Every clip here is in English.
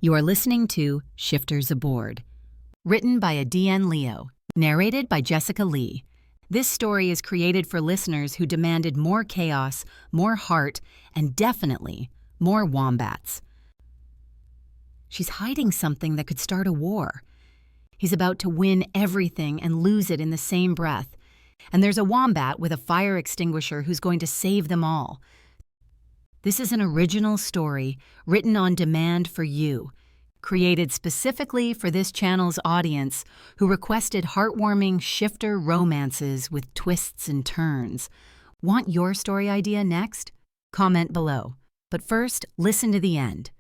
You are listening to Shifters Aboard, written by Adian Leo, narrated by Jessica Lee. This story is created for listeners who demanded more chaos, more heart, and definitely more wombats. She's hiding something that could start a war. He's about to win everything and lose it in the same breath. And there's a wombat with a fire extinguisher who's going to save them all. This is an original story written on demand for you, created specifically for this channel's audience who requested heartwarming shifter romances with twists and turns. Want your story idea next? Comment below. But first, listen to the end.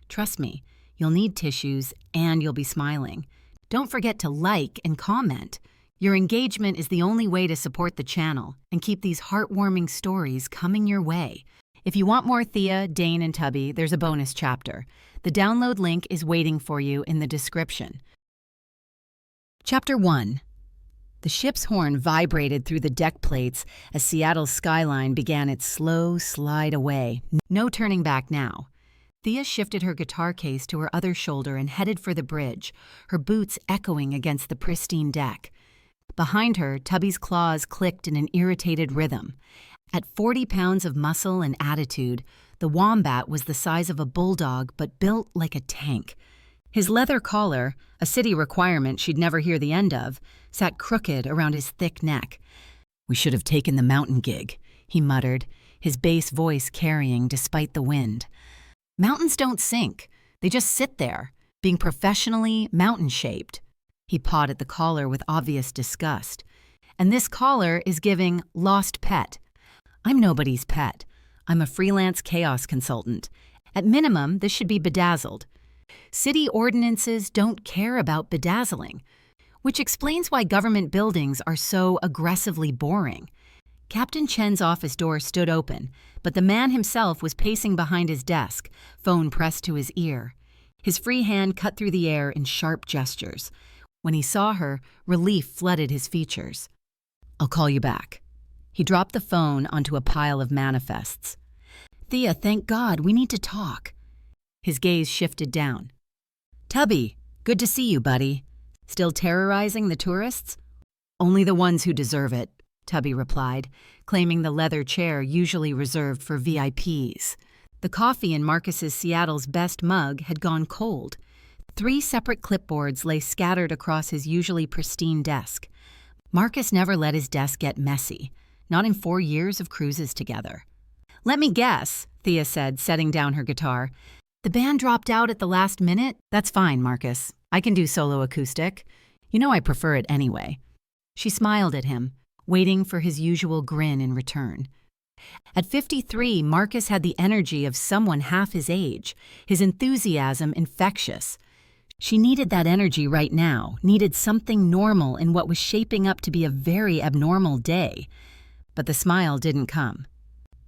Trust me, you'll need tissues and you'll be smiling. Don't forget to like and comment. Your engagement is the only way to support the channel and keep these heartwarming stories coming your way. If you want more Thea, Dane, and Tubby, there's a bonus chapter. The download link is waiting for you in the description. Chapter 1. The ship's horn vibrated through the deck plates as Seattle's skyline began its slow slide away. No turning back now. Thea shifted her guitar case to her other shoulder and headed for the bridge, her boots echoing against the pristine deck. Behind her, Tubby's claws clicked in an irritated rhythm. At 40 pounds of muscle and attitude, the wombat was the size of a bulldog but built like a tank. His leather collar, a city requirement she'd never hear the end of, sat crooked around his thick neck. "We should have taken the mountain gig," he muttered, his bass voice carrying despite the wind. "Mountains don't sink. They just sit there, being professionally mountain-shaped." He pawed at the collar with obvious disgust. "And this collar is giving lost pet. I'm nobody's pet. I'm a freelance chaos consultant. At minimum, this should be bedazzled. City ordinances don't care about bedazzling, which explains why government buildings are so aggressively boring." Captain Chen's office door stood open, but the man himself was pacing behind his desk, phone pressed to his ear. His free hand cut through the air in sharp gestures. When he saw her, relief flooded his features. "I'll call you back." He dropped the phone onto a pile of manifests. "Thea, thank God, we need to talk." His gaze shifted down. "Tubby, good to see you, buddy. Still terrorizing the tourists?" "Only the ones who deserve it," Tubby replied, claiming the leather chair usually reserved for VIPs. The coffee in Marcus's Seattle's best mug had gone cold. 3 separate clipboards lay scattered across his usually pristine desk. Marcus never let his desk get messy. Not in 4 years of cruises together. "Let me guess," Thea said, setting down her guitar. "The band dropped out at the last minute? That's fine, Marcus. I can do solo acoustic. You know I prefer it anyway." She smiled at him, waiting for his usual grin in return. At 53, Marcus had the energy of someone half his age, his enthusiasm infectious. She needed that energy right now, needed something normal in what was shaping up to be a very abnormal day. But the smile didn't come.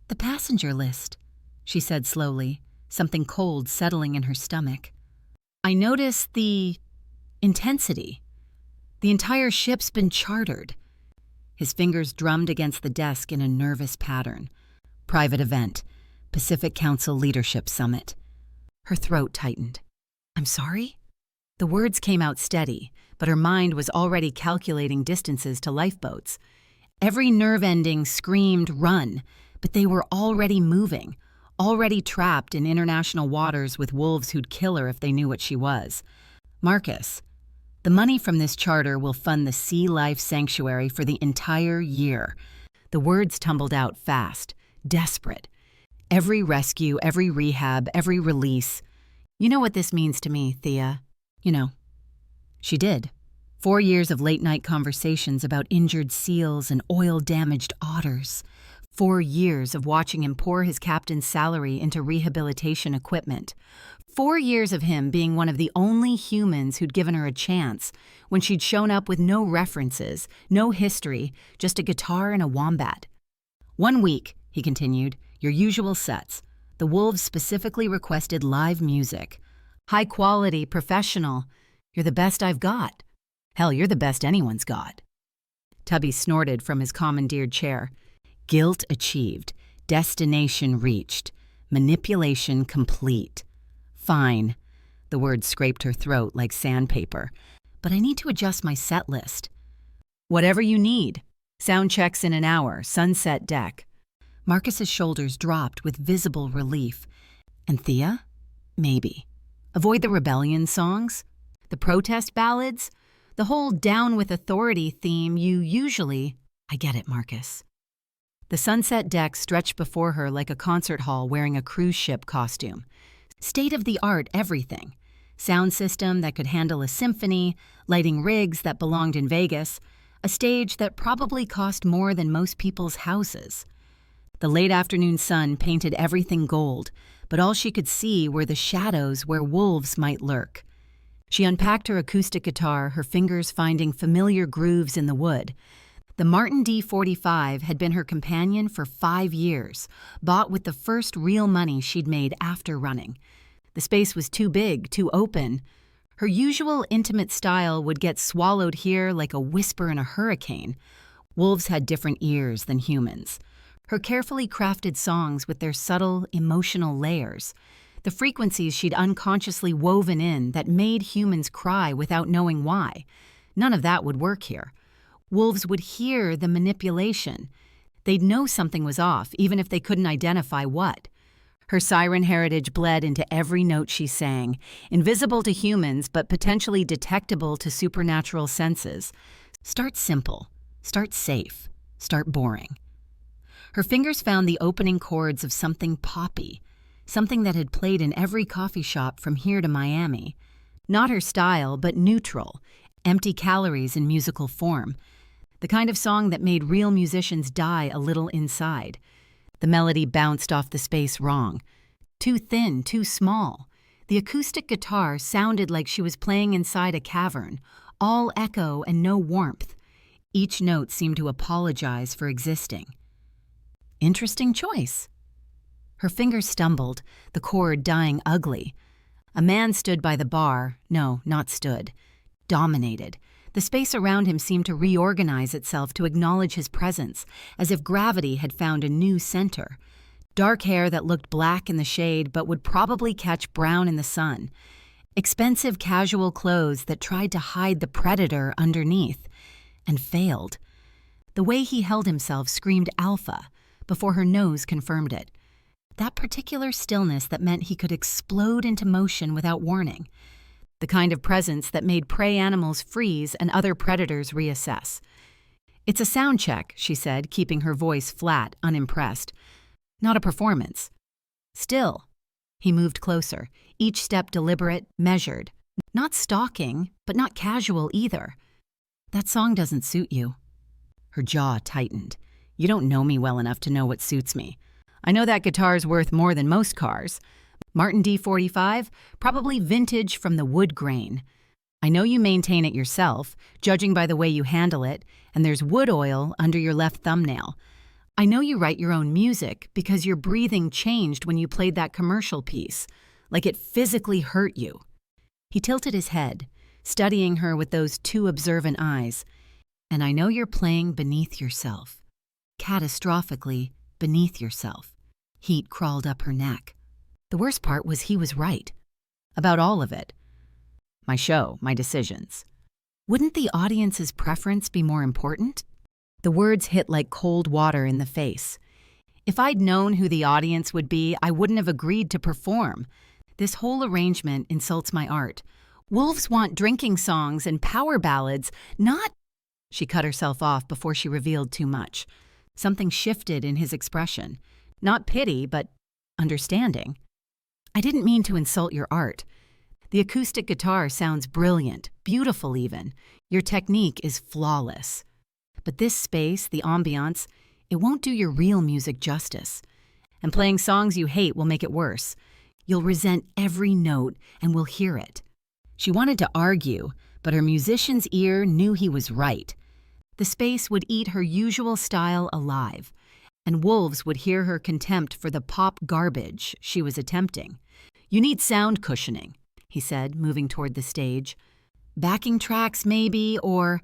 "The passenger list," she said slowly, something cold settling in her stomach. "I noticed the intensity. The entire ship's been chartered." His fingers drummed against the desk in a nervous pattern. "Private event, Pacific Council Leadership Summit." Her throat tightened. "I'm sorry?" The words came out steady, but her mind was already calculating distances to lifeboats. Every nerve ending screamed run, but they were already moving, already trapped in international waters with wolves who'd kill her if they knew what she was. "Marcus, the money from this charter will fund the Sea Life Sanctuary for the entire year." The words tumbled out fast, desperate. "Every rescue, every rehab, every release. You know what this means to me, Thea. You know." She did. 4 years of late-night conversations about injured seals and oil-damaged otters. 4 years of watching him pour his captain's salary into rehabilitation equipment. 4 years of him being one of the only humans who'd given her a chance when she'd shown up with no references, no history, just a guitar and a wombat. "1 week," he continued, "your usual sets. The wolves specifically requested live music. High quality, professional. You're the best I've got. Hell, you're the best anyone's got." Tubby snorted from his commandeered chair. Guilt achieved. Destination reached. Manipulation complete. Fine. The words scraped her throat like sandpaper. But I need to adjust my set list. Whatever you need. Sound checks in an hour, sunset deck. Marcus's shoulders dropped with visible relief. And Thea? Maybe. Avoid the rebellion songs? The protest ballads? The whole down with authority theme you usually... I get it, Marcus. The sunset deck stretched before her like a concert hall wearing a cruise ship costume. State-of-the-art everything. Sound system that could handle a symphony, lighting rigs that belonged in Vegas, a stage that probably cost more than most people's houses. The late afternoon sun painted everything gold, but all she could see were the shadows where wolves might lurk. She unpacked her acoustic guitar, her fingers finding familiar grooves in the wood. The Martin D45 had been her companion for 5 years, bought with the first real money she'd made after running. The space was too big, too open. Her usual intimate style would get swallowed here like a whisper in a hurricane. Wolves had different ears than humans. Her carefully crafted songs with their subtle, emotional layers. The frequencies she'd unconsciously woven in that made humans cry without knowing why. None of that would work here. Wolves would hear the manipulation. They'd know something was off, even if they couldn't identify what. Her siren heritage bled into every note she sang, invisible to humans but potentially detectable to supernatural senses. Start simple. Start safe. Start boring. Her fingers found the opening chords of something poppy, something that had played in every coffee shop from here to Miami. Not her style, but neutral, empty calories in musical form. The kind of song that made real musicians die a little inside. The melody bounced off the space wrong. Too thin, too small. The acoustic guitar sounded like she was playing inside a cavern, all echo and no warmth. Each note seemed to apologize for existing. Interesting choice. Her fingers stumbled, the chord dying ugly. A man stood by the bar. No, not stood. Dominated. The space around him seemed to reorganize itself to acknowledge his presence, as if gravity had found a new center. Dark hair that looked black in the shade but would probably catch brown in the sun. Expensive casual clothes that tried to hide the predator underneath, and failed. The way he held himself screamed alpha, before her nose confirmed it. That particular stillness that meant he could explode into motion without warning. The kind of presence that made prey animals freeze and other predators reassess. "It's a sound check," she said, keeping her voice flat, unimpressed. "Not a performance." "Still." He moved closer, each step deliberate, measured. Not stalking, but not casual either. "That song doesn't suit you." Her jaw tightened. "You don't know me well enough to know what suits me. I know that guitar's worth more than most cars. Martin D45, probably vintage from the wood grain. I know you maintain it yourself, judging by the way you handle it, and there's wood oil under your left thumbnail. I know you write your own music because your breathing changed when you played that commercial piece, like it physically hurt you." He tilted his head, studying her with those too observant eyes. "And I know you're playing beneath yourself. Catastrophically beneath yourself." Heat crawled up her neck. The worst part was he was right. About all of it. My show, my decisions. Wouldn't the audience's preference be more important? The words hit like cold water in the face. If I'd known who the audience would be, I wouldn't have agreed to perform. This whole arrangement insults my art. Wolves want drinking songs and power ballads, not... She cut herself off before she revealed too much. Something shifted in his expression. Not pity, but understanding. "I didn't mean to insult your art. The acoustic guitar sounds brilliant, beautiful even. Your technique is flawless. But this space, the ambiance, it won't do your real music justice. And playing songs you hate will make it worse. You'll resent every note and will hear it." She wanted to argue, but her musician's ear knew he was right. The space would eat her usual style alive, and wolves would hear her contempt for the pop garbage she was attempting. "You need sound cushioning," he said, moving toward the stage. "Backing tracks, maybe, or..."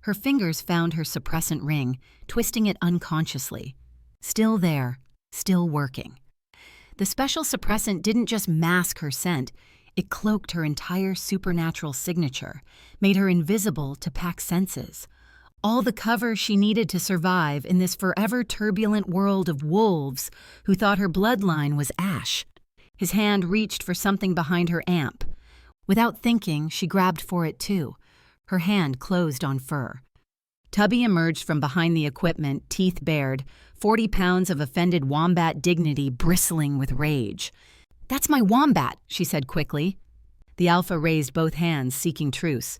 Her fingers found her suppressant ring, twisting it unconsciously. Still there, still working. The special suppressant didn't just mask her scent, It cloaked her entire supernatural signature, made her invisible to Pack's senses. All the cover she needed to survive in this forever turbulent world of wolves who thought her bloodline was ash. His hand reached for something behind her amp. Without thinking, she grabbed for it too. Her hand closed on fur. Tubby emerged from behind the equipment, teeth bared, 40 pounds of offended wombat dignity bristling with rage. "That's my wombat," she said quickly. The Alpha raised both hands, seeking truce.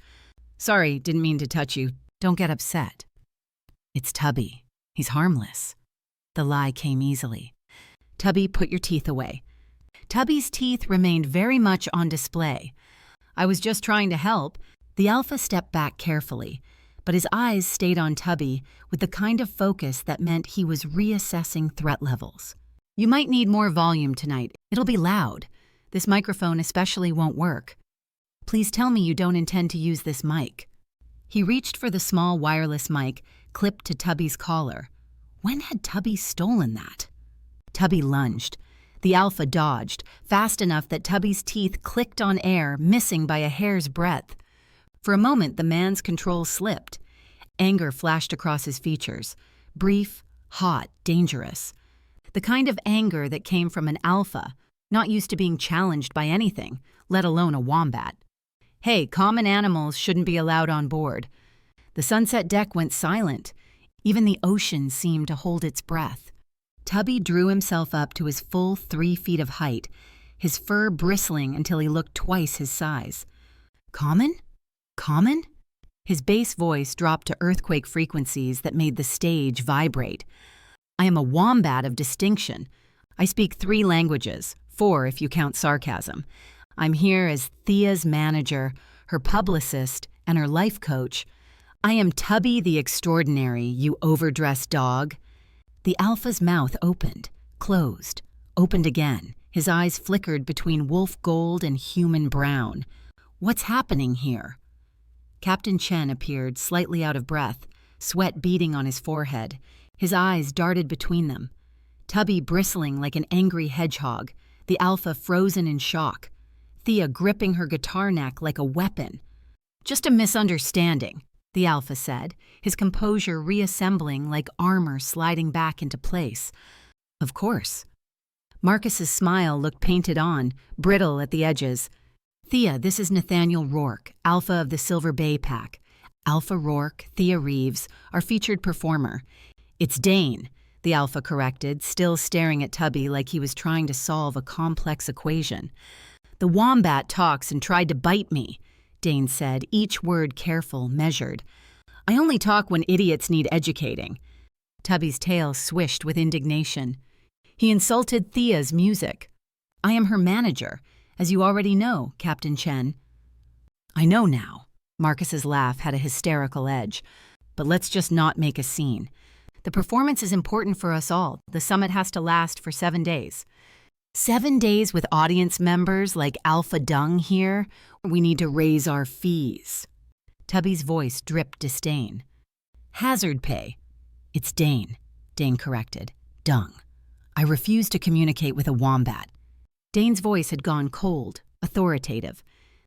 "Sorry, didn't mean to touch you. Don't get upset." "It's Tubby. He's harmless." The lie came easily. "Tubby, put your teeth away." Tubby's teeth remained very much on display. "I was just trying to help." The Alpha stepped back carefully, but his eyes stayed on Tubby with the kind of focus that meant he was reassessing threat levels. "You might need more volume tonight. It'll be loud. This microphone especially won't work. Please tell me you don't intend to use this mic." He reached for the small wireless mic clipped to Tubby's collar. When had Tubby stolen that? Tubby lunged. The Alpha dodged, fast enough that Tubby's teeth clicked on air, missing by a hair's breadth. For a moment, the man's control slipped. Anger flashed across his features. Brief, hot, dangerous. The kind of anger that came from an Alpha, not used to being challenged by anything, let alone a wombat. Hey, common animals shouldn't be allowed on board. The sunset deck went silent. Even the ocean seemed to hold its breath. Tubby drew himself up to his full 3 feet of height, his fur bristling until he looked twice his size. "Common? Common?" His bass voice dropped to earthquake frequencies that made the stage vibrate. "I am a wombat of distinction. I speak 3 languages, 4 if you count sarcasm. I'm here as Thea's manager, her publicist, and her life coach. I am Tubby the Extraordinary, you overdressed dog." The Alpha's mouth opened, closed, opened again. His eyes flickered between wolf gold and human brown. What's happening here? Captain Chen appeared, slightly out of breath, sweat beading on his forehead. His eyes darted between them. Tubby bristling like an angry hedgehog, the Alpha frozen in shock. Thea gripping her guitar neck like a weapon. "Just a misunderstanding," the Alpha said, his composure reassembling like armor sliding back into place. "Of course." Marcus's smile looked painted on, brittle at the edges. "Thea, this is Nathaniel Rourke, Alpha of the Silver Bay Pack. Alpha Rourke, Thea Reeves, our featured performer. It's Dane," the Alpha corrected, still staring at Tubby like he was trying to solve a complex equation. "The wombat talks and tried to bite me," Dane said, each word careful, measured. "I only talk when idiots need educating." Tubby's tail swished with indignation. "He insulted Thea's music. I am her manager, as you already know, Captain Chen." "I know now." Marcus's laugh had a hysterical edge. "But let's just not make a scene. The performance is important for us all. The summit has to last for 7 days. 7 days with audience members like Alpha Dung here? We need to raise our fees." Tubby's voice dripped disdain. "Hazard pay." "It's Dane," Dane corrected. "Dung. I refuse to communicate with a wombat." Dane's voice had gone cold, authoritative.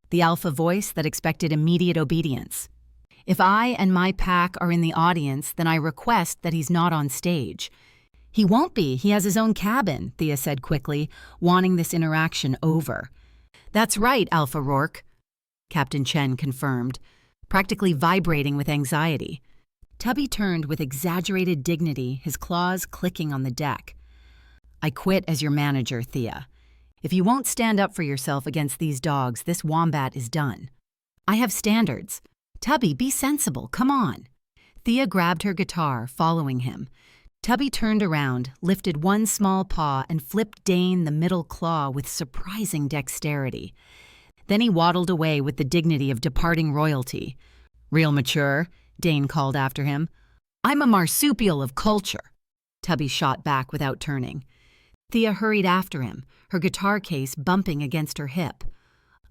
The Alpha voice that expected immediate obedience. "If I and my pack are in the audience, then I request that he's not on stage." "He won't be. He has his own cabin," Thea said quickly, wanting this interaction over. "That's right, Alpha Rourke," Captain Chen confirmed, practically vibrating with anxiety. Tubby turned with exaggerated dignity, his claws clicking on the deck. "I quit as your manager, Thea. If you won't stand up for yourself against these dogs, this wombat is done. I have standards. Tubby, be sensible, come on." Thea grabbed her guitar, following him. Tubby turned around, lifted one small paw, and flipped Dane the middle claw with surprising dexterity. Then he waddled away with the dignity of departing royalty. "Real mature," Dane called after him. "I'm a marsupial of culture," Tubby shot back without turning. Thea hurried after him, her guitar case bumping against her hip.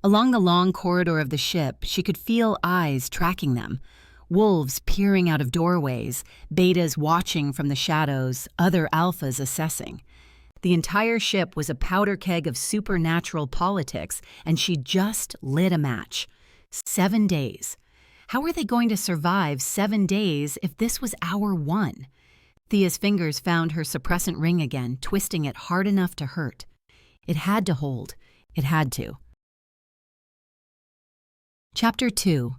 Along the long corridor of the ship, she could feel eyes tracking them. Wolves peering out of doorways, betas watching from the shadows, other alphas assessing. The entire ship was a powder keg of supernatural politics, and she just lit a match. 7 days. How were they going to survive 7 days if this was hour 1? Thea's fingers found her suppressant ring again, twisting it hard enough to hurt. It had to hold. It had to. Chapter 2.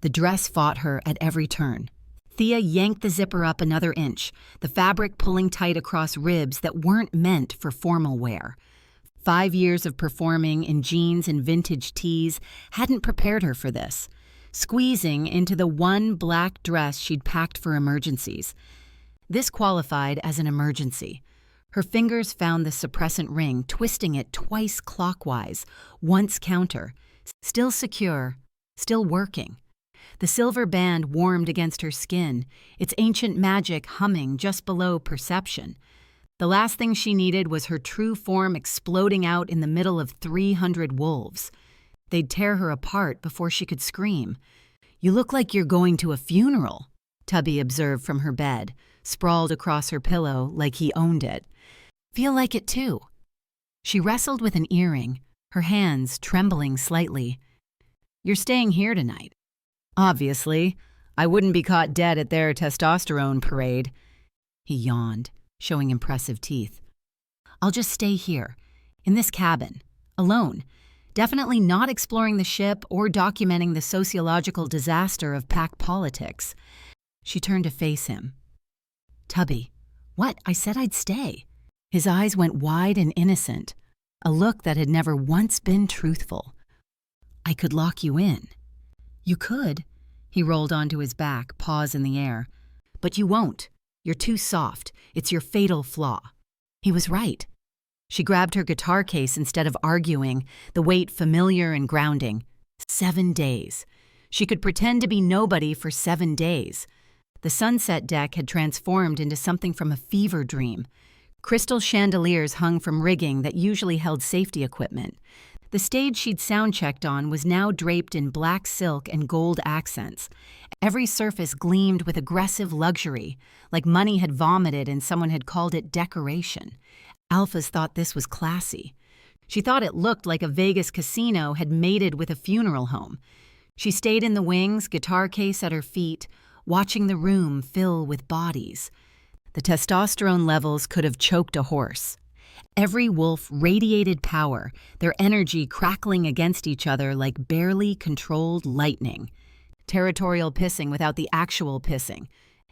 The dress fought her at every turn. Thea yanked the zipper up another inch, the fabric pulling tight across ribs that weren't meant for formal wear. 5 years of performing in jeans and vintage tees hadn't prepared her for this, squeezing into the one black dress she'd packed for emergencies. This qualified as an emergency. Her fingers found the suppressant ring, twisting it twice clockwise, once counter. Still secure, still working. The silver band warmed against her skin, its ancient magic humming just below perception. The last thing she needed was her true form exploding out in the middle of 300 wolves. They'd tear her apart before she could scream. "You look like you're going to a funeral," Tubby observed from her bed, sprawled across her pillow like he owned it. "Feel like it too." She wrestled with an earring, her hands trembling slightly. "You're staying here tonight." "Obviously. I wouldn't be caught dead at their testosterone parade." He yawned, showing impressive teeth. "I'll just stay here, in this cabin, alone, definitely not exploring the ship or documenting the sociological disaster of pack politics." She turned to face him. "Tubby, what? I said I'd stay." His eyes went wide and innocent, a look that had never once been truthful. "I could lock you in." "You could." He rolled onto his back, paws in the air. "But you won't. You're too soft. It's your fatal flaw." He was right. She grabbed her guitar case instead of arguing, the weight familiar and grounding. 7 days. She could pretend to be nobody for 7 days. The sunset deck had transformed into something from a fever dream. Crystal chandeliers hung from rigging that usually held safety equipment. The stage she'd sound-checked on was now draped in black silk and gold accents. Every surface gleamed with aggressive luxury, like money had vomited and someone had called it decoration. Alphas thought this was classy. She thought it looked like a Vegas casino had mated with a funeral home. She stayed in the wings, guitar case at her feet, watching the room fill with bodies. The testosterone levels could have choked a horse. Every wolf radiated power, their energy crackling against each other like barely controlled lightning. Territorial pissing without the actual pissing.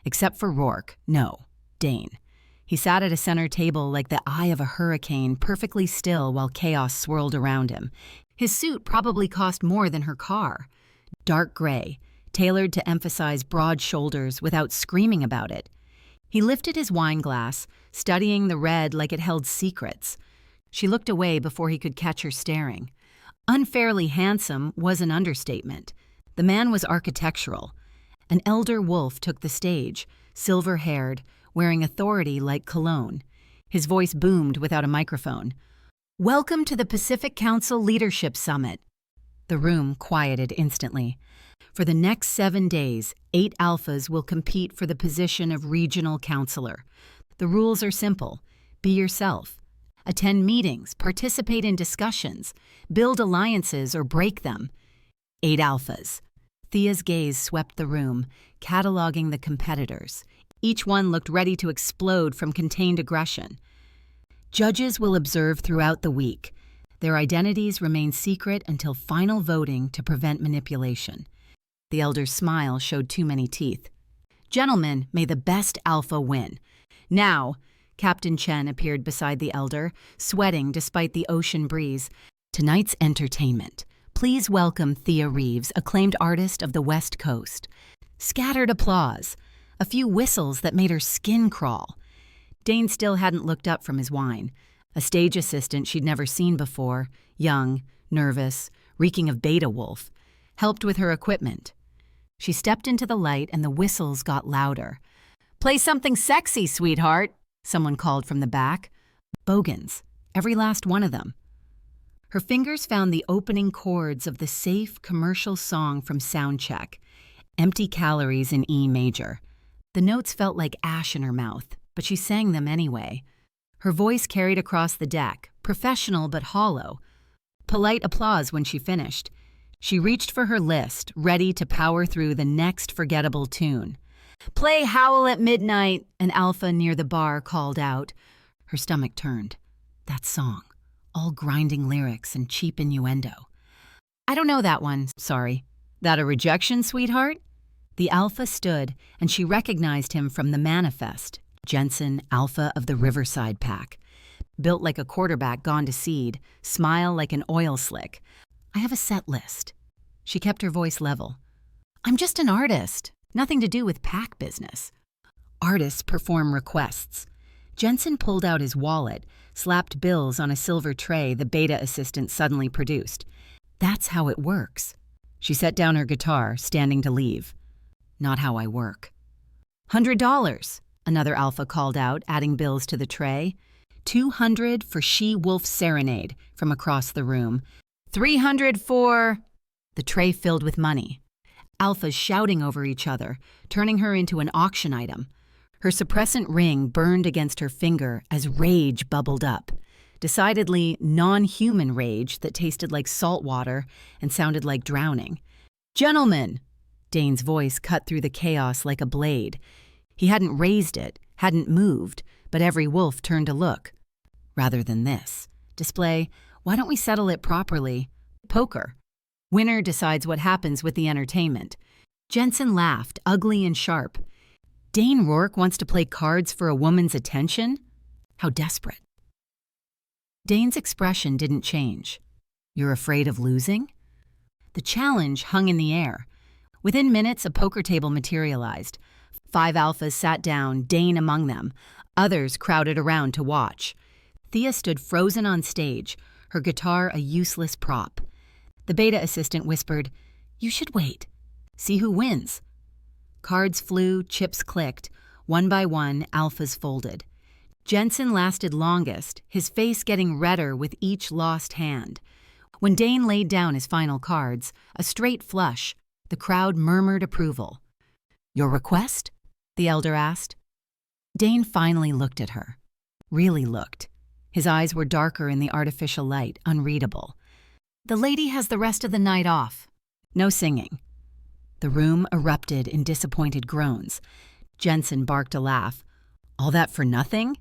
Except for Rourke. No, Dane. He sat at a center table like the eye of a hurricane, perfectly still while chaos swirled around him. His suit probably cost more than her car. Dark gray, tailored to emphasize broad shoulders without screaming about it. He lifted his wine glass, studying the red like it held secrets. She looked away before he could catch her staring. Unfairly handsome was an understatement. The man was architectural. An elder wolf took the stage, silver-haired, wearing authority like cologne. His voice boomed without a microphone. "Welcome to the Pacific Council Leadership Summit." The room quieted instantly. For the next 7 days, 8 alphas will compete for the position of regional counselor. The rules are simple. Be yourself. Attend meetings, participate in discussions, build alliances or break them. 8 alphas. Thea's gaze swept the room, cataloging the competitors. Each one looked ready to explode from contained aggression. Judges will observe throughout the week. Their identities remain secret until final voting to prevent manipulation. The elder's smile showed too many teeth. "Gentlemen, may the best alpha win." "Now," Captain Chen appeared beside the elder, sweating despite the ocean breeze. "Tonight's entertainment. Please welcome Thea Reeves, acclaimed artist of the West Coast." Scattered applause. A few whistles that made her skin crawl. Dane still hadn't looked up from his wine. A stage assistant she'd never seen before, young, nervous, reeking of beta wolf, helped with her equipment. She stepped into the light and the whistles got louder. "Play something sexy, sweetheart," someone called from the back. Bogans, every last one of them. Her fingers found the opening chords of the safe commercial song from Soundcheck, Empty Calories in E major. The notes felt like ash in her mouth, but she sang them anyway. Her voice carried across the deck, professional but hollow. Polite applause when she finished. She reached for her list, ready to power through the next forgettable tune. "Play Howl at Midnight," an alpha near the bar called out. Her stomach turned. That song, all grinding lyrics and cheap innuendo. "I don't know that one, sorry." "That a rejection, sweetheart?" The alpha stood, and she recognized him from the manifest. Jensen, alpha of the Riverside Pack. Built like a quarterback gone to seed, smile like an oil slick. "I have a set list." She kept her voice level. "I'm just an artist. Nothing to do with pack business." Artists perform requests. Jensen pulled out his wallet, slapped bills on a silver tray the beta assistant suddenly produced. "That's how it works." She set down her guitar, standing to leave. "Not how I work." $100, another alpha called out, adding bills to the tray. $200 for She-Wolf Serenade from across the room. $300 for... The tray filled with money. Alphas shouting over each other, turning her into an auction item. Her suppressant ring burned against her finger as rage bubbled up. Decidedly non-human rage that tasted like salt water and sounded like drowning. "Gentlemen!" Dane's voice cut through the chaos like a blade. He hadn't raised it, hadn't moved, but every wolf turned to look. Rather than this. Display, why don't we settle it properly? Poker. Winner decides what happens with the entertainment. Jensen laughed, ugly and sharp. Dane Rourke wants to play cards for a woman's attention? How desperate. Dane's expression didn't change. "You're afraid of losing?" The challenge hung in the air. Within minutes, a poker table materialized. 5 alphas sat down, Dane among them. Others crowded around to watch. Thea stood frozen on stage, her guitar a useless prop. The beta assistant whispered, "You should wait. See who wins." Cards flew, chips clicked. One by one, alphas folded. Jensen lasted longest, his face getting redder with each lost hand. When Dane laid down his final cards, a straight flush, the crowd murmured approval. "Your request?" the elder asked. Dane finally looked at her. Really looked. His eyes were darker in the artificial light, unreadable. "The lady has the rest of the night off. No singing." The room erupted in disappointed groans. Jensen barked a laugh. "All that for nothing?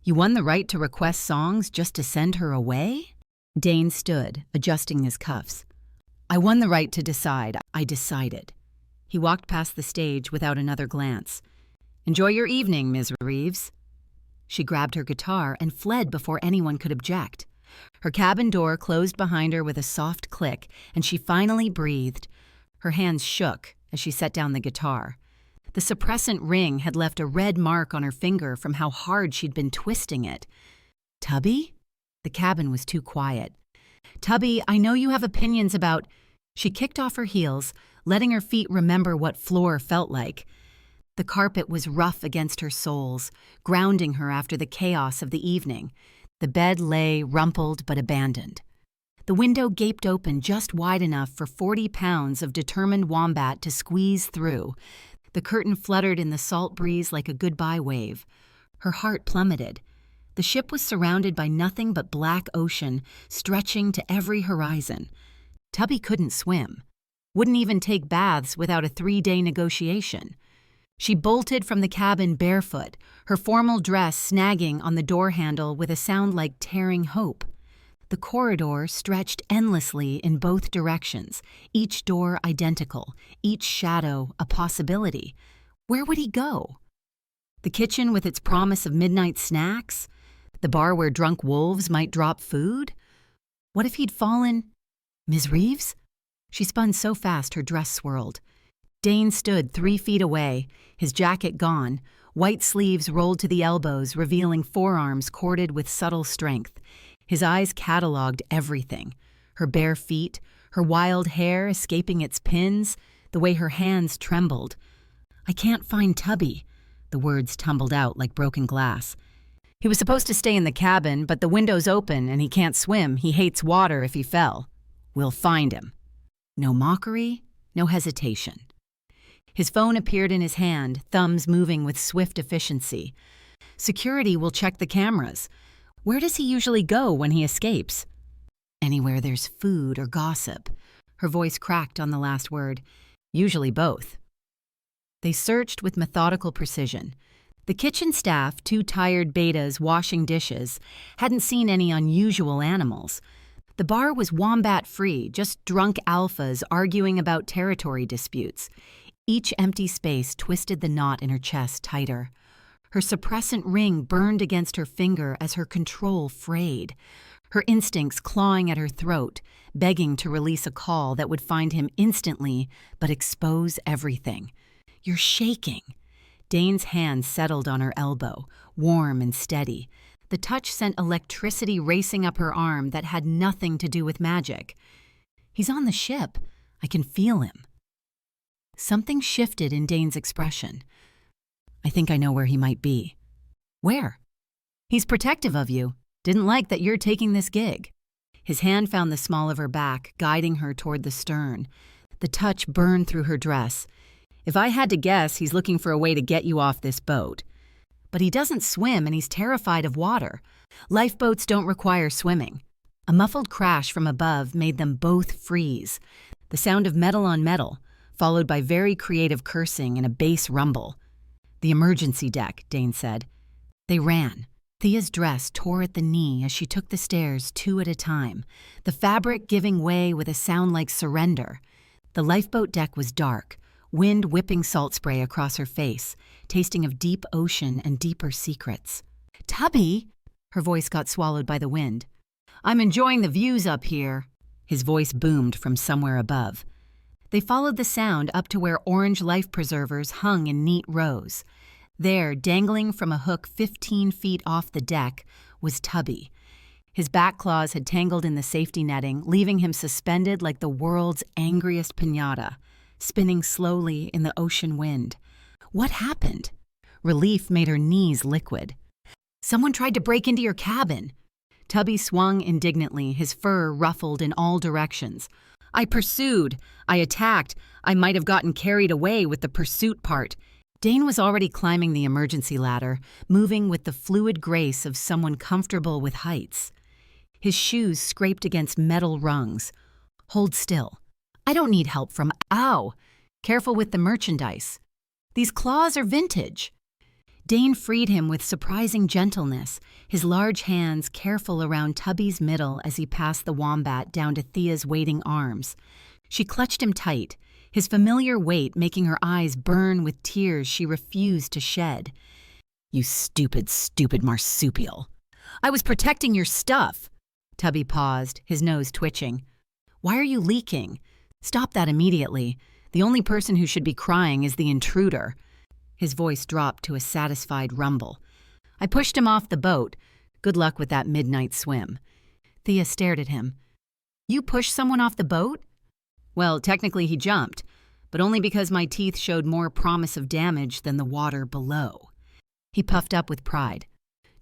You won the right to request songs just to send her away?" Dane stood, adjusting his cuffs. "I won the right to decide. I decided." He walked past the stage without another glance. "Enjoy your evening, Ms. Reeves." She grabbed her guitar and fled before anyone could object. Her cabin door closed behind her with a soft click, and she finally breathed. Her hands shook as she set down the guitar. The suppressant ring had left a red mark on her finger from how hard she'd been twisting it. "Tubby?" The cabin was too quiet. "Tubby, I know you have opinions about..." She kicked off her heels, letting her feet remember what floor felt like. The carpet was rough against her soles, grounding her after the chaos of the evening. The bed lay rumpled but abandoned. The window gaped open just wide enough for 40 pounds of determined wombat to squeeze through. The curtain fluttered in the salt breeze like a goodbye wave. Her heart plummeted. The ship was surrounded by nothing but black ocean, stretching to every horizon. Tubby couldn't swim. Wouldn't even take baths without a 3-day negotiation. She bolted from the cabin barefoot, her formal dress snagging on the door handle with a sound like tearing hope. The corridor stretched endlessly in both directions, each door identical, each shadow a possibility. Where would he go? The kitchen with its promise of midnight snacks? The bar where drunk wolves might drop food? What if he'd fallen... "Ms. Reeves?" She spun so fast her dress swirled. Dane stood 3 feet away, his jacket gone, white sleeves rolled to the elbows, revealing forearms corded with subtle strength. His eyes catalogued everything. Her bare feet, her wild hair escaping its pins, the way her hands trembled. "I can't find Tubby." The words tumbled out like broken glass. "He was supposed to stay in the cabin, but the window's open and he can't swim. He hates water if he fell. We'll find him." No mockery, no hesitation. His phone appeared in his hand, thumbs moving with swift efficiency. Security will check the cameras. Where does he usually go when he escapes? Anywhere there's food or gossip. Her voice cracked on the last word. Usually both. They searched with methodical precision. The kitchen staff, two tired betas washing dishes, hadn't seen any unusual animals. The bar was wombat-free, just drunk alphas arguing about territory disputes. Each empty space twisted the knot in her chest tighter. Her suppressant ring burned against her finger as her control frayed. Her instincts clawing at her throat, begging to release a call that would find him instantly but expose everything. "You're shaking." Dane's hand settled on her elbow, warm and steady. The touch sent electricity racing up her arm that had nothing to do with magic. "He's on the ship. I can feel him." Something shifted in Dane's expression. "I think I know where he might be." "Where?" "He's protective of you. Didn't like that you're taking this gig." His hand found the small of her back, guiding her toward the stern. The touch burned through her dress. "If I had to guess, he's looking for a way to get you off this boat. But he doesn't swim and he's terrified of water. Lifeboats don't require swimming." A muffled crash from above made them both freeze. The sound of metal on metal, followed by very creative cursing and a bass rumble. "The emergency deck," Dane said. They ran. Thea's dress tore at the knee as she took the stairs 2 at a time, the fabric giving way with a sound like surrender. The lifeboat deck was dark, wind whipping salt spray across her face, tasting of deep ocean and deeper secrets. "Tubby!" Her voice got swallowed by the wind. "I'm enjoying the views up here." His voice boomed from somewhere above. They followed the sound up to where orange life preservers hung in neat rows. There, dangling from a hook 15 feet off the deck, was Tubby. His back claws had tangled in the safety netting, leaving him suspended like the world's angriest piñata, spinning slowly in the ocean wind. What happened? Relief made her knees liquid. "Someone tried to break into your cabin." Tubby swung indignantly, his fur ruffled in all directions. "I pursued. I attacked. I might have gotten carried away with the pursuit part." Dane was already climbing the emergency ladder, moving with the fluid grace of someone comfortable with heights. His shoes scraped against metal rungs. "Hold still. I don't need help from— Ow! Careful with the merchandise. These claws are vintage." Dane freed him with surprising gentleness, his large hands careful around Tubby's middle as he passed the wombat down to Thea's waiting arms. She clutched him tight, his familiar weight making her eyes burn with tears she refused to shed. "You stupid, stupid marsupial. I was protecting your stuff." Tubby paused, his nose twitching. "Why are you leaking? Stop that immediately. The only person who should be crying is the intruder." His voice dropped to a satisfied rumble. "I pushed him off the boat. Good luck with that midnight swim." Thea stared at him. "You pushed someone off the boat?" "Well, technically he jumped, but only because my teeth showed more promise of damage than the water below." He puffed up with pride.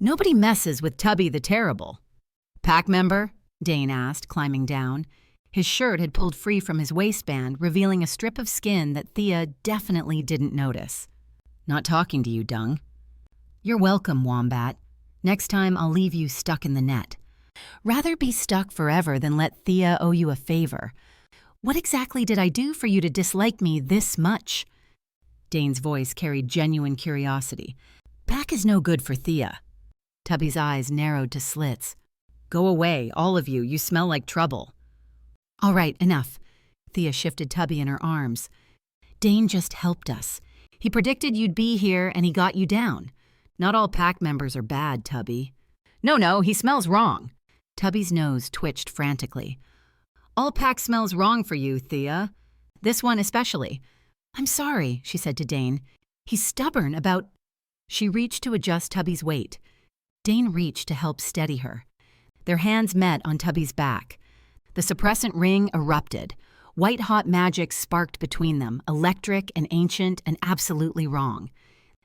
"Nobody messes with Tubby the Terrible." "Pack member?" Dane asked, climbing down. His shirt had pulled free from his waistband, revealing a strip of skin that Thea definitely didn't notice. "Not talking to you, Dung." "You're welcome, Wombat. Next time I'll leave you stuck in the net." "Rather be stuck forever than let Thea owe you a favor. What exactly did I do for you to dislike me this much?" Dane's voice carried genuine curiosity. "Pack is no good for Thea." Tubby's eyes narrowed to slits. "Go away, all of you. You smell like trouble." "All right, enough." Thea shifted Tubby in her arms. "Dane just helped us. He predicted you'd be here and he got you down. Not all pack members are bad, Tubby." No, he smells wrong." Tubby's nose twitched frantically. "All pack smells wrong for you, Thea. This one especially." "I'm sorry," she said to Dane. "He's stubborn about—" She reached to adjust Tubby's weight. Dane reached to help steady her. Their hands met on Tubby's back. The suppressant ring erupted. White-hot magic sparked between them, electric and ancient and absolutely wrong.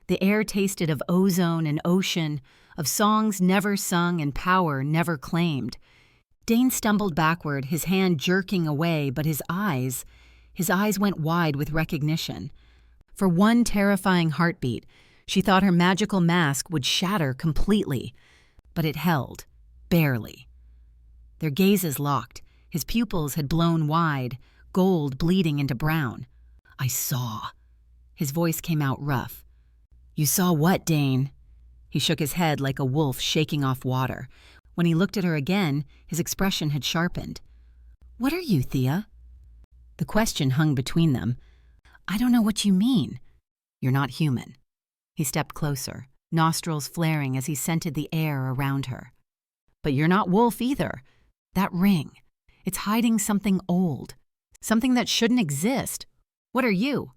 The air tasted of ozone and ocean, of songs never sung and power never claimed. Dane stumbled backward, his hand jerking away, but his eyes went wide with recognition. For one terrifying heartbeat, She thought her magical mask would shatter completely, but it held, barely. Their gazes locked. His pupils had blown wide, gold bleeding into brown. "I saw." His voice came out rough. "You saw what, Dane?" He shook his head like a wolf shaking off water. When he looked at her again, his expression had sharpened. "What are you, Thea?" The question hung between them. "I don't know what you mean." "You're not human." He stepped closer, nostrils flaring as he scented the air around her. "But you're not wolf either. That ring, it's hiding something old, something that shouldn't exist. What are you?"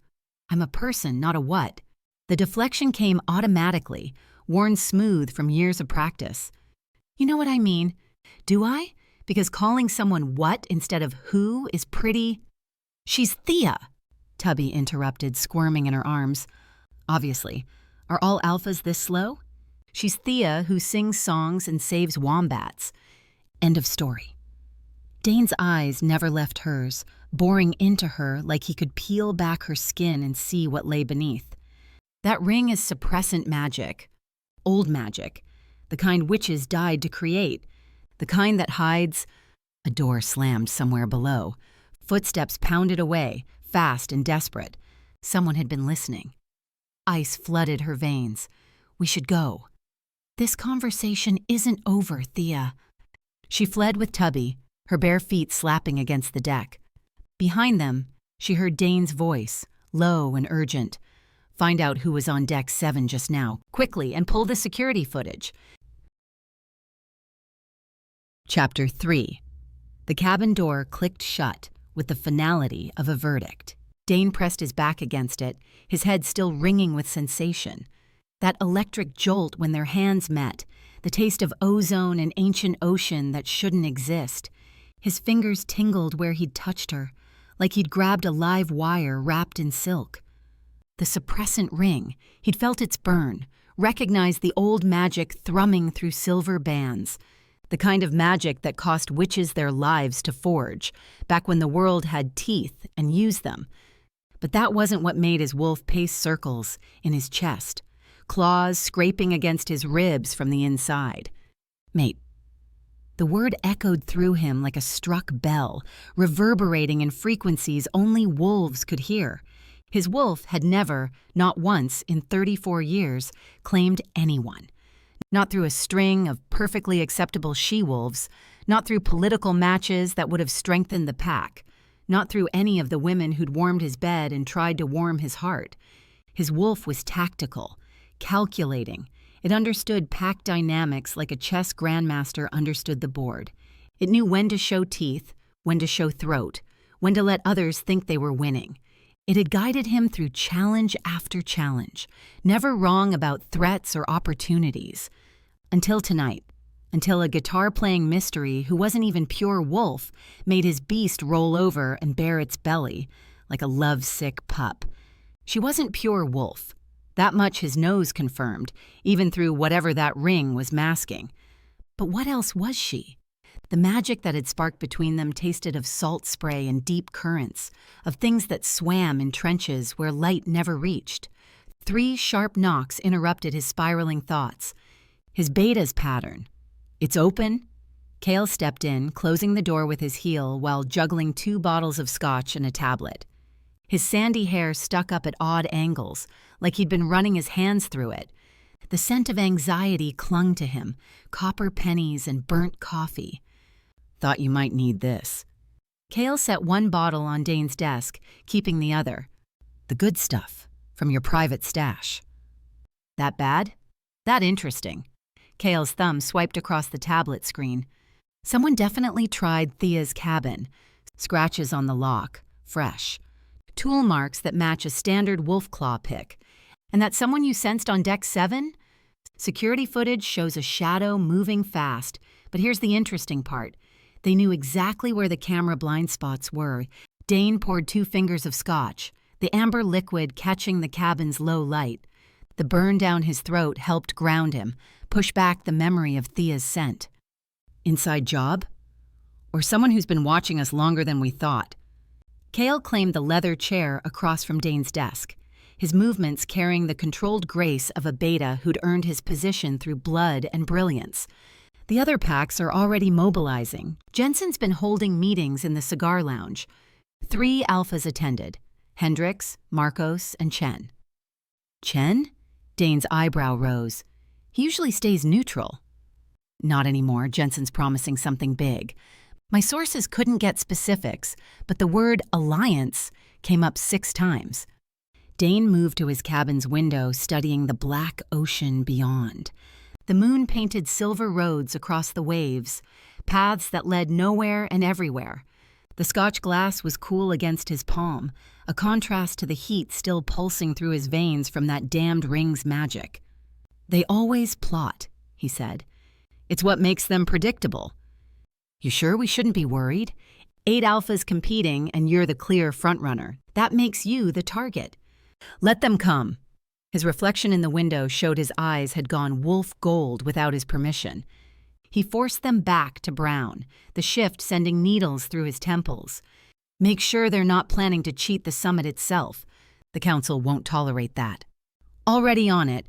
"I'm a person, not a what." The deflection came automatically, worn smooth from years of practice. "You know what I mean. Do I? Because calling someone what instead of who is pretty—" "She's Thea," Tubby interrupted, squirming in her arms. "Obviously. Are all alphas this slow? She's Thea who sings songs and saves wombats. End of story." Dane's eyes never left hers, boring into her like he could peel back her skin and see what lay beneath. "That ring is suppressant magic. Old magic. The kind witches died to create. The kind that hides—" A door slammed somewhere below. Footsteps pounded away, fast and desperate. Someone had been listening. Ice flooded her veins. "We should go." "This conversation isn't over, Thea." She fled with Tubby, her bare feet slapping against the deck. Behind them, she heard Dane's voice, low and urgent. "Find out who was on deck 7 just now, quickly, and pull the security footage." Chapter 3. The cabin door clicked shut with the finality of a verdict. Dane pressed his back against it, his head still ringing with sensation. That electric jolt when their hands met, the taste of ozone and ancient ocean that shouldn't exist. His fingers tingled where he'd touched her, like he'd grabbed a live wire wrapped in silk. The suppressant ring, he'd felt its burn, recognized the old magic thrumming through silver bands. The kind of magic that cost witches their lives to forge, back when the world had teeth and used them. But that wasn't what made his wolf pace circles in his chest, claws scraping against his ribs from the inside. "Mate." The word echoed through him like a struck bell, reverberating in frequencies only wolves could hear. His wolf had never, not once in 34 years, claimed anyone. Not through a string of perfectly acceptable she-wolves, not through political matches that would have strengthened the pack, not through any of the women who'd warmed his bed and tried to warm his heart. His wolf was tactical, calculating. It understood pack dynamics like a chess grandmaster understood the board. It knew when to show teeth, when to show throat, when to let others think they were winning. It had guided him through challenge after challenge, never wrong about threats or opportunities. Until tonight, until a guitar-playing mystery who wasn't even pure wolf made his beast roll over and bare its belly, like a lovesick pup. She wasn't pure wolf. That much his nose confirmed, even through whatever that ring was masking. But what else was she? The magic that had sparked between them tasted of salt spray and deep currents, of things that swam in trenches where light never reached. 3 sharp knocks interrupted his spiraling thoughts. His beta's pattern. "It's open." Cale stepped in, closing the door with his heel while juggling 2 bottles of scotch and a tablet. His sandy hair stuck up at odd angles, like he'd been running his hands through it. The scent of anxiety clung to him, copper pennies and burnt coffee. "Thought you might need this." Cale set 1 bottle on Dane's desk, keeping the other. "The good stuff, from your private stash." "That bad?" "That interesting." Cale's thumb swiped across the tablet screen. Someone definitely tried Thea's cabin. Scratches on the lock, fresh. Tool marks that match a standard wolf claw pick. And that someone you sensed on deck 7? Security footage shows a shadow moving fast, but here's the interesting part. They knew exactly where the camera blind spots were. Dane poured 2 fingers of scotch, the amber liquid catching the cabin's low light. The burn down his throat helped ground him, push back the memory of Thea's scent. Inside job? Or someone who's been watching us longer than we thought? Cale claimed the leather chair across from Dane's desk. his movements carrying the controlled grace of a beta who'd earned his position through blood and brilliance. The other packs are already mobilizing. Jensen's been holding meetings in the cigar lounge. 3 alphas attended: Hendricks, Marcos, and Chen. Chen? Dane's eyebrow rose. He usually stays neutral. Not anymore. Jensen's promising something big. My sources couldn't get specifics, but the word alliance came up 6 times. Dane moved to his cabin's window, studying the black ocean beyond. The moon painted silver roads across the waves, paths that led nowhere and everywhere. The Scotch glass was cool against his palm, a contrast to the heat still pulsing through his veins from that damned ring's magic. "They always plot," he said. "It's what makes them predictable." "You sure we shouldn't be worried? 8 alphas competing and you're the clear frontrunner. That makes you the target." "Let them come." His reflection in the window showed his eyes had gone wolf gold without his permission. He forced them back to brown, the shift sending needles through his temples. "Make sure they're not planning to cheat the summit itself. The council won't tolerate that." Already on it,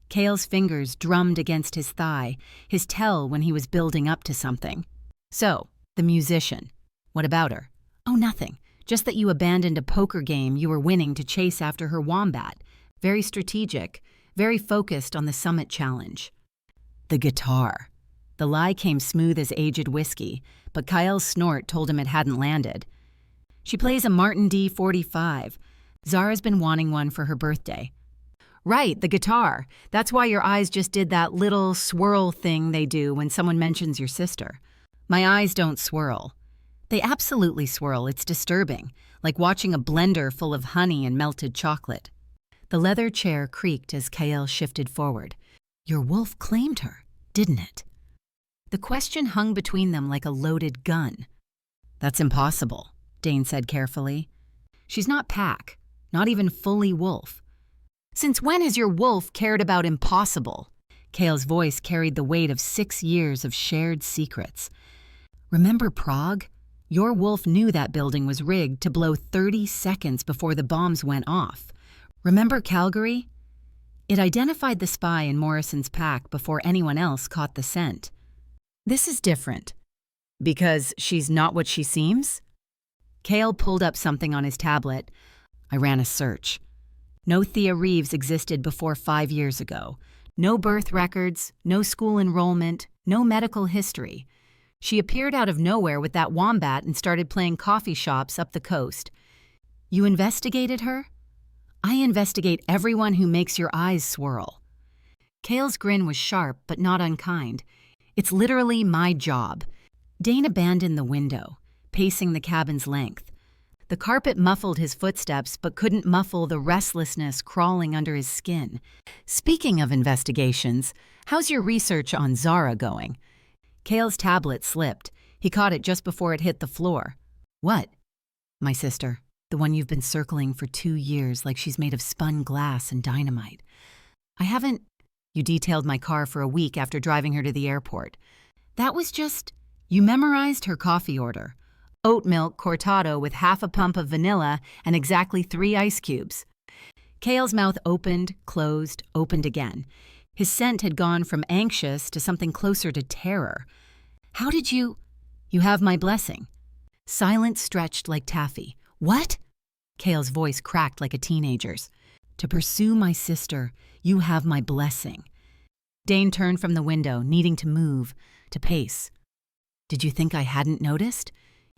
Cale's fingers drummed against his thigh, his tell when he was building up to something. "So, the musician. What about her?" "Oh, nothing. Just that you abandoned a poker game you were winning to chase after her wombat. Very strategic, very focused on the summit challenge." "The guitar." The lie came smooth as aged whiskey, but Kyle's snort told him it hadn't landed. "She plays a Martin D45. Zara's been wanting one for her birthday." "Right, the guitar. That's why your eyes just did that little swirl thing they do when someone mentions your sister." "My eyes don't swirl." "They absolutely swirl. It's disturbing, like watching a blender full of honey and melted chocolate." The leather chair creaked as Kyle shifted forward. "Your wolf claimed her, didn't it?" The question hung between them like a loaded gun. "That's impossible," Dane said carefully. "She's not pack, not even fully wolf." "Since when has your wolf cared about impossible?" Kale's voice carried the weight of 6 years of shared secrets. "Remember Prague? Your wolf knew that building was rigged to blow 30 seconds before the bombs went off. Remember Calgary? It identified the spy in Morrison's pack before anyone else caught the scent. This is different. Because she's not what she seems?" Cale pulled up something on his tablet. "I ran a search. No Thea Reeves existed before 5 years ago. No birth records, no school enrollment, no medical history. She appeared out of nowhere with that wombat and started playing coffee shops up the coast. You investigated her?" "I investigate everyone who makes your eyes swirl." Cale's grin was sharp but not unkind. "It's literally my job." Dane abandoned the window, pacing the cabin's length. The carpet muffled his footsteps but couldn't muffle the restlessness crawling under his skin. "Speaking of investigations, how's your research on Zara going?" Cale's tablet slipped. He caught it just before it hit the floor. "What?" "My sister. The one you've been circling for 2 years like she's made of spun glass and dynamite." "I haven't—" "You detailed my car for a week after driving her to the airport." "That was just—" "You memorized her coffee order. Oat milk cortado with half a pump of vanilla and exactly 3 ice cubes." Cale's mouth opened, closed, opened again. His scent had gone from anxious to something closer to terror. "How did you—" "You have my blessing." Silence stretched like taffy. "What?" Cale's voice cracked like a teenager's. "To pursue my sister, you have my blessing." Dane turned from the window, needing to move, to pace. "Did you think I hadn't noticed?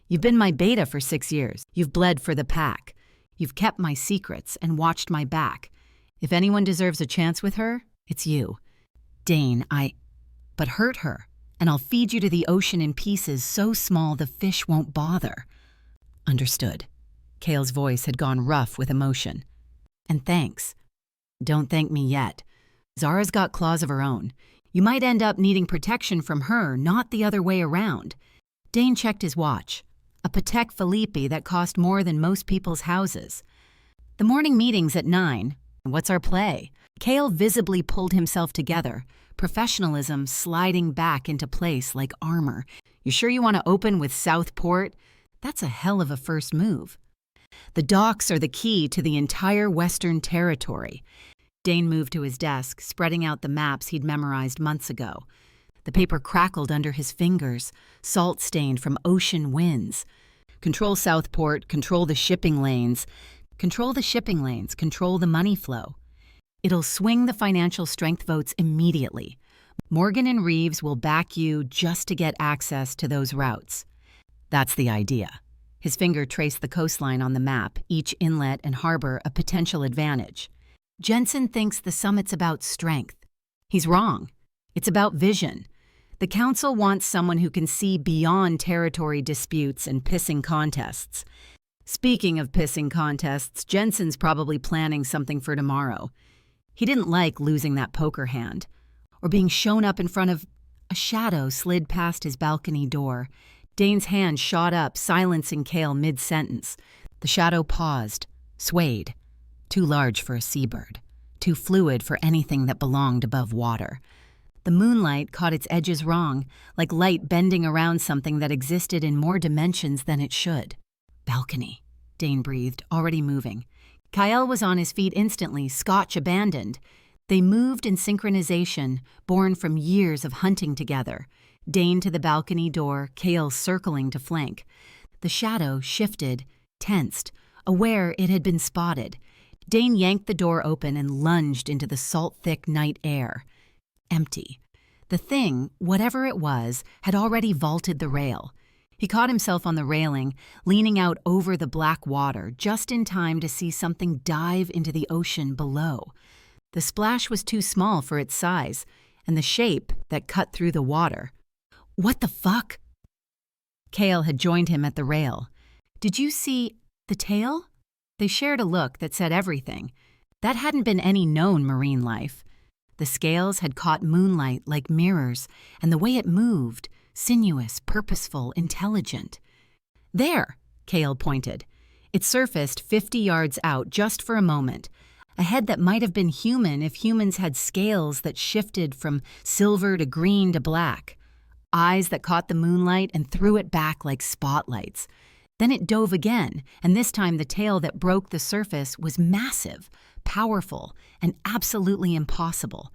You've been my beta for 6 years. You've bled for the pack. You've kept my secrets and watched my back. If anyone deserves a chance with her, it's you." "Dane, But hurt her, and I'll feed you to the ocean in pieces so small the fish won't bother." "Understood." Cale's voice had gone rough with emotion. "And thanks." "Don't thank me yet. Zara's got claws of her own. You might end up needing protection from her, not the other way around." Dane checked his watch. A Patek Philippe that cost more than most people's houses. "The morning meeting's at 9. What's our play?" Cale visibly pulled himself together, professionalism sliding back into place like armor. "You sure you want to open with Southport? That's a hell of a first move." The docks are the key to the entire Western Territory. Dane moved to his desk, spreading out the maps he'd memorized months ago. The paper crackled under his fingers, salt-stained from ocean winds. Control Southport, control the shipping lanes. Control the shipping lanes, control the money flow. It'll swing the financial strength votes immediately. Morgan and Reeves will back you just to get access to those routes. That's the idea. His finger traced the coastline on the map, each inlet and harbor a potential advantage. Jensen thinks the summit's about strength. He's wrong. It's about vision. The council wants someone who can see beyond territory disputes and pissing contests. Speaking of pissing contests, Jensen's probably planning something for tomorrow. He didn't like losing that poker hand, or being shown up in front of... A shadow slid past his balcony door. Dane's hand shot up, silencing Cale mid-sentence. The shadow paused, swayed. Too large for a seabird, too fluid for anything that belonged above water. The moonlight caught its edges wrong, like light bending around something that existed in more dimensions than it should. Balcony, Dane breathed, already moving. Kyle was on his feet instantly, Scotch abandoned. They moved in synchronization, born from years of hunting together. Dane to the balcony door, Cale circling to flank. The shadow shifted, tensed, aware it had been spotted. Dane yanked the door open and lunged into the salt-thick night air. Empty. The thing, whatever it was, had already vaulted the rail. He caught himself on the railing, leaning out over the black water, just in time to see something dive into the ocean below. The splash was too small for its size, and the shape that cut through the water. What the fuck? Cale had joined him at the rail. Did you see the tail? They shared a look that said everything. That hadn't been any known marine life. The scales had caught moonlight like mirrors, and the way it moved, sinuous, purposeful, intelligent. There, Cale pointed. It surfaced 50 yards out just for a moment. A head that might have been human if humans had scales that shifted from silver to green to black. Eyes that caught the moonlight and threw it back like spotlights. Then it dove again, and this time the tail that broke the surface was massive, powerful, and absolutely impossible.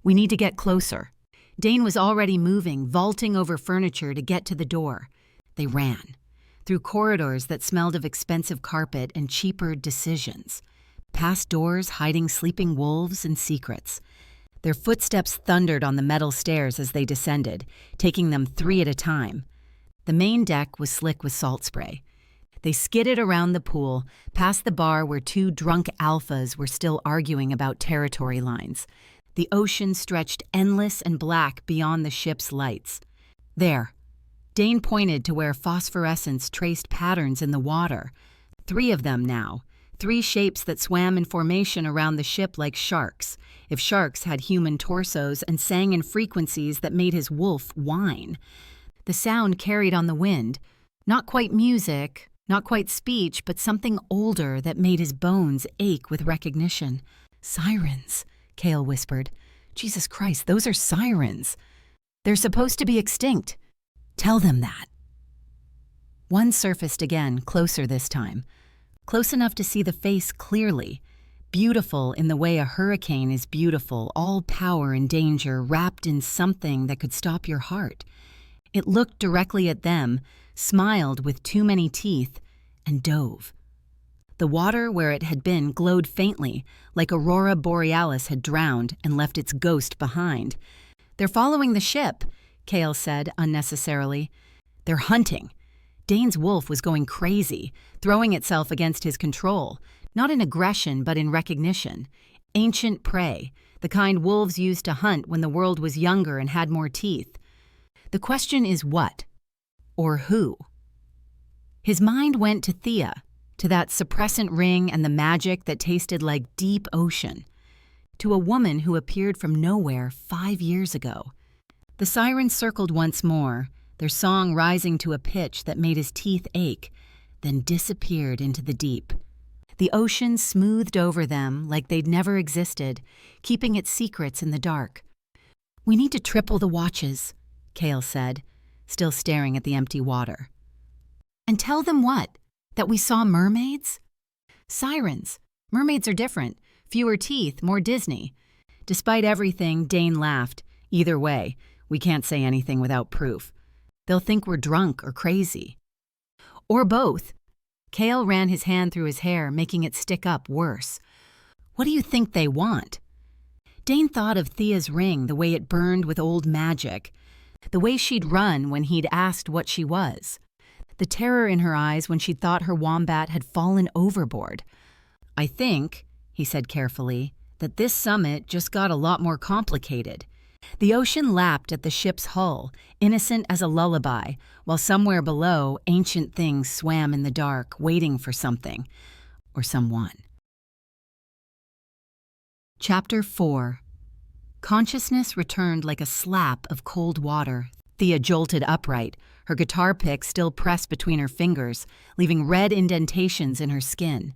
We need to get closer. Dane was already moving, vaulting over furniture to get to the door. They ran, through corridors that smelled of expensive carpet and cheaper decisions, past doors hiding sleeping wolves and secrets. Their footsteps thundered on the metal stairs as they descended, taking them 3 at a time. The main deck was slick with salt spray. They skidded around the pool, past the bar where 2 drunk alphas were still arguing about territory lines. The ocean stretched endless and black beyond the ship's lights. There. Dane pointed to where phosphorescence traced patterns in the water. 3 of them now. 3 shapes that swam in formation around the ship like sharks, if sharks had human torsos, and sang in frequencies that made his wolf whine. The sound carried on the wind. Not quite music, not quite speech, but something older that made his bones ache with recognition. Sirens, Cale whispered. Jesus Christ, those are sirens. They're supposed to be extinct. Tell them that. One surfaced again, closer this time. Close enough to see the face clearly. Beautiful in the way a hurricane is beautiful, all power and danger wrapped in something that could stop your heart. It looked directly at them, smiled with too many teeth, and dove. The water where it had been glowed faintly, like Aurora Borealis had drowned and left its ghost behind. They're following the ship, Cale said unnecessarily. They're hunting. Dane's wolf was going crazy, throwing itself against his control, not in aggression but in recognition. Ancient prey, the kind wolves used to hunt when the world was younger and had more teeth. The question is what? Or who? His mind went to Thea, to that suppressant ring and the magic that tasted like deep ocean, to a woman who appeared from nowhere 5 years ago. The sirens circled once more, their song rising to a pitch that made his teeth ache, then disappeared into the deep. The ocean smoothed over them like they'd never existed, keeping its secrets in the dark. We need to triple the watches, Cale said, still staring at the empty water. And tell them what? That we saw mermaids? Sirens. Mermaids are different. Fewer teeth, more Disney. Despite everything, Dane laughed. Either way, we can't say anything without proof. They'll think we're drunk or crazy. Or both. Cale ran his hand through his hair, making it stick up worse. What do you think they want? Dane thought of Thea's ring, the way it burned with old magic, the way she'd run when he'd asked what she was, the terror in her eyes when she'd thought her wombat had fallen overboard. I think, he said carefully, that this summit just got a lot more complicated. The ocean lapped at the ship's hull, innocent as a lullaby, while somewhere below, ancient things swam in the dark, waiting for something, or someone. Chapter 4. Consciousness returned like a slap of cold water. Thea jolted upright, her guitar pick still pressed between her fingers, leaving red indentations in her skin.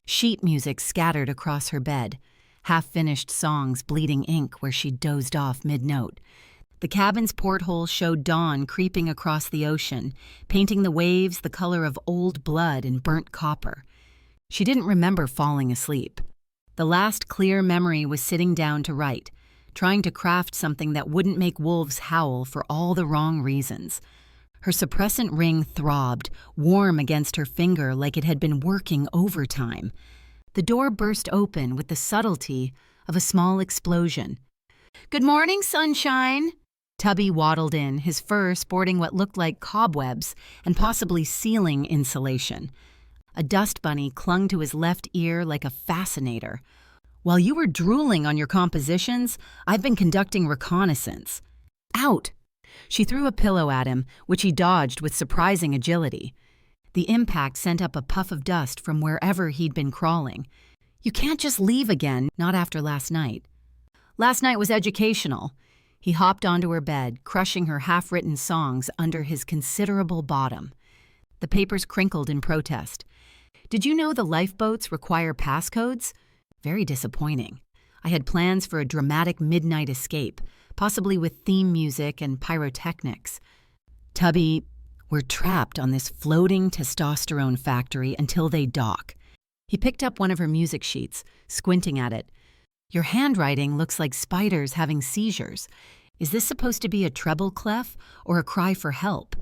Sheet music scattered across her bed, half-finished songs bleeding ink where she dozed off mid-note. The cabin's porthole showed dawn creeping across the ocean, painting the waves the color of old blood and burnt copper. She didn't remember falling asleep. The last clear memory was sitting down to write, trying to craft something that wouldn't make wolves howl for all the wrong reasons. Her suppressant ring throbbed, warm against her finger like it had been working overtime. The door burst open with the subtlety of a small explosion. "Good morning, sunshine!" Tubby waddled in, his fur sporting what looked like cobwebs and possibly ceiling insulation. A dust bunny clung to his left ear like a fascinator. "While you were drooling on your compositions, I've been conducting reconnaissance." "Out!" She threw a pillow at him, which he dodged with surprising agility. The impact sent up a puff of dust from wherever he'd been crawling. "You can't just leave again, not after last night." "Last night was educational." He hopped onto her bed, crushing her half-written songs under his considerable bottom. The papers crinkled in protest. "Did you know the lifeboats require passcodes?" "Very disappointing. I had plans for a dramatic midnight escape, possibly with theme music and pyrotechnics." "Tubby, we're trapped on this floating testosterone factory until they dock." He picked up one of her music sheets, squinting at it. "Your handwriting looks like spiders having seizures. Is this supposed to be a treble clef or a cry for help?"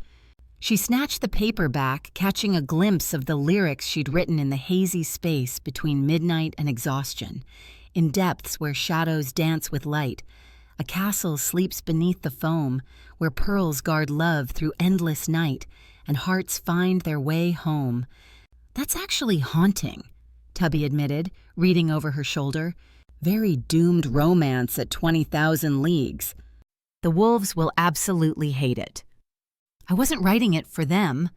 She snatched the paper back, catching a glimpse of the lyrics she'd written in the hazy space between midnight and exhaustion. In depths where shadows dance with light, a castle sleeps beneath the foam, where pearls guard love through endless night, and hearts find their way home. "That's actually haunting," Tubby admitted, reading over her shoulder. "Very doomed romance at 20,000 leagues. The wolves will absolutely hate it." "I wasn't writing it for them."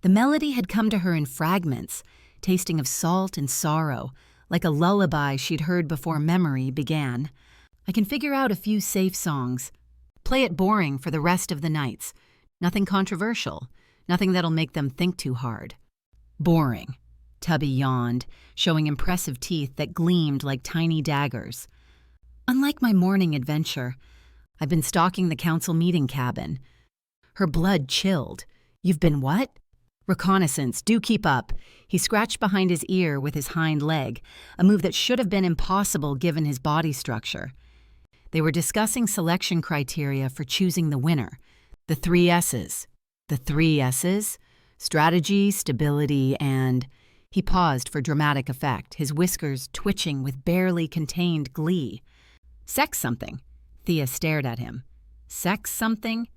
The melody had come to her in fragments, tasting of salt and sorrow, like a lullaby she'd heard before memory began. "I can figure out a few safe songs. Play it boring for the rest of the nights. Nothing controversial, nothing that'll make them think too hard." "Boring," Tubby yawned, showing impressive teeth that gleamed like tiny daggers. "Unlike my morning adventure, I've been stalking the council meeting cabin." Her blood chilled. "You've been what?" "Reconnaissance. Do keep up." He scratched behind his ear with his hind leg, a move that should have been impossible given his body structure. They were discussing selection criteria for choosing the winner. The 3 S's. The 3 S's? Strategy, stability, and... He paused for dramatic effect, his whiskers twitching with barely contained glee. "Sex something." Thea stared at him. "Sex something?"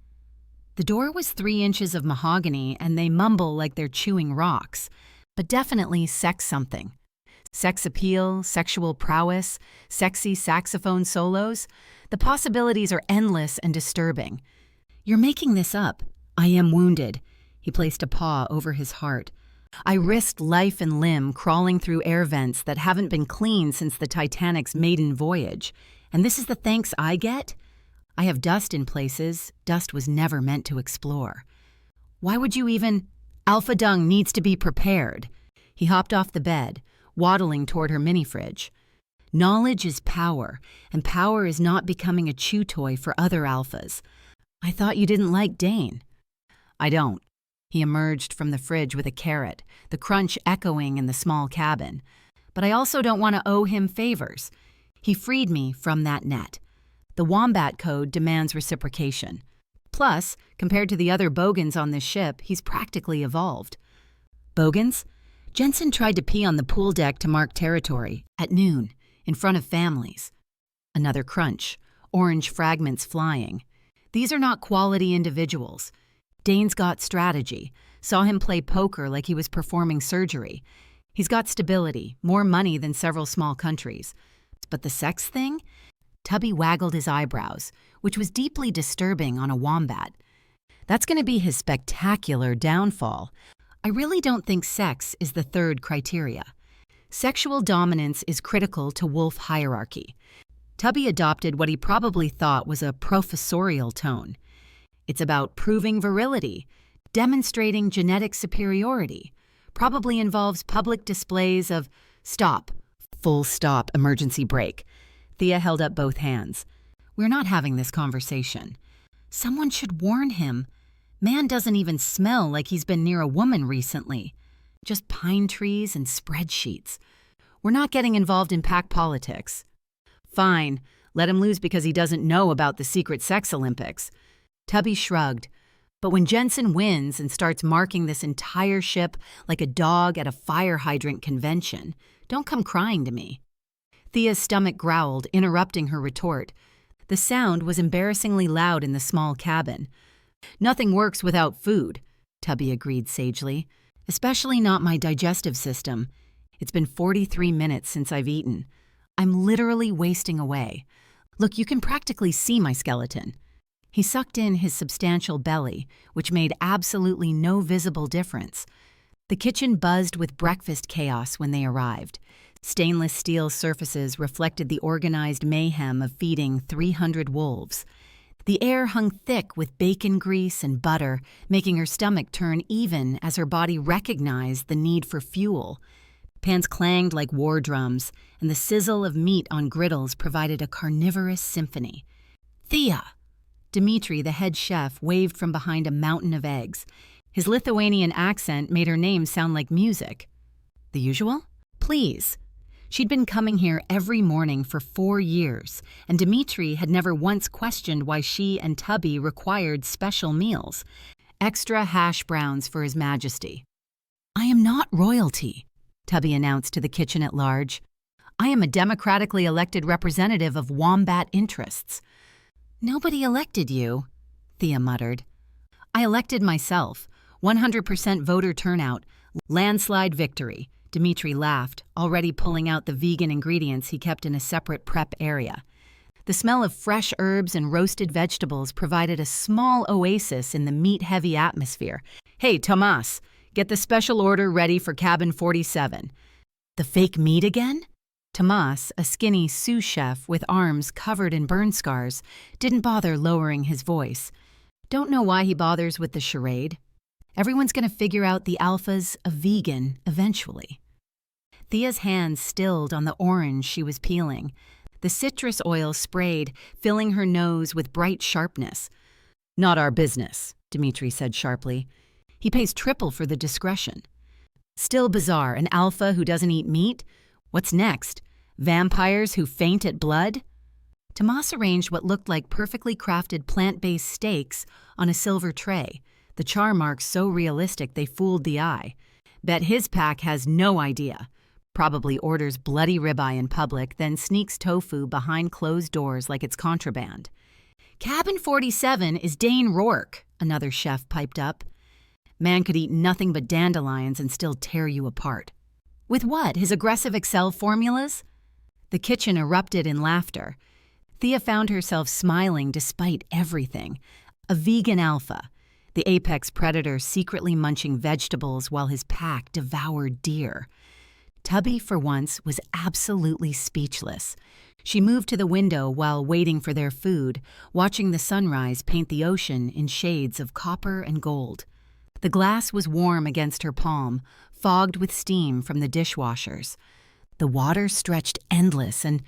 The door was 3 inches of mahogany, and they mumble like they're chewing rocks. But definitely sex something. Sex appeal, sexual prowess, sexy saxophone solos. The possibilities are endless and disturbing. "You're making this up." "I am wounded." He placed a paw over his heart. "I risked life and limb crawling through air vents that haven't been cleaned since the Titanic's maiden voyage. And this is the thanks I get? I have dust in places dust was never meant to explore." "Why would you even—" "Alpha Dung needs to be prepared." He hopped off the bed, waddling toward her mini-fridge. "Knowledge is power, and power is not becoming a chew toy for other alphas." "I thought you didn't like Dane." "I don't. He emerged from the fridge with a carrot, the crunch echoing in the small cabin. But I also don't want to owe him favors. He freed me from that net. The wombat code demands reciprocation. Plus, compared to the other bogans on this ship, he's practically evolved. Bogans? Jensen tried to pee on the pool deck to mark territory, at noon, in front of families. Another crunch, orange fragments flying. These are not quality individuals. Dane's got strategy. Saw him play poker like he was performing surgery. He's got stability, more money than several small countries. But the sex thing? Tubby waggled his eyebrows, which was deeply disturbing on a wombat. That's going to be his spectacular downfall. I really don't think sex is the third criteria. Sexual dominance is critical to wolf hierarchy. Tubby adopted what he probably thought was a professorial tone. It's about proving virility, demonstrating genetic superiority. Probably involves public displays of stop, full stop, emergency brake. Thea held up both hands. We're not having this conversation. Someone should warn him. Man doesn't even smell like he's been near a woman recently. Just pine trees and spreadsheets. We're not getting involved in pack politics. Fine, let him lose because he doesn't know about the secret sex Olympics. Tubby shrugged. But when Jensen wins and starts marking this entire ship like a dog at a fire hydrant convention, don't come crying to me. Thea's stomach growled, interrupting her retort. The sound was embarrassingly loud in the small cabin. Nothing works without food, Tubby agreed sagely. Especially not my digestive system. It's been 43 minutes since I've eaten. I'm literally wasting away. Look, you can practically see my skeleton. He sucked in his substantial belly, which made absolutely no visible difference. The kitchen buzzed with breakfast chaos when they arrived. Stainless steel surfaces reflected the organized mayhem of feeding 300 wolves. The air hung thick with bacon grease and butter, making her stomach turn even as her body recognized the need for fuel. Pans clanged like war drums, and the sizzle of meat on griddles provided a carnivorous symphony. Thea! Dmitri, the head chef, waved from behind a mountain of eggs. His Lithuanian accent made her name sound like music. The usual? Please. She'd been coming here every morning for 4 years, and Dmitri had never once questioned why she and Tubby required special meals. Extra hash browns for His Majesty. I am not royalty, Tubby announced to the kitchen at large. I am a democratically elected representative of wombat interests. Nobody elected you, Thea muttered. I elected myself. 100% voter turnout. Landslide victory. Dmitri laughed, already pulling out the vegan ingredients he kept in a separate prep area. The smell of fresh herbs and roasted vegetables provided a small oasis in the meat-heavy atmosphere. Hey, Tomas, get the special order ready for cabin 47. The fake meat again? Tomas, a skinny sous chef with arms covered in burn scars, didn't bother lowering his voice. Don't know why he bothers with the charade. Everyone's going to figure out the Alpha's a vegan eventually. Thea's hands stilled on the orange she was peeling. The citrus oil sprayed, filling her nose with bright sharpness. Not our business, Dmitri said sharply. He pays triple for the discretion. Still bizarre, an Alpha who doesn't eat meat? What's next? Vampires who faint at blood? Tomas arranged what looked like perfectly crafted plant-based steaks on a silver tray, the char marks so realistic they fooled the eye. Bet his pack has no idea. Probably orders bloody ribeye in public, then sneaks tofu behind closed doors like it's contraband. Cabin 47 is Dane Rourke, another chef piped up. Man could eat nothing but dandelions and still tear you apart. With what? His aggressive Excel formulas? The kitchen erupted in laughter. Thea found herself smiling despite everything. A vegan Alpha, the apex predator secretly munching vegetables while his pack devoured deer. Tubby, for once, was absolutely speechless. She moved to the window while waiting for their food, watching the sunrise paint the ocean in shades of copper and gold. The glass was warm against her palm, fogged with steam from the dishwashers. The water stretched endless, and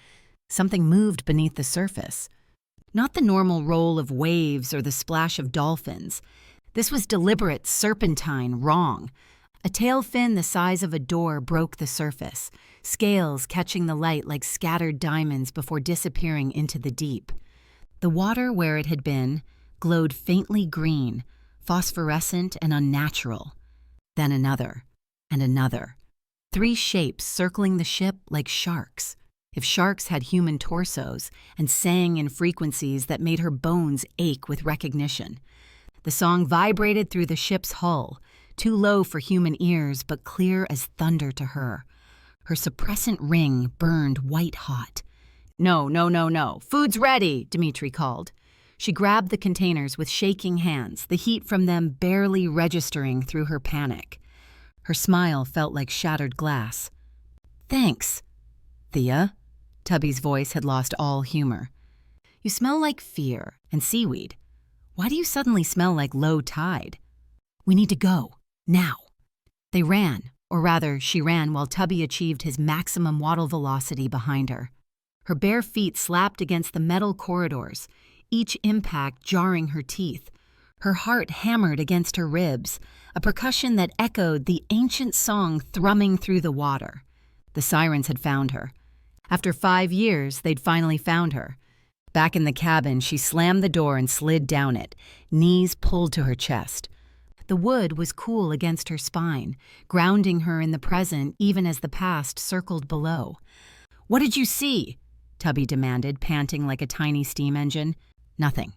something moved beneath the surface. Not the normal roll of waves or the splash of dolphins. This was deliberate, serpentine, wrong. A tail fin the size of a door broke the surface, scales catching the light like scattered diamonds before disappearing into the deep. The water where it had been glowed faintly green, phosphorescent and unnatural. Then another, and another. 3 shapes circling the ship like sharks. If sharks had human torsos and sang in frequencies that made her bones ache with recognition. The song vibrated through the ship's hull, too low for human ears but clear as thunder to her. Her suppressant ring burned white hot. No, no, no, no. Food's ready, Dmitri called. She grabbed the containers with shaking hands, the heat from them barely registering through her panic. Her smile felt like shattered glass. Thanks, Thea. Tubby's voice had lost all humor. You smell like fear and seaweed. Why do you suddenly smell like low tide? We need to go, now. They ran, or rather, she ran while Tubby achieved his maximum waddle velocity behind her. Her bare feet slapped against the metal corridors, each impact jarring her teeth. Her heart hammered against her ribs, a percussion that echoed the ancient song thrumming through the water. The sirens had found her. After 5 years, they'd finally found her. Back in the cabin, she slammed the door and slid down it, knees pulled to her chest. The wood was cool against her spine, grounding her in the present even as the past circled below. What did you see? Tubby demanded, panting like a tiny steam engine. Nothing.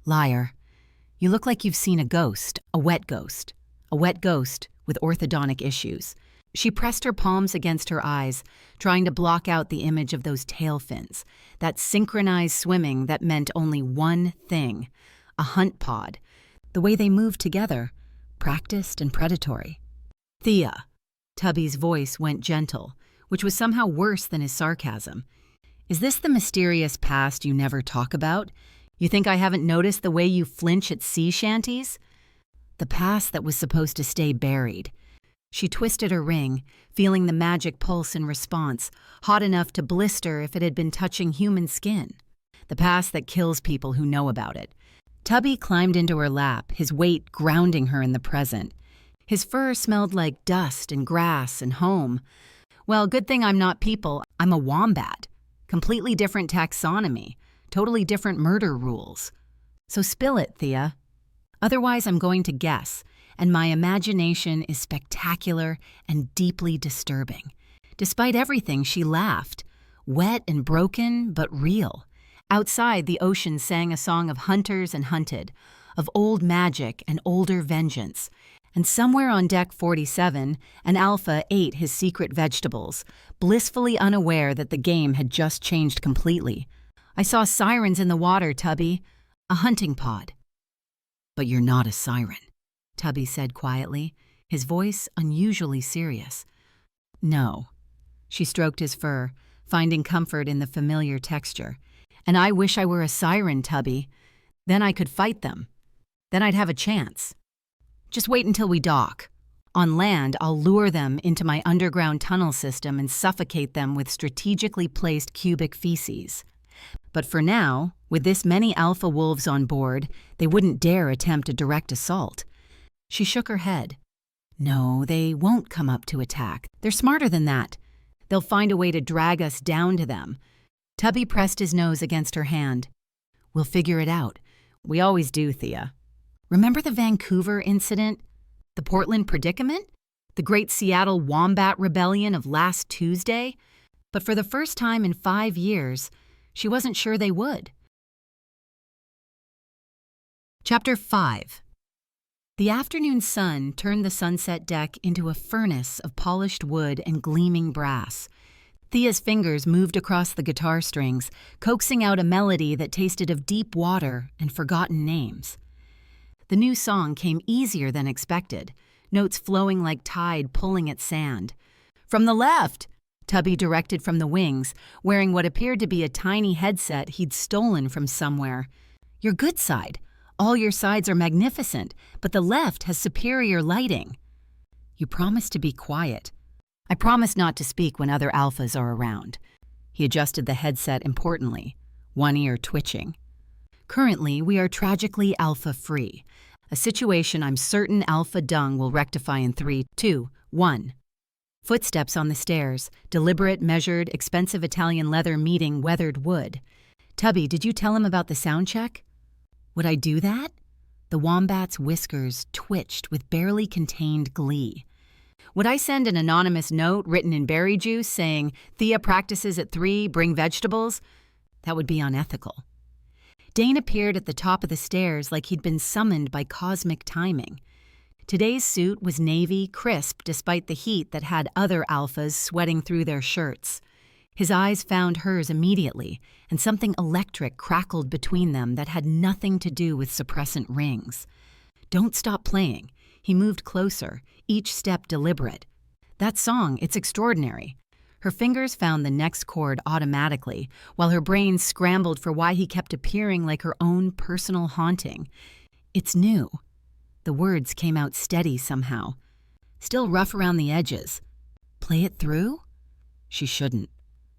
Liar. You look like you've seen a ghost, a wet ghost with orthodontic issues. She pressed her palms against her eyes, trying to block out the image of those tail fins, that synchronized swimming that meant only one thing, a hunt pod. The way they moved together, practiced and predatory. Thea. Tubby's voice went gentle, which was somehow worse than his sarcasm. Is this the mysterious past you never talk about? You think I haven't noticed the way you flinch at sea shanties? The past that was supposed to stay buried. She twisted her ring, feeling the magic pulse in response, hot enough to blister if it had been touching human skin. The past that kills people who know about it. Tubby climbed into her lap, his weight grounding her in the present. His fur smelled like dust and grass and home. Well, good thing I'm not people, I'm a wombat. Completely different taxonomy, totally different murder rules. So spill it, Thea. Otherwise, I'm going to guess, and my imagination is spectacular and deeply disturbing. Despite everything, she laughed. Wet and broken, but real. Outside, the ocean sang a song of hunters and hunted, of old magic and older vengeance. And somewhere on deck 47, an alpha ate his secret vegetables, blissfully unaware that the game had just changed completely. I saw sirens in the water, Tubby. A hunting pod. But you're not a siren, Tubby said quietly, his voice unusually serious. No. She stroked his fur, finding comfort in the familiar texture. And I wish I were a siren, Tubby. Then I could fight them. Then I'd have a chance. Just wait until we dock. On land, I'll lure them into my underground tunnel system and suffocate them with strategically placed cubic feces. But for now, with this many alpha wolves on board, they wouldn't dare attempt a direct assault. She shook her head. No, they won't come up to attack. They're smarter than that. They'll find a way to drag us down to them. Tubby pressed his nose against her hand. We'll figure it out. We always do, Thea. Remember the Vancouver incident? The Portland predicament? The Great Seattle Wombat Rebellion of last Tuesday? But for the first time in 5 years, she wasn't sure they would. Chapter 5. The afternoon sun turned the sunset deck into a furnace of polished wood and gleaming brass. Thea's fingers moved across the guitar strings, coaxing out a melody that tasted of deep water and forgotten names. The new song came easier than expected, notes flowing like tide pulling at sand. From the left, Tubby directed from the wings, wearing what appeared to be a tiny headset he'd stolen from somewhere. Your good side. All your sides are magnificent, but the left has superior lighting. You promised to be quiet. I promise not to speak when other alphas are around. He adjusted the headset importantly, one ear twitching. Currently, we are tragically alpha-free. A situation I'm certain Alpha Dung will rectify in 3, 2, 1. Footsteps on the stairs, deliberate, measured, expensive Italian leather meeting weathered wood. Tubby, did you tell him about the sound check? Would I do that? The wombat's whiskers twitched with barely contained glee. Would I send an anonymous note written in berry juice saying, Thea practices at 3, bring vegetables? That would be unethical. Dane appeared at the top of the stairs like he'd been summoned by cosmic timing. Today's suit was navy, crisp despite the heat that had other alphas sweating through their shirts. His eyes found hers immediately, and something electric crackled between them that had nothing to do with suppressant rings. Don't stop playing. He moved closer, each step deliberate. That song, it's extraordinary. Her fingers found the next chord automatically, while her brain scrambled for why he kept appearing like her own personal haunting. It's new. The words came out steady somehow. Still rough around the edges. Play it through? She shouldn't.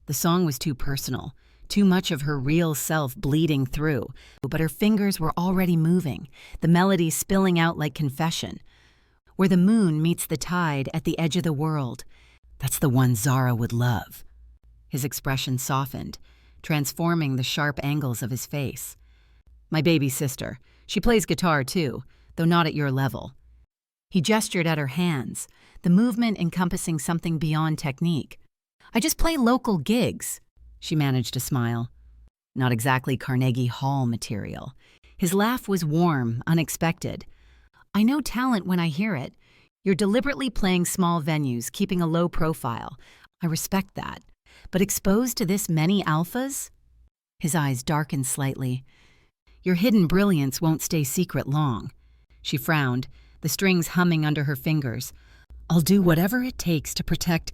The song was too personal, too much of her real self bleeding through, but her fingers were already moving, the melody spilling out like confession. Where the moon meets the tide at the edge of the world. That's the one Zara would love. His expression softened, transforming the sharp angles of his face. My baby sister. She plays guitar too, though not at your level. He gestured at her hands, the movement encompassing something beyond technique. I just play local gigs. She managed to smile. Not exactly Carnegie Hall material. His laugh was warm, unexpected. I know talent when I hear it. You're deliberately playing small venues, keeping a low profile. I respect that. But exposed to this many alphas? His eyes darkened slightly. Your hidden brilliance won't stay secret long. She frowned, the strings humming under her fingers. I'll do whatever it takes to protect...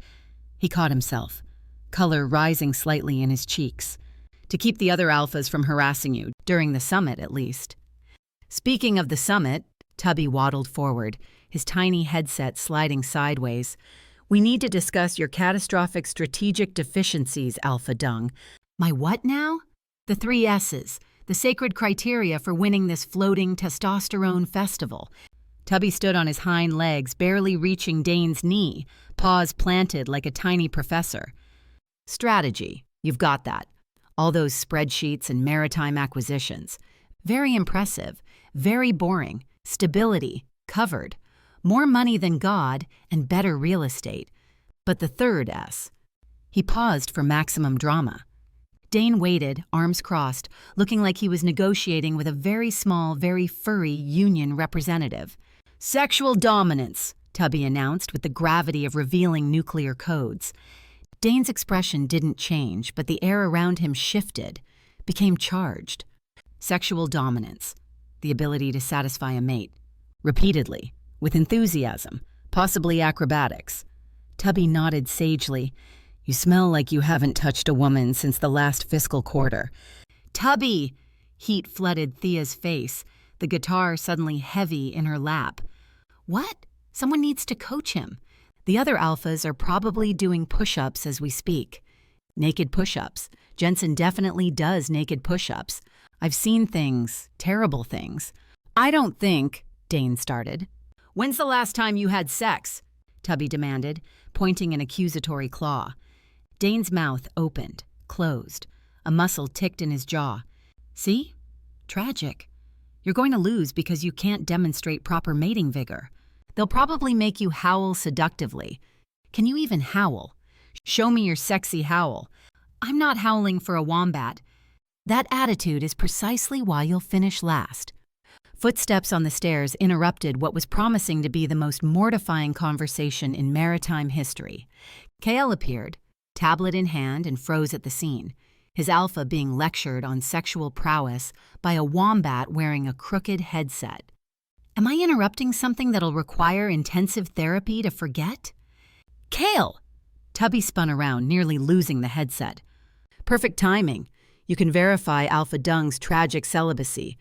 He caught himself, color rising slightly in his cheeks. To keep the other alphas from harassing you, during the summit at least. Speaking of the summit, Tubby waddled forward, his tiny headset sliding sideways. We need to discuss your catastrophic strategic deficiencies, Alpha Dung. My what now? The 3 S's, the sacred criteria for winning this floating testosterone festival. Tubby stood on his hind legs, barely reaching Dane's knee, paws planted like a tiny professor. Strategy, you've got that. All those spreadsheets and maritime acquisitions. Very impressive, very boring. Stability, covered. More money than God and better real estate. But the 3rd S. He paused for maximum drama. Dane waited, arms crossed, looking like he was negotiating with a very small, very furry union representative. Sexual dominance, Tubby announced with the gravity of revealing nuclear codes. Dane's expression didn't change, but the air around him shifted, became charged. Sexual dominance, the ability to satisfy a mate, repeatedly, with enthusiasm, possibly acrobatics. Tubby nodded sagely. You smell like you haven't touched a woman since the last fiscal quarter. Tubby! Heat flooded Thea's face, the guitar suddenly heavy in her lap. What? Someone needs to coach him. The other alphas are probably doing push-ups as we speak. Naked push-ups. Jensen definitely does naked push-ups. I've seen things, terrible things. I don't think, Dane started. When's the last time you had sex? Tubby demanded, pointing an accusatory claw. Dane's mouth opened, closed. A muscle ticked in his jaw. See? Tragic. You're going to lose because you can't demonstrate proper mating vigor. They'll probably make you howl seductively. Can you even howl? Show me your sexy howl. I'm not howling for a wombat. That attitude is precisely why you'll finish last. Footsteps on the stairs interrupted what was promising to be the most mortifying conversation in maritime history. Kale appeared, tablet in hand, and froze at the scene, his alpha being lectured on sexual prowess by a wombat wearing a crooked headset. Am I interrupting something that'll require intensive therapy to forget? Kale! Tubby spun around, nearly losing the headset. Perfect timing. You can verify Alpha Dung's tragic celibacy.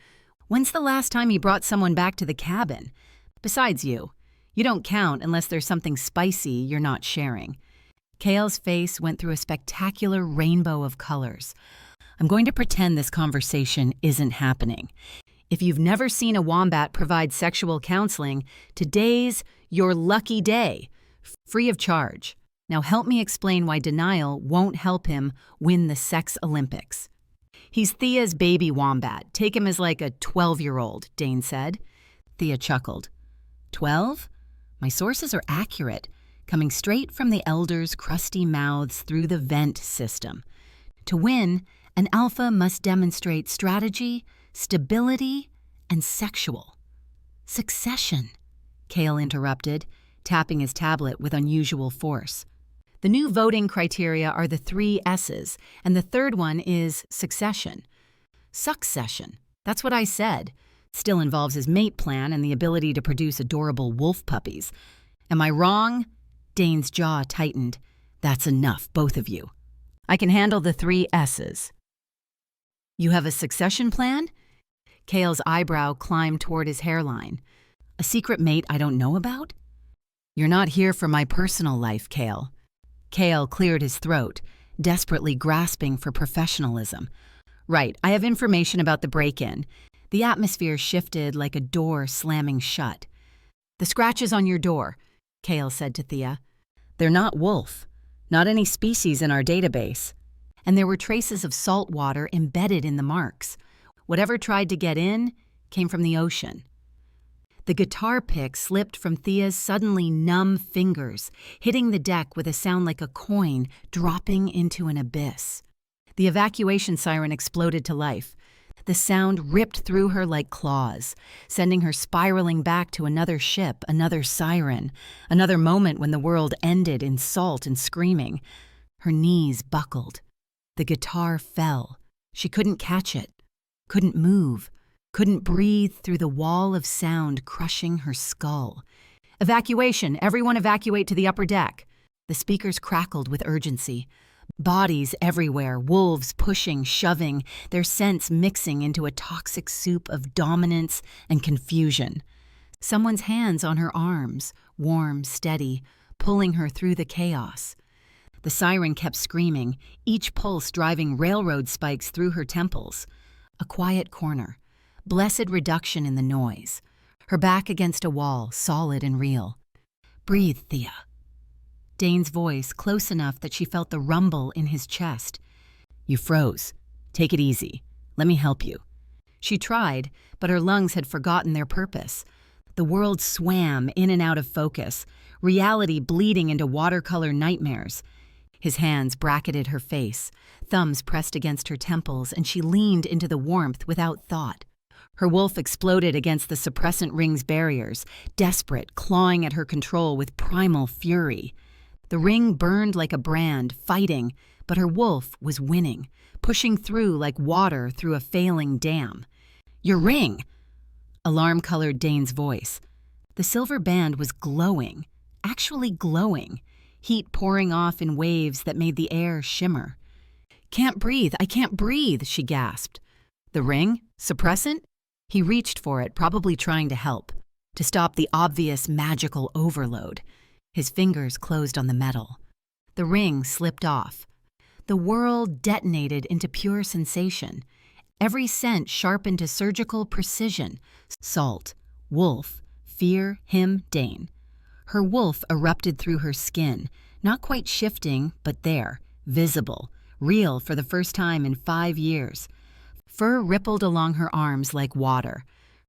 When's the last time he brought someone back to the cabin? Besides you. You don't count unless there's something spicy you're not sharing. Kale's face went through a spectacular rainbow of colors. I'm going to pretend this conversation isn't happening. If you've never seen a wombat provide sexual counseling, today's your lucky day, free of charge. Now help me explain why denial won't help him win the sex Olympics. He's Thea's baby wombat. Take him as like a 12-year-old, Dane said. Thea chuckled. 12? My sources are accurate, coming straight from the elders' crusty mouths through the vent system. To win, an alpha must demonstrate strategy, stability, and sexual. Succession, Cale interrupted, tapping his tablet with unusual force. The new voting criteria are the 3 S's, and the third one is succession. Succession, that's what I said. Still involves his mate plan and the ability to produce adorable wolf puppies. Am I wrong? Dane's jaw tightened. That's enough, both of you. I can handle the 3 S's. You have a succession plan? Cale's eyebrow climbed toward his hairline. A secret mate I don't know about? You're not here for my personal life, Cale. Cale cleared his throat, desperately grasping for professionalism. Right, I have information about the break-in. The atmosphere shifted like a door slamming shut. The scratches on your door, Cale said to Thea. They're not wolf, not any species in our database. And there were traces of salt water embedded in the marks. Whatever tried to get in came from the ocean. The guitar pick slipped from Thea's suddenly numb fingers, hitting the deck with a sound like a coin dropping into an abyss. The evacuation siren exploded to life. The sound ripped through her like claws, sending her spiraling back to another ship, another siren, another moment when the world ended in salt and screaming. Her knees buckled. The guitar fell. She couldn't catch it, couldn't move, couldn't breathe through the wall of sound crushing her skull. Evacuation! Everyone evacuate to the upper deck! The speakers crackled with urgency. Bodies everywhere, wolves pushing, shoving, their scents mixing into a toxic soup of dominance and confusion. Someone's hands on her arms, warm, steady, pulling her through the chaos. The siren kept screaming, each pulse driving railroad spikes through her temples. A quiet corner. Blessed reduction in the noise. Her back against a wall, solid and real. Breathe, Thea. Dane's voice, close enough that she felt the rumble in his chest. You froze. Take it easy. Let me help you. She tried, but her lungs had forgotten their purpose. The world swam in and out of focus, reality bleeding into watercolor nightmares. His hands bracketed her face, thumbs pressed against her temples, and she leaned into the warmth without thought. Her wolf exploded against the suppressant ring's barriers, desperate, clawing at her control with primal fury. The ring burned like a brand, fighting, but her wolf was winning, pushing through like water through a failing dam. Your ring! Alarm-colored Dane's voice. The silver band was glowing, actually glowing, heat pouring off in waves that made the air shimmer. Can't breathe, I can't breathe, she gasped. The ring? Suppressant? He reached for it, probably trying to help, to stop the obvious magical overload. His fingers closed on the metal. The ring slipped off. The world detonated into pure sensation. Every scent sharpened to surgical precision. Salt, wolf, fear, him, Dane. Her wolf erupted through her skin, not quite shifting, but there, visible, real for the first time in 5 years. Fur rippled along her arms like water.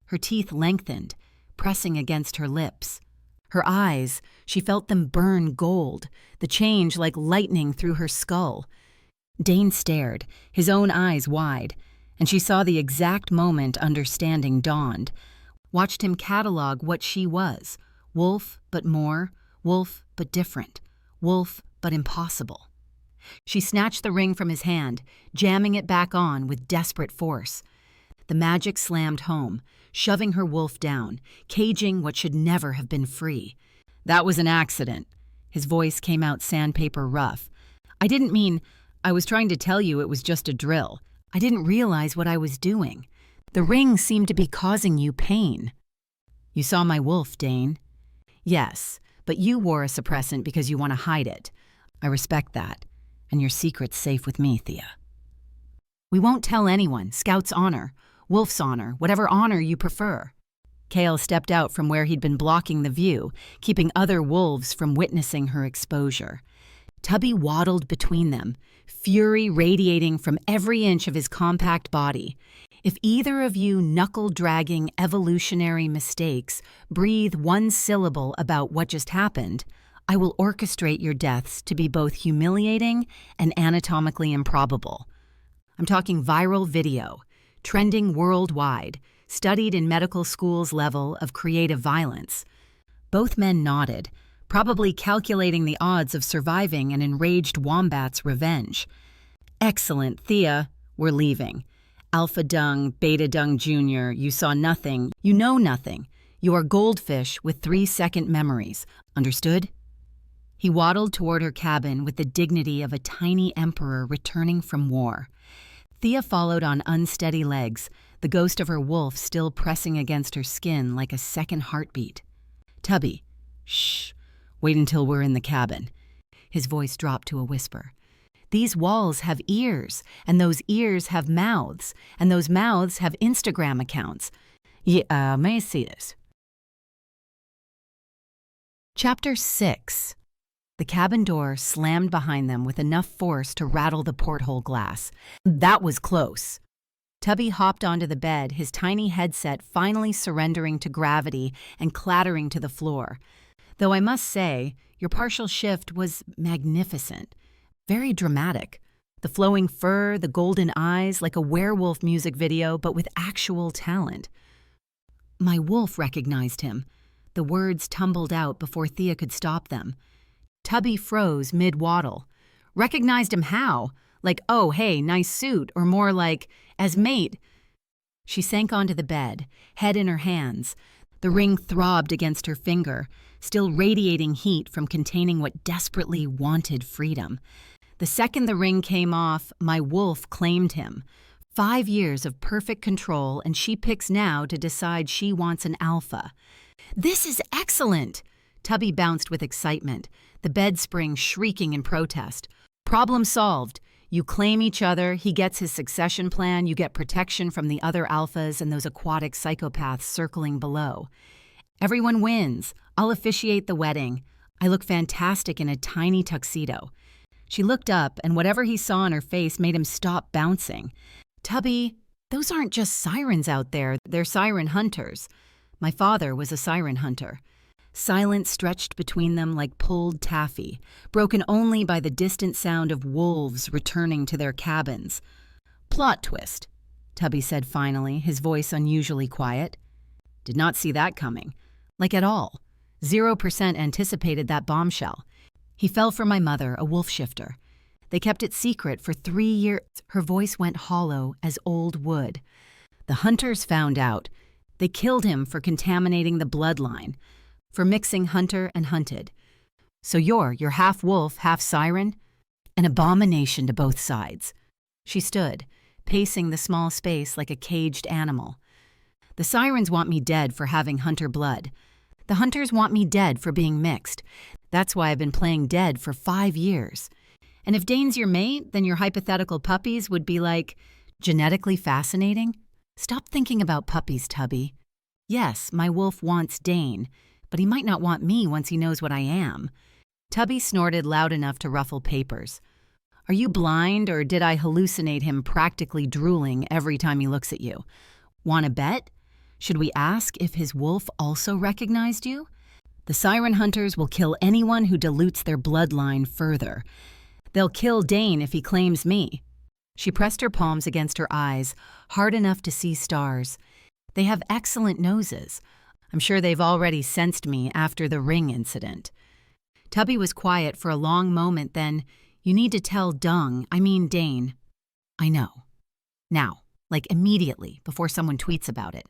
Her teeth lengthened, pressing against her lips. Her eyes, she felt them burn gold, the change like lightning through her skull. Dane stared, his own eyes wide, and she saw the exact moment understanding dawned. Watched him catalog what she was. Wolf, but more. Wolf, but different. Wolf, but impossible. She snatched the ring from his hand, jamming it back on with desperate force. The magic slammed home, shoving her wolf down, caging what should never have been free. That was an accident. His voice came out sandpaper rough. I didn't mean, I was trying to tell you it was just a drill. I didn't realize what I was doing. The ring seemed to be causing you pain. You saw my wolf, Dane. Yes, but you wore a suppressant because you want to hide it. I respect that, and your secret's safe with me, Thea. We won't tell anyone, Scout's honor. Wolf's honor, whatever honor you prefer." Kale stepped out from where he'd been blocking the view, keeping other wolves from witnessing her exposure. Tubby waddled between them, fury radiating from every inch of his compact body. "If either of you knuckle-dragging evolutionary mistakes breathe one syllable about what just happened, I will orchestrate your deaths to be both humiliating and anatomically improbable." I'm talking viral video, trending worldwide, studied in medical school's level of creative violence. Both men nodded, probably calculating the odds of surviving an enraged wombat's revenge. "Excellent, Thea. We're leaving. Alpha Dung, Beta Dung Jr., you saw nothing. You know nothing. You are goldfish with 3-second memories. Understood?" He waddled toward her cabin with the dignity of a tiny emperor returning from war. Thea followed on unsteady legs, the ghost of her wolf still pressing against her skin like a second heartbeat. "Tubby, shh, wait until we're in the cabin." His voice dropped to a whisper. "These walls have ears, and those ears have mouths, and those mouths have Instagram accounts. Yeah, may I see this?" Chapter 6. The cabin door slammed behind them with enough force to rattle the porthole glass. That was close. Tubby hopped onto the bed, his tiny headset finally surrendering to gravity and clattering to the floor. Though I must say, your partial shift was magnificent. Very dramatic. The flowing fur, the golden eyes, like a werewolf music video, but with actual talent. My wolf recognized him. The words tumbled out before Thea could stop them. Tubby froze mid-waddle. Recognized him how? Like, "Oh, hey, nice suit," or more like, "as mate." She sank onto the bed, head in her hands. The ring throbbed against her finger, still radiating heat from containing what desperately wanted freedom. The second the ring came off, my wolf claimed him. 5 years of perfect control, and she picks now to decide she wants an alpha. "This is excellent!" Tubby bounced with excitement, the bed spring shrieking in protest. "Problem solved. You claim each other, he gets his succession plan, you get protection from the other alphas and those aquatic psychopaths circling below. Everyone wins. I'll officiate the wedding. I look fantastic in a tiny tuxedo." She looked up, and whatever he saw on her face made him stop bouncing. "Tubby, those aren't just sirens out there, they're siren hunters. My father was a siren hunter." Silence stretched between them like pulled taffy, broken only by the distant sound of wolves returning to their cabins. "Plot twist," Tubby said finally, his voice unusually quiet. "Did not see that coming. Like at all. 0% anticipated that bombshell. He fell for my mother, a wolf shifter. They kept it secret for 3 years." Her voice went hollow as old wood. "The hunters found out. They killed him for contaminating the bloodline, for mixing hunter and hunted. So you're half wolf, half siren? An abomination to both sides." She stood, pacing the small space like a caged animal. "The sirens want me dead for having hunter blood. The hunters want me dead for being mixed. That's why I've been playing dead for 5 years. And if Dane's your mate, then your hypothetical puppies would be like, genetically fascinating? Stop thinking about puppies, Tubby. Yes, my wolf wants Dane, but he might not want me once he knows what I am." Tubby snorted loud enough to ruffle papers. "Are you blind, or did I hallucinate him practically drooling every time he looks at you? Want to bet? Should we ask if his wolf also recognized you? The siren hunters will kill anyone who dilutes their bloodline further. They'll kill Dane if he claims me." She pressed her palms against her eyes, hard enough to see stars. "They have excellent noses. I'm sure they've already sensed me after the ring incident." Tubby was quiet for a long moment, then, "You need to tell Dane." "I know. Now, like immediately, before someone tweets about it."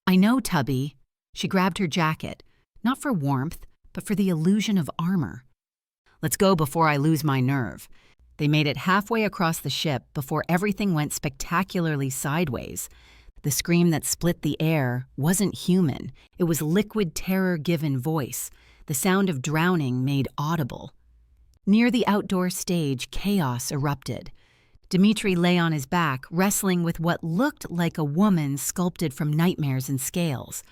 "I know, Tubby." She grabbed her jacket, not for warmth, but for the illusion of armor. "Let's go before I lose my nerve." They made it halfway across the ship before everything went spectacularly sideways. The scream that split the air wasn't human. It was liquid terror-given voice, the sound of drowning made audible. Near the outdoor stage, chaos erupted. Dmitri lay on his back, wrestling with what looked like a woman sculpted from nightmares and scales.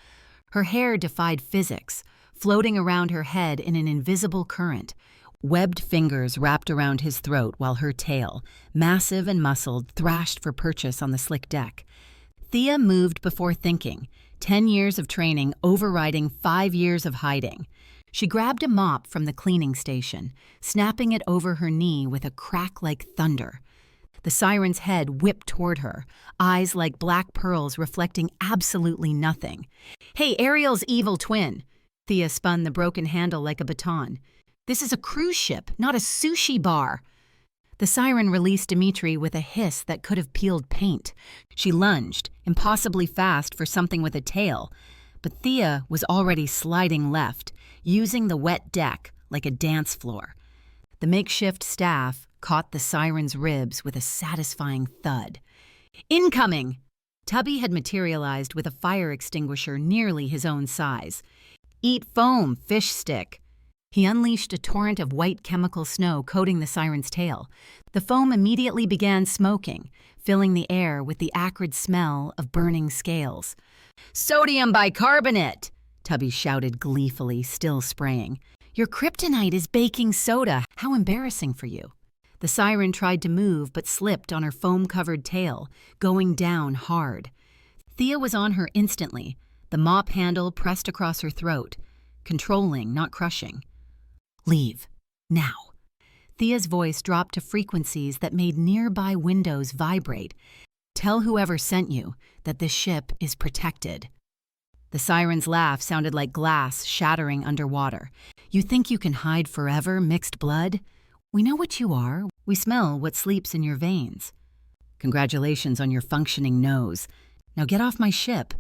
Her hair defied physics, floating around her head in an invisible current. Webbed fingers wrapped around his throat while her tail, massive and muscled, thrashed for purchase on the slick deck. Thea moved before thinking, 10 years of training overriding 5 years of hiding. She grabbed a mop from the cleaning station, snapping it over her knee with a crack like thunder. The siren's head whipped toward her, eyes like black pearls reflecting absolutely nothing. "Hey, Ariel's evil twin!" Thea spun the broken handle like a baton. "This is a cruise ship, not a sushi bar." The siren released Dmitri with a hiss that could have peeled paint. She lunged, impossibly fast for something with a tail, but Thea was already sliding left, using the wet deck like a dance floor. The makeshift staff caught the siren's ribs with a satisfying thud. "Incoming!" Tubby had materialized with a fire extinguisher nearly his own size. "Eat foam, fish stick." He unleashed a torrent of white chemical snow coating the siren's tail. The foam immediately began smoking, filling the air with the acrid smell of burning scales. "Sodium bicarbonate!" Tubby shouted gleefully, still spraying. "Your kryptonite is baking soda. How embarrassing for you." The siren tried to move but slipped on her foam-covered tail, going down hard. Thea was on her instantly, the mop handle pressed across her throat, controlling, not crushing. "Leave. Now." Thea's voice dropped to frequencies that made nearby windows vibrate. "Tell whoever sent you that this ship is protected." The siren's laugh sounded like glass shattering underwater. "You think you can hide forever, mixed blood? We know what you are. We smell what sleeps in your veins. Congratulations on your functioning nose. Now get off my ship."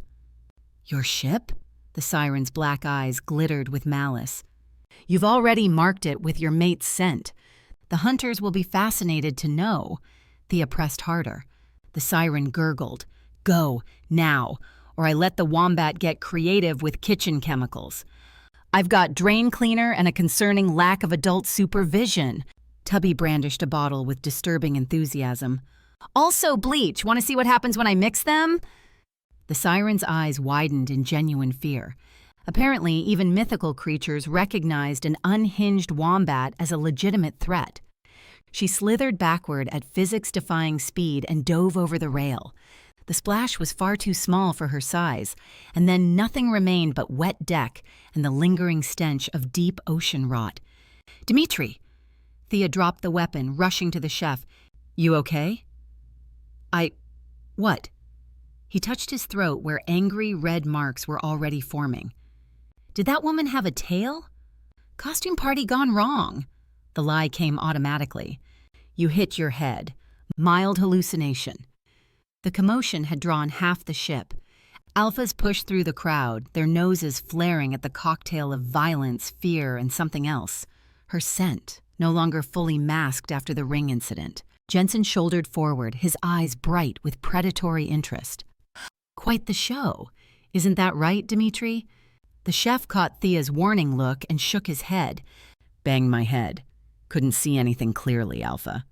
"Your ship?" The siren's black eyes glittered with malice. "You've already marked it with your mate's scent. The hunters will be fascinated to know." Thea pressed harder. The siren gurgled. "Go, now, or I let the wombat get creative with kitchen chemicals. I've got drain cleaner and a concerning lack of adult supervision." Tubby brandished a bottle with disturbing enthusiasm. "Also bleach. Want to see what happens when I mix them?" The siren's eyes widened in genuine fear. Apparently, even mythical creatures recognized an unhinged wombat as a legitimate threat. She slithered backward at physics-defying speed and dove over the rail. The splash was far too small for her size, and then nothing remained but wet deck and the lingering stench of deep ocean rot. "Dmitri!" Thea dropped the weapon, rushing to the chef. "You okay?" What?" He touched his throat where angry red marks were already forming. "Did that woman have a tail?" "Costume party gone wrong." The lie came automatically. "You hit your head. Mild hallucination." The commotion had drawn half the ship. Alphas pushed through the crowd, their noses flaring at the cocktail of violence, fear, and something else. Her scent, no longer fully masked after the ring incident. Jensen shouldered forward, his eyes bright with predatory interest. "Quite the show. Isn't that right, Dmitri?" The chef caught Thea's warning look and shook his head. "Banged my head. Couldn't see anything clearly, Alpha."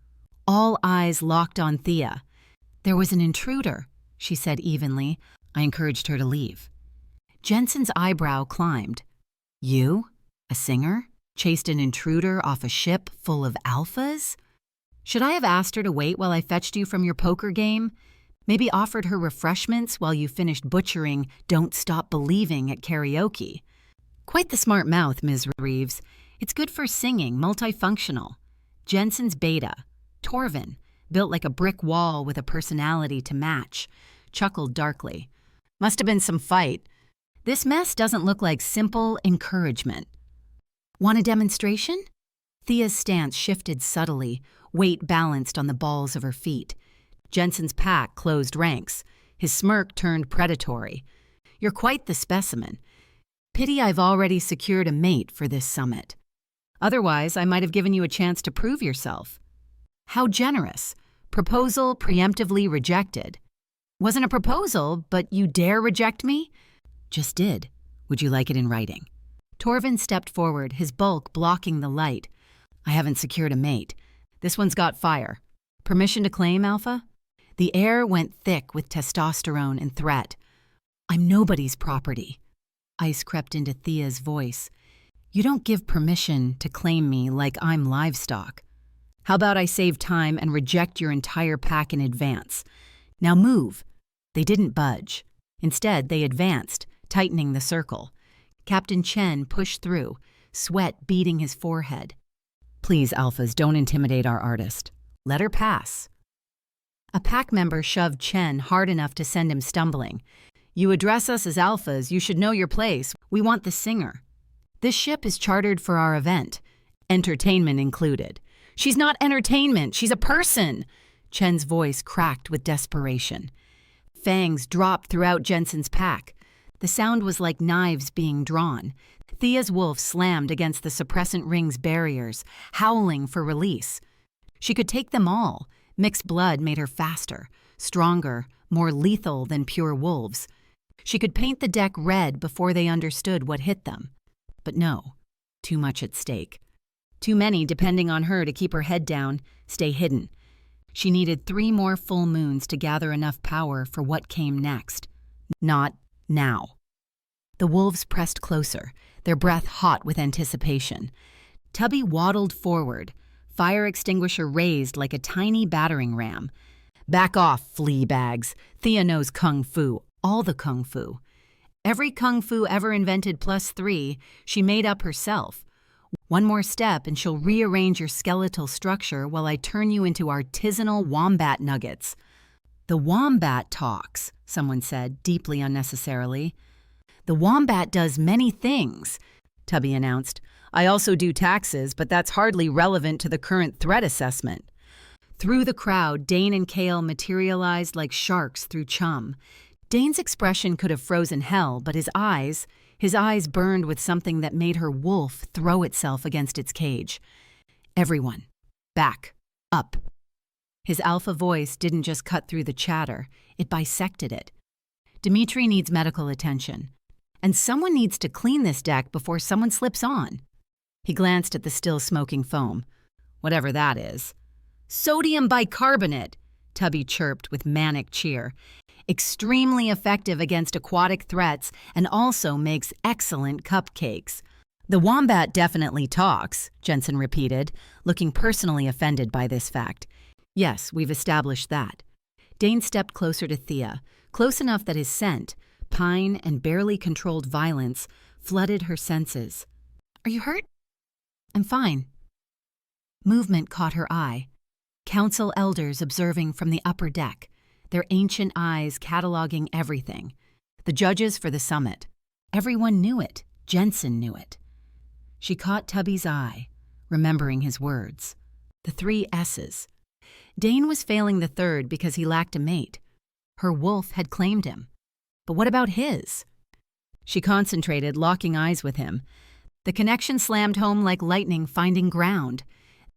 All eyes locked on Thea. "There was an intruder," she said evenly. I encouraged her to leave. Jensen's eyebrow climbed. "You, a singer, chased an intruder off a ship full of alphas? Should I have asked her to wait while I fetched you from your poker game? Maybe offered her refreshments while you finished butchering 'Don't Stop Believing' at karaoke?" "Quite the smart mouth, Ms. Reeves. It's good for singing, multifunctional." Jensen's beta, Torvin, built like a brick wall with a personality to match, chuckled darkly. "Must have been some fight. This mess doesn't look like simple encouragement." "Want a demonstration?" Thea's stance shifted subtly, weight balanced on the balls of her feet. Jensen's pack closed ranks. His smirk turned predatory. "You're quite the specimen. Pity I've already secured a mate for this summit. Otherwise, I might have given you a chance to prove yourself." "How generous. Proposal preemptively rejected." "Wasn't a proposal, but you dare reject me?" "Just did. Would you like it in writing?" Torvin stepped forward, his bulk blocking the light. "I haven't secured a mate. This one's got fire. Permission to claim, Alpha? The air went thick with testosterone and threat. I'm nobody's property. Ice crept into Thea's voice. You don't give permission to claim me like I'm livestock. How about I save time and reject your entire pack in advance? Now move. They didn't budge. Instead, they advanced, tightening the circle. Captain Chen pushed through, sweat beading his forehead. Please, Alphas, don't intimidate our artist. Let her pass. A pack member shoved Chen hard enough to send him stumbling. You address us as Alphas, you should know your place. We want the singer. This ship is chartered for our event, entertainment included. She's not entertainment, she's a person. Chen's voice cracked with desperation. Fangs dropped throughout Jensen's pack. The sound was like knives being drawn. Thea's wolf slammed against the suppressant ring's barriers, howling for release. She could take them all. Mixed blood made her faster, stronger, more lethal than pure wolves. She could paint the deck red before they understood what hit them. But no, too much at stake. Too many depending on her to keep her head down, stay hidden. She needed 3 more full moons to gather enough power for what came next. Not now. The wolves pressed closer, their breath hot with anticipation. Tubby waddled forward, fire extinguisher raised like a tiny battering ram. Back off, flea bags. Thea knows kung fu, all the kung fu. Every kung fu ever invented +3, she made up herself. One more step and she'll rearrange your skeletal structure while I turn you into artisanal wombat nuggets. The wombat talks, someone said, deeply unnecessarily. The wombat does many things, Tubby announced. I also do taxes, but that's hardly relevant to the current threat assessment. Through the crowd, Dane and Kale materialized like sharks through chum. Dane's expression could have frozen hell, but his eyes burned with something that made her wolf throw itself against its cage. Everyone, back, up. His alpha voice didn't just cut through the chatter, it bisected it. Dimitri needs medical attention, and someone needs to clean this deck before someone slips on. He glanced at the still smoking foam. Whatever that is. Sodium bicarbonate, Tubby chirped with manic cheer. Extremely effective against aquatic threats and also makes excellent cupcakes. The wombat definitely talks, Jensen repeated, looking personally offended by this fact. Yes, we've established that. Dane stepped closer to Thea, close enough that his scent, pine and barely controlled violence, flooded her senses. Are you hurt? I'm fine. Movement caught her eye. Council elders observing from the upper deck, their ancient eyes cataloging everything. The judges for the summit. Everyone knew it. Jensen knew it. She caught Tubby's eye, remembering his words. The 3 S's. Dane was failing the third because he lacked a mate. Her wolf had claimed him. But what about his? She concentrated, locking eyes with him. The connection slammed home like lightning finding ground.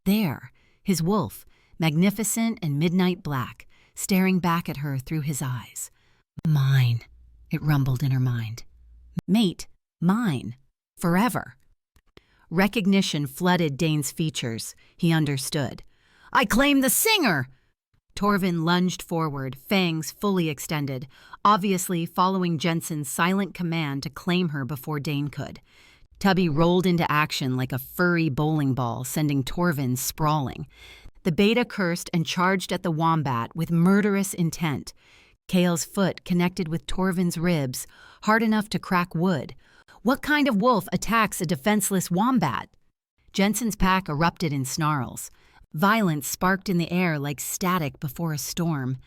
There, his wolf, magnificent and midnight black, staring back at her through his eyes. Mine, it rumbled in her mind. Mate, mine, forever. Recognition flooded Dane's features. He understood. I claim the singer! Torvin lunged forward, fangs fully extended, obviously following Jensen's silent command to claim her before Dane could. Tubby rolled into action like a furry bowling ball, sending Torvin sprawling. The beta cursed and charged at the wombat with murderous intent. Kale's foot connected with Torvin's ribs, hard enough to crack wood. What kind of wolf attacks a defenseless wombat? Jensen's pack erupted in snarls. Violence sparked in the air like static before a storm.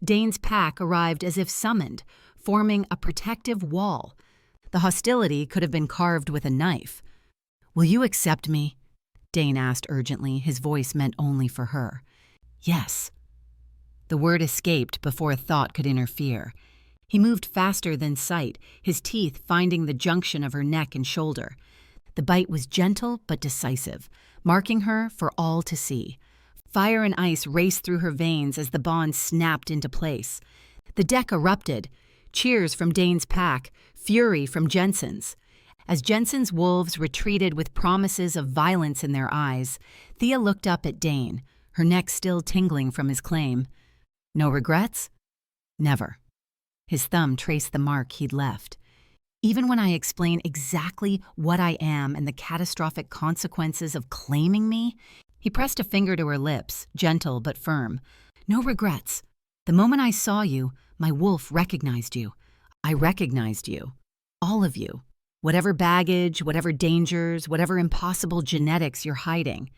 Dane's pack arrived as if summoned, forming a protective wall. The hostility could have been carved with a knife. Will you accept me? Dane asked urgently, his voice meant only for her. Yes. The word escaped before a thought could interfere. He moved faster than sight, his teeth finding the junction of her neck and shoulder. The bite was gentle but decisive, marking her for all to see. Fire and ice raced through her veins as the bond snapped into place. The deck erupted. Cheers from Dane's pack, fury from Jensen's. As Jensen's wolves retreated with promises of violence in their eyes, Thea looked up at Dane, her neck still tingling from his claim. No regrets? Never. His thumb traced the mark he'd left. Even when I explain exactly what I am and the catastrophic consequences of claiming me, he pressed a finger to her lips, gentle but firm. No regrets. The moment I saw you, my wolf recognized you. I recognized you. All of you. Whatever baggage, whatever dangers, whatever impossible genetics you're hiding.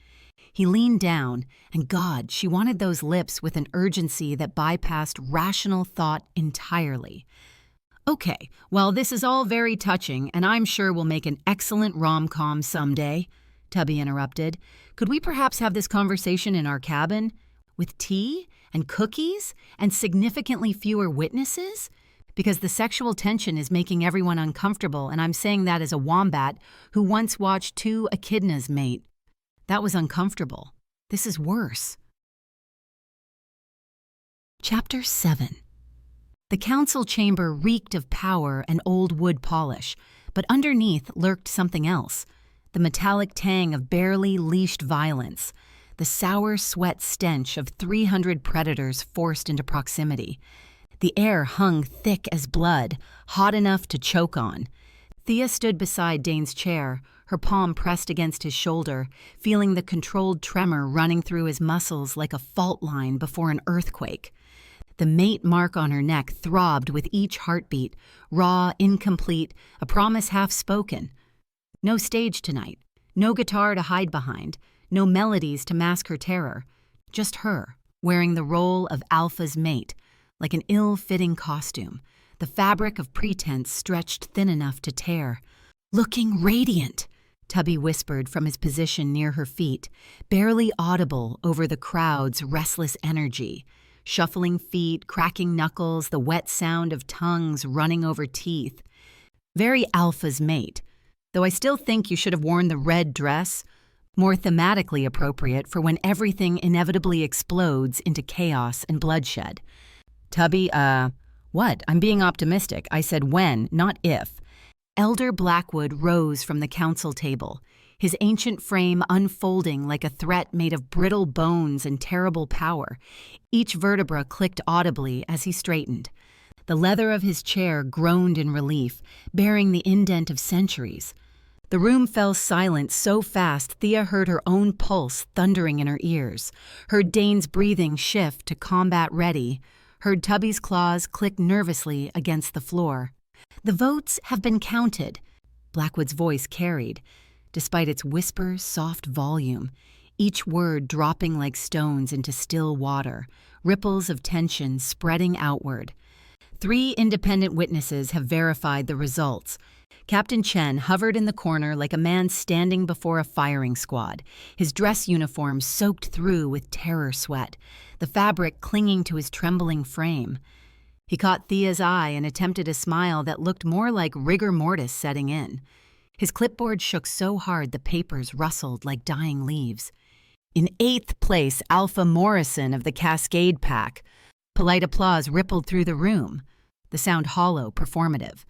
He leaned down, and God, she wanted those lips with an urgency that bypassed rational thought entirely. Okay, well, this is all very touching, and I'm sure we'll make an excellent rom-com someday, Tubby interrupted. Could we perhaps have this conversation in our cabin? With tea and cookies and significantly fewer witnesses? Because the sexual tension is making everyone uncomfortable, and I'm saying that as a wombat who once watched two echidnas mate. That was uncomfortable. This is worse. Chapter 7. The council chamber reeked of power and old wood polish, but underneath lurked something else. The metallic tang of barely leashed violence. The sour sweat stench of 300 predators forced into proximity. The air hung thick as blood, hot enough to choke on. Thea stood beside Dane's chair, her palm pressed against his shoulder, feeling the controlled tremor running through his muscles like a fault line before an earthquake. The mate mark on her neck throbbed with each heartbeat, raw, incomplete, a promise half-spoken. No stage tonight, no guitar to hide behind, no melodies to mask her terror. Just her, wearing the role of Alpha's mate, like an ill-fitting costume, the fabric of pretense stretched thin enough to tear. Looking radiant, Tubby whispered from his position near her feet, barely audible over the crowd's restless energy. Shuffling feet, cracking knuckles, the wet sound of tongues running over teeth. Very Alpha's mate, though I still think you should have worn the red dress, more thematically appropriate for when everything inevitably explodes into chaos and bloodshed. Tubby, what? I'm being optimistic. I said when, not if. Elder Blackwood rose from the council table, his ancient frame unfolding like a threat made of brittle bones and terrible power. Each vertebra clicked audibly as he straightened. The leather of his chair groaned in relief, bearing the indent of centuries. The room fell silent so fast Thea heard her own pulse thundering in her ears, heard Dane's breathing shift to combat ready, heard Tubby's claws click nervously against the floor. The votes have been counted, Blackwood's voice carried, despite its whisper, soft volume, each word dropping like stones into still water, ripples of tension spreading outward. 3 independent witnesses have verified the results. Captain Chen hovered in the corner like a man standing before a firing squad, his dress uniform soaked through with terror sweat, the fabric clinging to his trembling frame. He caught Thea's eye and attempted a smile that looked more like rigor mortis setting in. His clipboard shook so hard the papers rustled like dying leaves. In 8th place, Alpha Morrison of the Cascade Pack. Polite applause rippled through the room, the sound hollow, performative.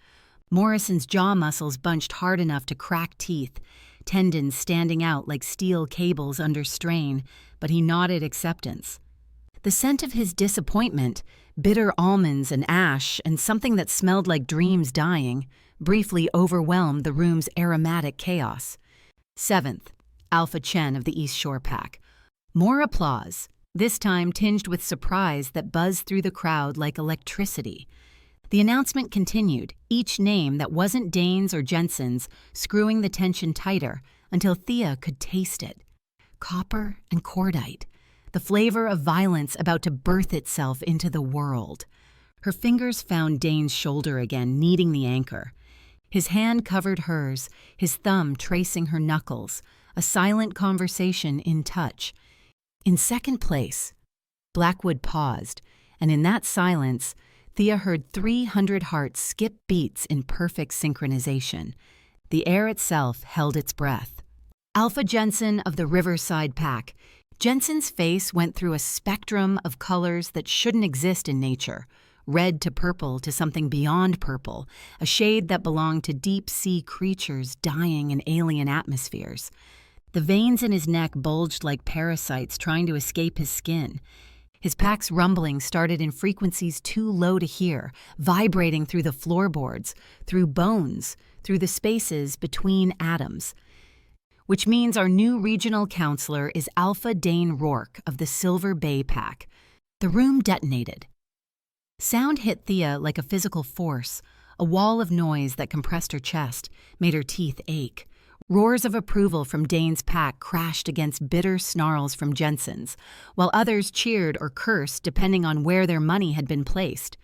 Morrison's jaw muscles bunched hard enough to crack teeth, tendons standing out like steel cables under strain, but he nodded acceptance. The scent of his disappointment, bitter almonds and ash and something that smelled like dreams dying, briefly overwhelmed the room's aromatic chaos. 7th, Alpha Chen of the East Shore Pack. More applause, this time tinged with surprise that buzzed through the crowd like electricity. The announcement continued, each name that wasn't Dane's or Jensen's screwing the tension tighter until Thea could taste it. Copper and cordite, the flavor of violence about to birth itself into the world. Her fingers found Dane's shoulder again, kneading the anchor. His hand covered hers, his thumb tracing her knuckles, a silent conversation in touch. In 2nd place, Blackwood paused, and in that silence, Thea heard 300 hearts skip beats in perfect synchronization. The air itself held its breath. Alpha Jensen of the Riverside Pack. Jensen's face went through a spectrum of colors that shouldn't exist in nature. Red to purple to something beyond purple, a shade that belonged to deep-sea creatures dying in alien atmospheres. The veins in his neck bulged like parasites trying to escape his skin. His pack's rumbling started in frequencies too low to hear, vibrating through the floorboards, through bones, through the spaces between atoms. Which means our new regional counselor is Alpha Dane Rourke of the Silver Bay Pack. The room detonated. Sound hit Thea like a physical force, a wall of noise that compressed her chest, made her teeth ache. Roars of approval from Dane's pack crashed against bitter snarls from Jensen's, while others cheered or cursed depending on where their money had been placed.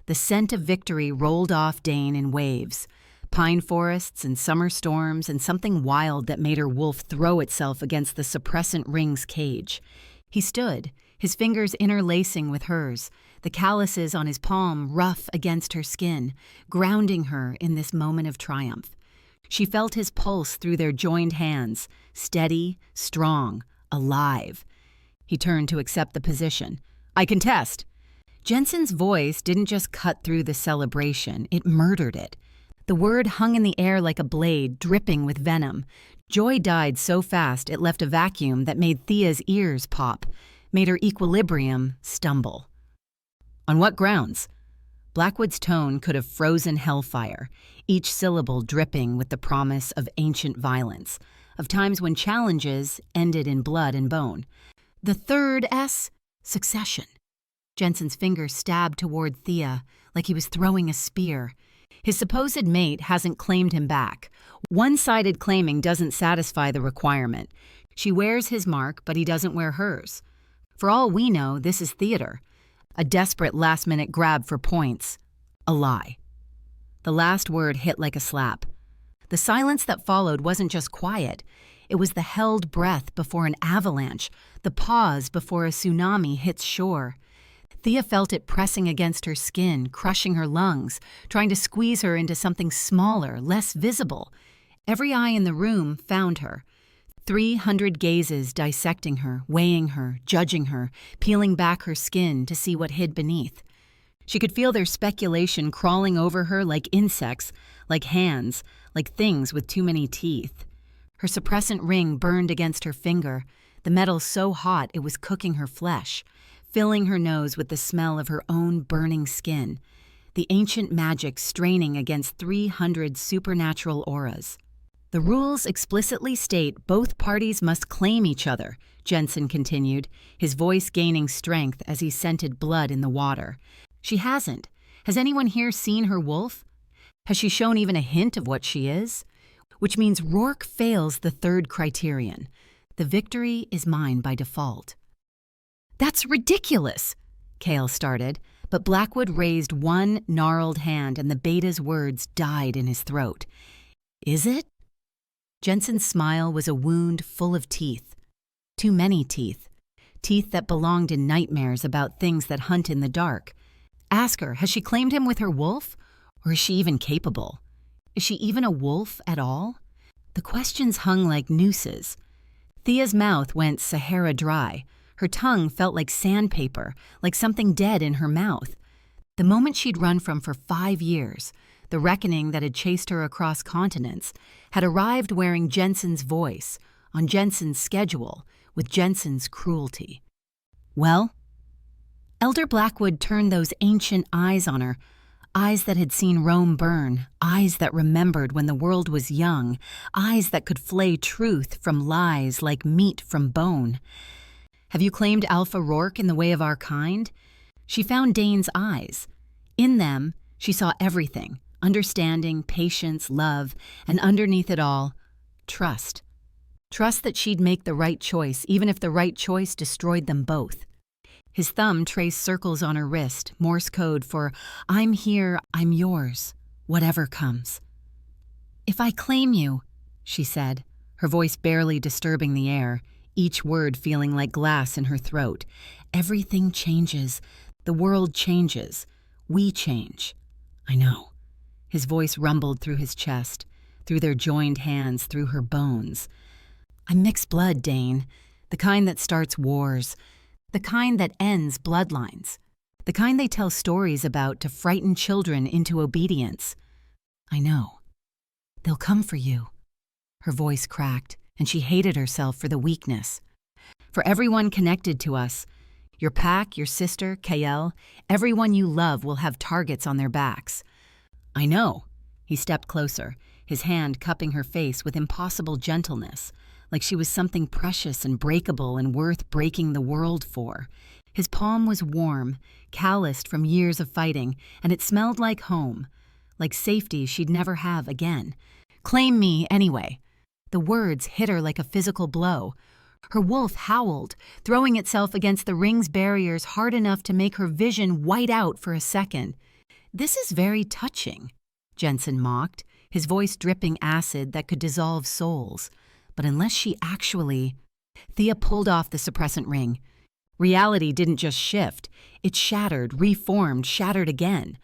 The scent of victory rolled off Dane in waves. Pine forests and summer storms and something wild that made her wolf throw itself against the suppressant ring's cage. He stood, his fingers interlacing with hers, the calluses on his palm rough against her skin, grounding her in this moment of triumph. She felt his pulse through their joined hands, steady, strong, alive. He turned to accept the position. "I contest." Jensen's voice didn't just cut through the celebration, it murdered it. The word hung in the air like a blade, dripping with venom. Joy died so fast it left a vacuum that made Thea's ears pop, made her equilibrium stumble. "On what grounds?" Blackwood's tone could have frozen hellfire, each syllable dripping with the promise of ancient violence, of times when challenges ended in blood and bone. "The third S? Succession." Jensen's finger stabbed toward Thea, like he was throwing a spear. His supposed mate hasn't claimed him back. One-sided claiming doesn't satisfy the requirement. She wears his mark, but he doesn't wear hers. For all we know, this is theater. A desperate last-minute grab for points. A lie. The last word hit like a slap. The silence that followed wasn't just quiet. It was the held breath before an avalanche, the pause before a tsunami hits shore. Thea felt it pressing against her skin, crushing her lungs, trying to squeeze her into something smaller, less visible. Every eye in the room found her. 300 gazes dissecting her, weighing her, judging her, peeling back her skin to see what hid beneath. She could feel their speculation crawling over her like insects, like hands, like things with too many teeth. Her suppressant ring burned against her finger, the metal so hot it was cooking her flesh, filling her nose with the smell of her own burning skin, the ancient magic straining against 300 supernatural auras. "The rules explicitly state both parties must claim each other," Jensen continued, his voice gaining strength as he scented blood in the water. "She hasn't. Has anyone here seen her wolf? Has she shown even a hint of what she is? Which means Rourke fails the third criterion. The victory is mine by default." "That's ridiculous," Cale started, but Blackwood raised one gnarled hand and the beta's words died in his throat. "Is it?" Jensen's smile was a wound full of teeth. Too many teeth. Teeth that belonged in nightmares about things that hunt in the dark. Ask her, has she claimed him with her wolf? Or is she even capable? Is she even a wolf at all? The questions hung like nooses. Thea's mouth went Sahara dry. Her tongue felt like sandpaper, like something dead in her mouth. The moment she'd run from for 5 years, the reckoning that had chased her across continents, had arrived wearing Jensen's voice, on Jensen's schedule, with Jensen's cruelty. "Well?" Elder Blackwood turned those ancient eyes on her, eyes that had seen Rome burn, eyes that remembered when the world was young, eyes that could flay truth from lies like meat from bone. "Have you claimed Alpha Rourke in the way of our kind?" She found Dane's eyes. In them, she saw everything, understanding, patience, love, and underneath it all, trust. Trust that she'd make the right choice, even if the right choice destroyed them both. His thumb traced circles on her wrist, Morse code for, "I'm here, I'm yours, whatever comes." "If I claim you," she said, her voice barely disturbing the air, each word feeling like glass in her throat, "everything changes. The world changes. We change." "I know." His voice rumbled through his chest, through their joined hands, through her bones. "I'm mixed blood, Dane. The kind that starts wars. The kind that ends bloodlines. The kind they tell stories about to frighten children into obedience. I know. They'll come for you." Her voice cracked. and she hated herself for the weakness. For everyone connected to us, your pack, your sister, Kael, everyone you love will have targets on their backs. I know. He stepped closer, his hand cupping her face with impossible gentleness, like she was something precious and breakable and worth breaking the world for. His palm was warm, calloused from years of fighting, and it smelled like home, like safety she'd never have again. Claim me anyway. The words hit her like a physical blow. Her wolf howled, throwing itself against the ring's barriers hard enough to make her vision white out for a second. This is very touching, Jensen mocked, his voice dripping acid that could dissolve souls. But unless she actually... Thea pulled off the suppressant ring. Reality didn't just shift. It shattered, reformed, shattered again.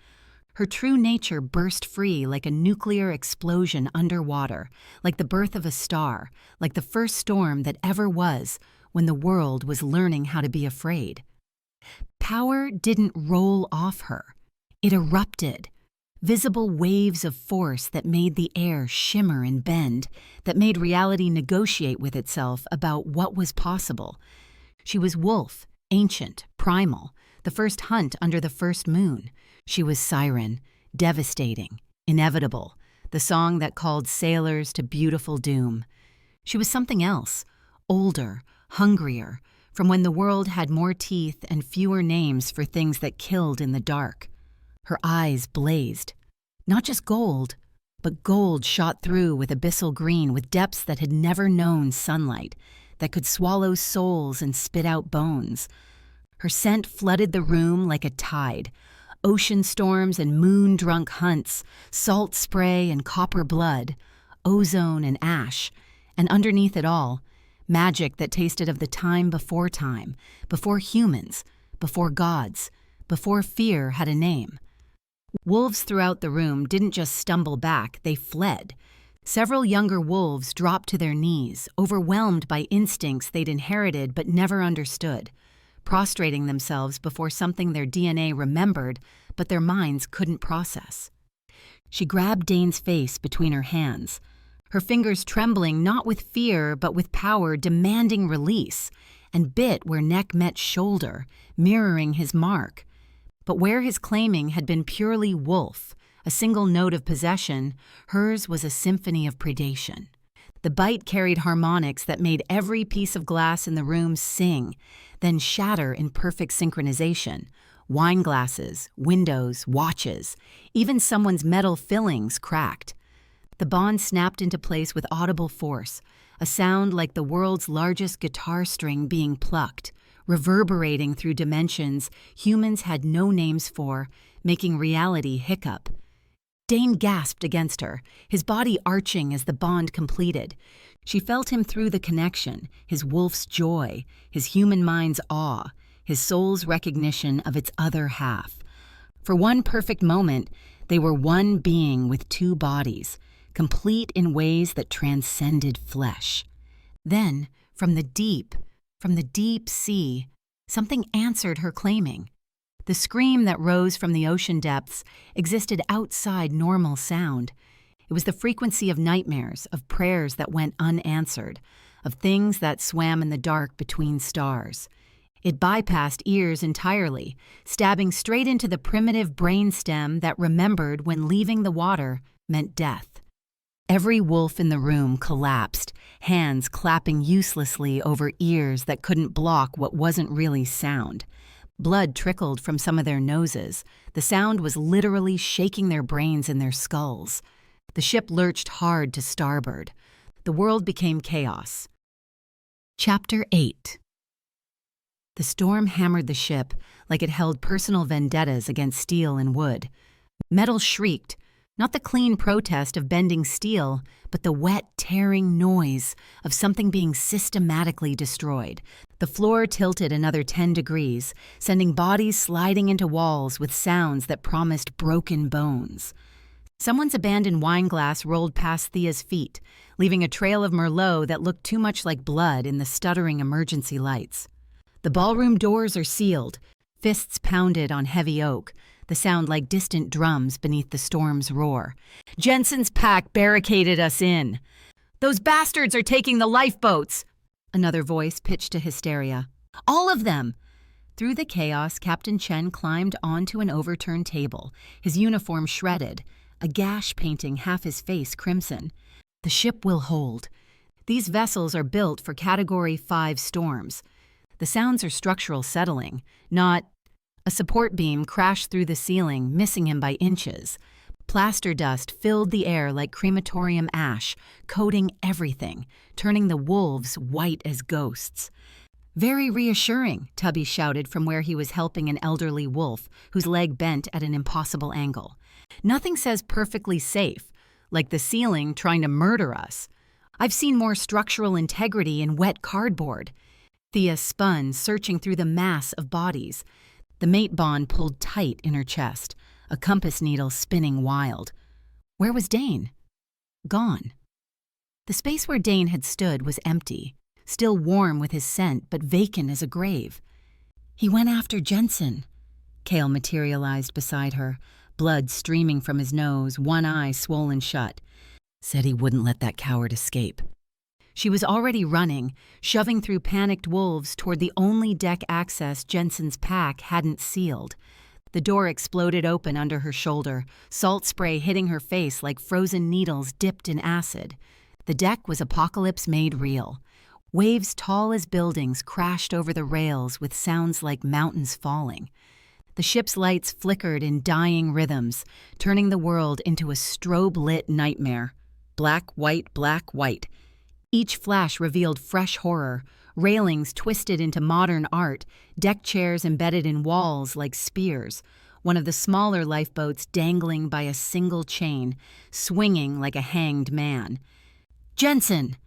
Her true nature burst free like a nuclear explosion underwater, like the birth of a star, like the first storm that ever was when the world was learning how to be afraid. Power didn't roll off her. It erupted. Visible waves of force that made the air shimmer and bend, that made reality negotiate with itself about what was possible. She was wolf, ancient, primal, the first hunt under the first moon. She was siren, devastating, inevitable, the song that called sailors to beautiful doom. She was something else, older, hungrier, from when the world had more teeth and fewer names for things that killed in the dark. Her eyes blazed. Not just gold, but gold shot through with abyssal green with depths that had never known sunlight, that could swallow souls and spit out bones. Her scent flooded the room like a tide. Ocean storms and moon-drunk hunts, salt spray and copper blood, ozone and ash, and underneath it all, magic that tasted of the time, before humans, before gods, before fear had a name. Wolves throughout the room didn't just stumble back, they fled. Several younger wolves dropped to their knees, overwhelmed by instincts they'd inherited but never understood, prostrating themselves before something their DNA remembered but their minds couldn't process. She grabbed Dane's face between her hands, her fingers trembling not with fear but with power demanding release, and bit where neck met shoulder, mirroring his mark. But where his claiming had been purely wolf, a single note of possession, hers was a symphony of predation. The bite carried harmonics that made every piece of glass in the room sing, then shatter in perfect synchronization. Wine glasses, windows, watches, even someone's metal fillings cracked. The bond snapped into place with audible force, a sound like the world's largest guitar string being plucked, reverberating through dimensions humans had no names for, making reality hiccup. Dane gasped against her, his body arching as the bond completed. She felt him through the connection, his wolf's joy, his human mind's awe, his soul's recognition of its other half. For one perfect moment, they were one being with two bodies, complete in ways that transcended flesh. Then, from the deep sea, something answered her claiming. The scream that rose from the ocean depths existed outside normal sound. It was the frequency of nightmares, of prayers that went unanswered, of things that swam in the dark between stars. It bypassed ears entirely, stabbing straight into the primitive brainstem that remembered when leaving the water meant death. Every wolf in the room collapsed, hands clapping uselessly over ears that couldn't block what wasn't really sound. Blood trickled from some of their noses. The sound was literally shaking their brains in their skulls. The ship lurched hard to starboard. The world became chaos. Chapter 8. The storm hammered the ship like it held personal vendettas against steel and wood. Metal shrieked, not the clean protest of bending steel, but the wet, tearing noise of something being systematically destroyed. The floor tilted another 10 degrees, sending bodies sliding into walls with sounds that promised broken bones. Someone's abandoned wine glass rolled past Thea's feet, leaving a trail of Merlot that looked too much like blood in the stuttering emergency lights. The ballroom doors are sealed, fists pounded on heavy oak, the sound like distant drums beneath the storm's roar. Jensen's pack barricaded us in. "Those bastards are taking the lifeboats!" Another voice pitched to hysteria. "All of them!" Through the chaos, Captain Chen climbed onto an overturned table, his uniform shredded, a gash painting half his face crimson. "The ship will hold. These vessels are built for Category 5 storms. The sounds are structural settling, not—" A support beam crashed through the ceiling, missing him by inches. Plaster dust filled the air like crematorium ash, coating everything, turning the wolves white as ghosts. "Very reassuring," Tubby shouted from where he was helping an elderly wolf whose leg bent at an impossible angle. "Nothing says perfectly safe, like the ceiling trying to murder us. I've seen more structural integrity in wet cardboard." Thea spun, searching through the mass of bodies. The mate bond pulled tight in her chest, a compass needle spinning wild. Where was Dane? Gone. The space where Dane had stood was empty, still warm with his scent, but vacant as a grave. "He went after Jensen." Cale materialized beside her, blood streaming from his nose, one eye swollen shut. "Said he wouldn't let that coward escape." She was already running, shoving through panicked wolves toward the only deck access Jensen's pack hadn't sealed. The door exploded open under her shoulder, salt spray hitting her face like frozen needles dipped in acid. The deck was apocalypse made real. Waves tall as buildings crashed over the rails with sounds like mountains falling. The ship's lights flickered in dying rhythms, turning the world into a strobe-lit nightmare. Black, white, black, white. Each flash revealed fresh horror, railings twisted into modern art, deck chairs embedded in walls like spears, one of the smaller lifeboats dangling by a single chain, swinging like a hanged man. "Jensen!"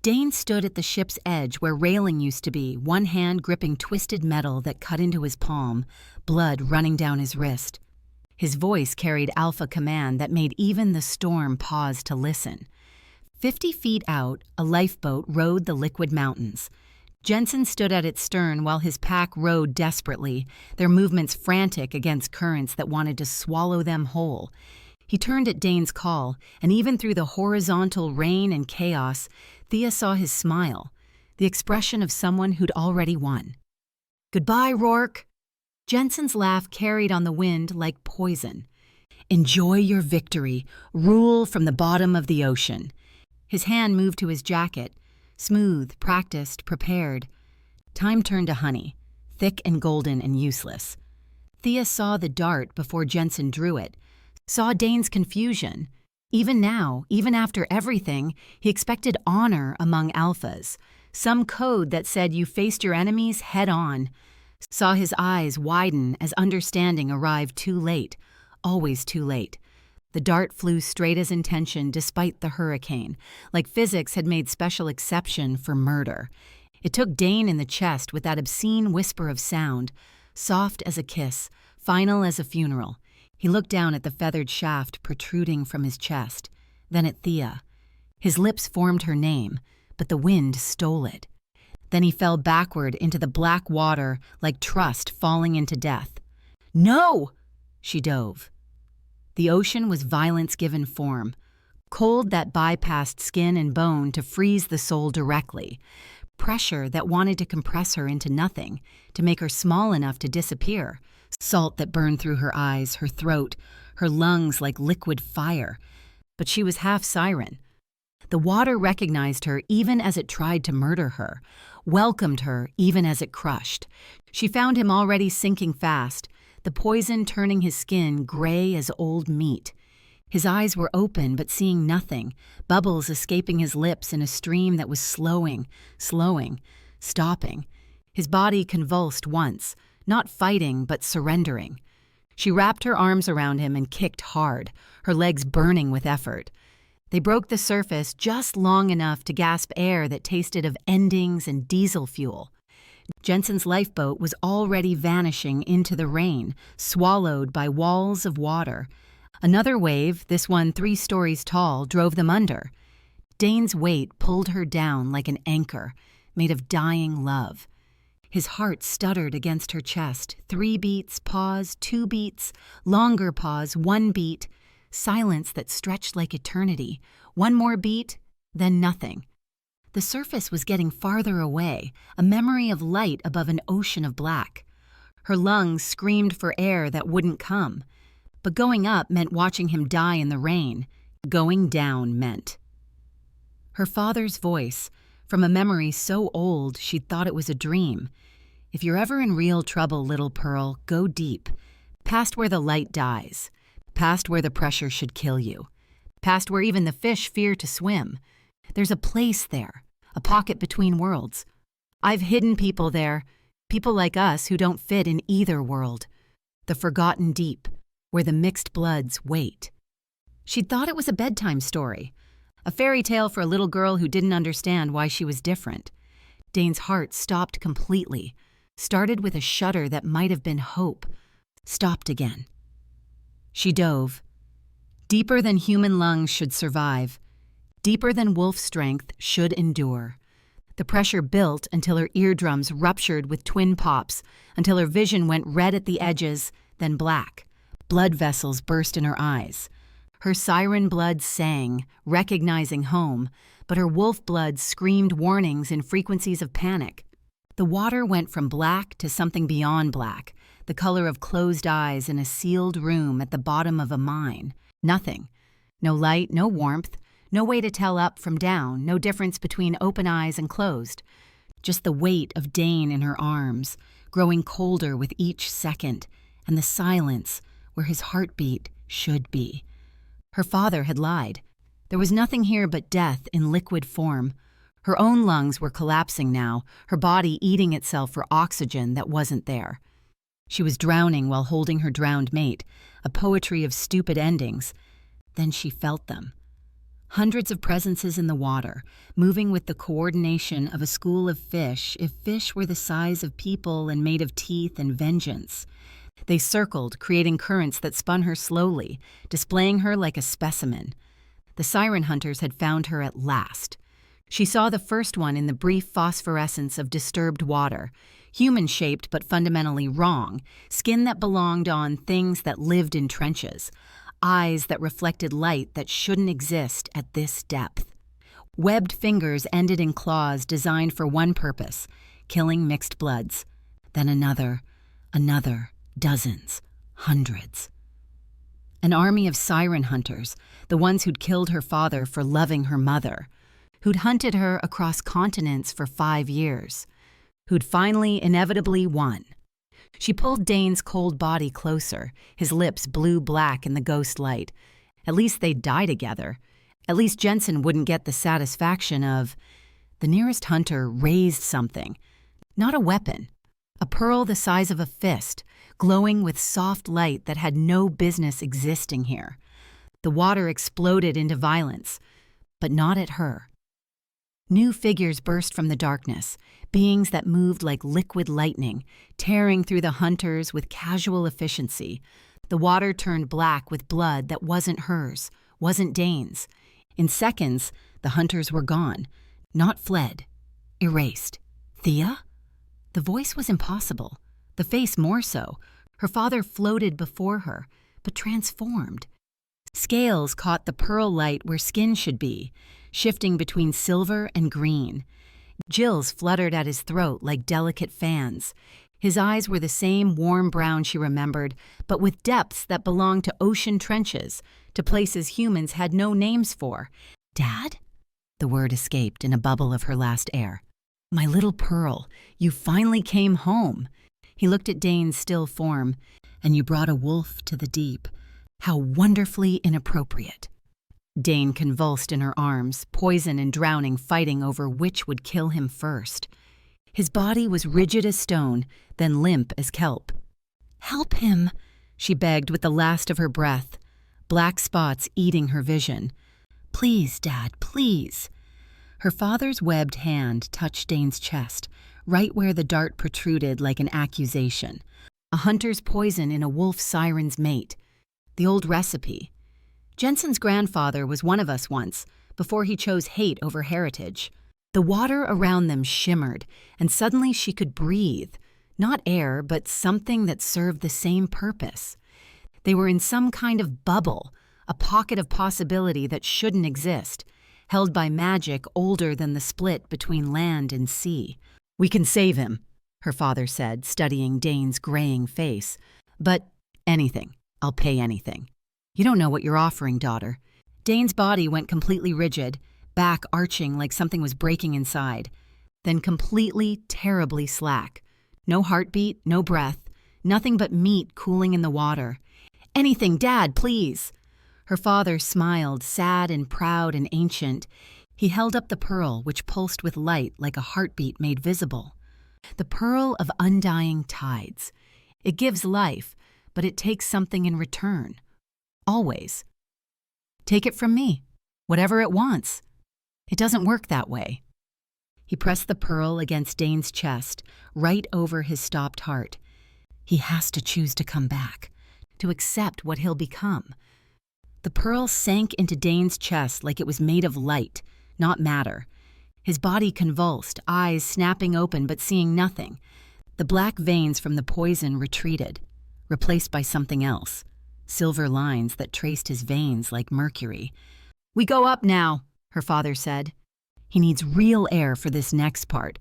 Dane stood at the ship's edge where railing used to be, one hand gripping twisted metal that cut into his palm, blood running down his wrist. His voice carried alpha command that made even the storm pause to listen. 50 feet out, a lifeboat rode the liquid mountains. Jensen stood at its stern while his pack rowed desperately, their movements frantic against currents that wanted to swallow them whole. He turned at Dane's call, and even through the horizontal rain and chaos, Thea saw his smile, the expression of someone who'd already won. "Goodbye, Rourke." Jensen's laugh carried on the wind like poison. "Enjoy your victory. Rule from the bottom of the ocean." His hand moved to his jacket, smooth, practiced, prepared. Time turned to honey, thick and golden and useless. Thea saw the dart before Jensen drew it, saw Dane's confusion. Even now, even after everything, he expected honor among alphas, some code that said you faced your enemies head on. Saw his eyes widen as understanding arrived too late, always too late. The dart flew straight as intention despite the hurricane, like physics had made special exception for murder. It took Dane in the chest with that obscene whisper of sound, soft as a kiss, final as a funeral. He looked down at the feathered shaft protruding from his chest, then at Thea. His lips formed her name, but the wind stole it. Then he fell backward into the black water like trust falling into death. "No!" She dove. The ocean was violence given form, cold that bypassed skin and bone to freeze the soul directly, pressure that wanted to compress her into nothing, to make her small enough to disappear, salt that burned through her eyes, her throat, her lungs like liquid fire. But she was half siren. The water recognized her even as it tried to murder her, welcomed her even as it crushed. She found him already sinking fast, the poison turning his skin gray as old meat. His eyes were open but seeing nothing, bubbles escaping his lips in a stream that was slowing, stopping. His body convulsed once, not fighting but surrendering. She wrapped her arms around him and kicked hard, her legs burning with effort. They broke the surface just long enough to gasp air that tasted of endings and diesel fuel. Jensen's lifeboat was already vanishing into the rain, swallowed by walls of water. Another wave, this one 3 stories tall, drove them under. Dane's weight pulled her down like an anchor, made of dying love. His heart stuttered against her chest. 3 beats, pause, 2 beats, longer pause, 1 beat. Silence that stretched like eternity. 1 more beat, Then nothing. The surface was getting farther away, a memory of light above an ocean of black. Her lungs screamed for air that wouldn't come. But going up meant watching him die in the rain. Going down meant. Her father's voice, from a memory so old she'd thought it was a dream. If you're ever in real trouble, little Pearl, go deep. Past where the light dies. Past where the pressure should kill you. Past where even the fish fear to swim. There's a place there, a pocket between worlds. I've hidden people there, people like us who don't fit in either world. The forgotten deep, where the mixed bloods wait. She'd thought it was a bedtime story, a fairy tale for a little girl who didn't understand why she was different. Dane's heart stopped completely, started with a shudder that might have been hope, stopped again. She dove. Deeper than human lungs should survive, deeper than wolf strength should endure. The pressure built until her eardrums ruptured with twin pops, until her vision went red at the edges, then black. Blood vessels burst in her eyes. Her siren blood sang, recognizing home, but her wolf blood screamed warnings in frequencies of panic. The water went from black to something beyond black, the color of closed eyes in a sealed room at the bottom of a mine. Nothing. No light, no warmth, no way to tell up from down, no difference between open eyes and closed. Just the weight of Dane in her arms, growing colder with each second, and the silence where his heartbeat should be. Her father had lied. There was nothing here but death in liquid form. Her own lungs were collapsing now, her body eating itself for oxygen that wasn't there. She was drowning while holding her drowned mate, a poetry of stupid endings. Then she felt them. Hundreds of presences in the water, moving with the coordination of a school of fish if fish were the size of people and made of teeth and vengeance. They circled, creating currents that spun her slowly, displaying her like a specimen. The siren hunters had found her at last. She saw the first one in the brief phosphorescence of disturbed water, human-shaped but fundamentally wrong, skin that belonged on things that lived in trenches, eyes that reflected light that shouldn't exist at this depth. Webbed fingers ended in claws designed for one purpose, killing mixed bloods. Then another, dozens, hundreds. An army of siren hunters, the ones who'd killed her father for loving her mother, who'd hunted her across continents for 5 years, who'd finally inevitably won. She pulled Dane's cold body closer, his lips blue-black in the ghost light. At least they'd die together. At least Jensen wouldn't get the satisfaction of... The nearest hunter raised something. Not a weapon. A pearl the size of a fist, glowing with soft light that had no business existing here. The water exploded into violence, but not at her. New figures burst from the darkness, beings that moved like liquid lightning, tearing through the hunters with casual efficiency. The water turned black with blood that wasn't hers, wasn't Dane's. In seconds, the hunters were gone, not fled, erased. Thea? The voice was impossible, the face more so. Her father floated before her, but transformed. Scales caught the pearl light where skin should be, shifting between silver and green. Gills fluttered at his throat like delicate fans. His eyes were the same warm brown she remembered, but with depths that belonged to ocean trenches, to places humans had no names for. "Dad?" The word escaped in a bubble of her last air. "My little Pearl, you finally came home." He looked at Dane's still form. "And you brought a wolf to the deep. How wonderfully inappropriate." Dane convulsed in her arms, poison and drowning fighting over which would kill him first. His body was rigid as stone, then limp as kelp. "Help him," she begged with the last of her breath, black spots eating her vision. "Please, Dad, please." Her father's webbed hand touched Dane's chest, right where the dart protruded like an accusation. A hunter's poison in a wolf siren's mate. The old recipe. Jensen's grandfather was one of us once, before he chose hate over heritage. The water around them shimmered, and suddenly she could breathe. Not air, but something that served the same purpose. They were in some kind of bubble, a pocket of possibility that shouldn't exist. held by magic older than the split between land and sea. "We can save him," her father said, studying Dane's graying face. "But anything. I'll pay anything." "You don't know what you're offering, daughter." Dane's body went completely rigid, back arching like something was breaking inside, then completely, terribly slack. No heartbeat, no breath, nothing but meat cooling in the water. "Anything, Dad, please." Her father smiled, sad and proud and ancient. He held up the pearl, which pulsed with light like a heartbeat made visible. "The pearl of undying tides. It gives life, but it takes something in return. Always. Take it from me, whatever it wants. It doesn't work that way." He pressed the pearl against Dane's chest, right over his stopped heart. He has to choose to come back, to accept what he'll become. The pearl sank into Dane's chest like it was made of light, not matter. His body convulsed, eyes snapping open but seeing nothing. The black veins from the poison retreated, replaced by something else. Silver lines that traced his veins like mercury. "We go up now," her father said. "He needs real air for this next part."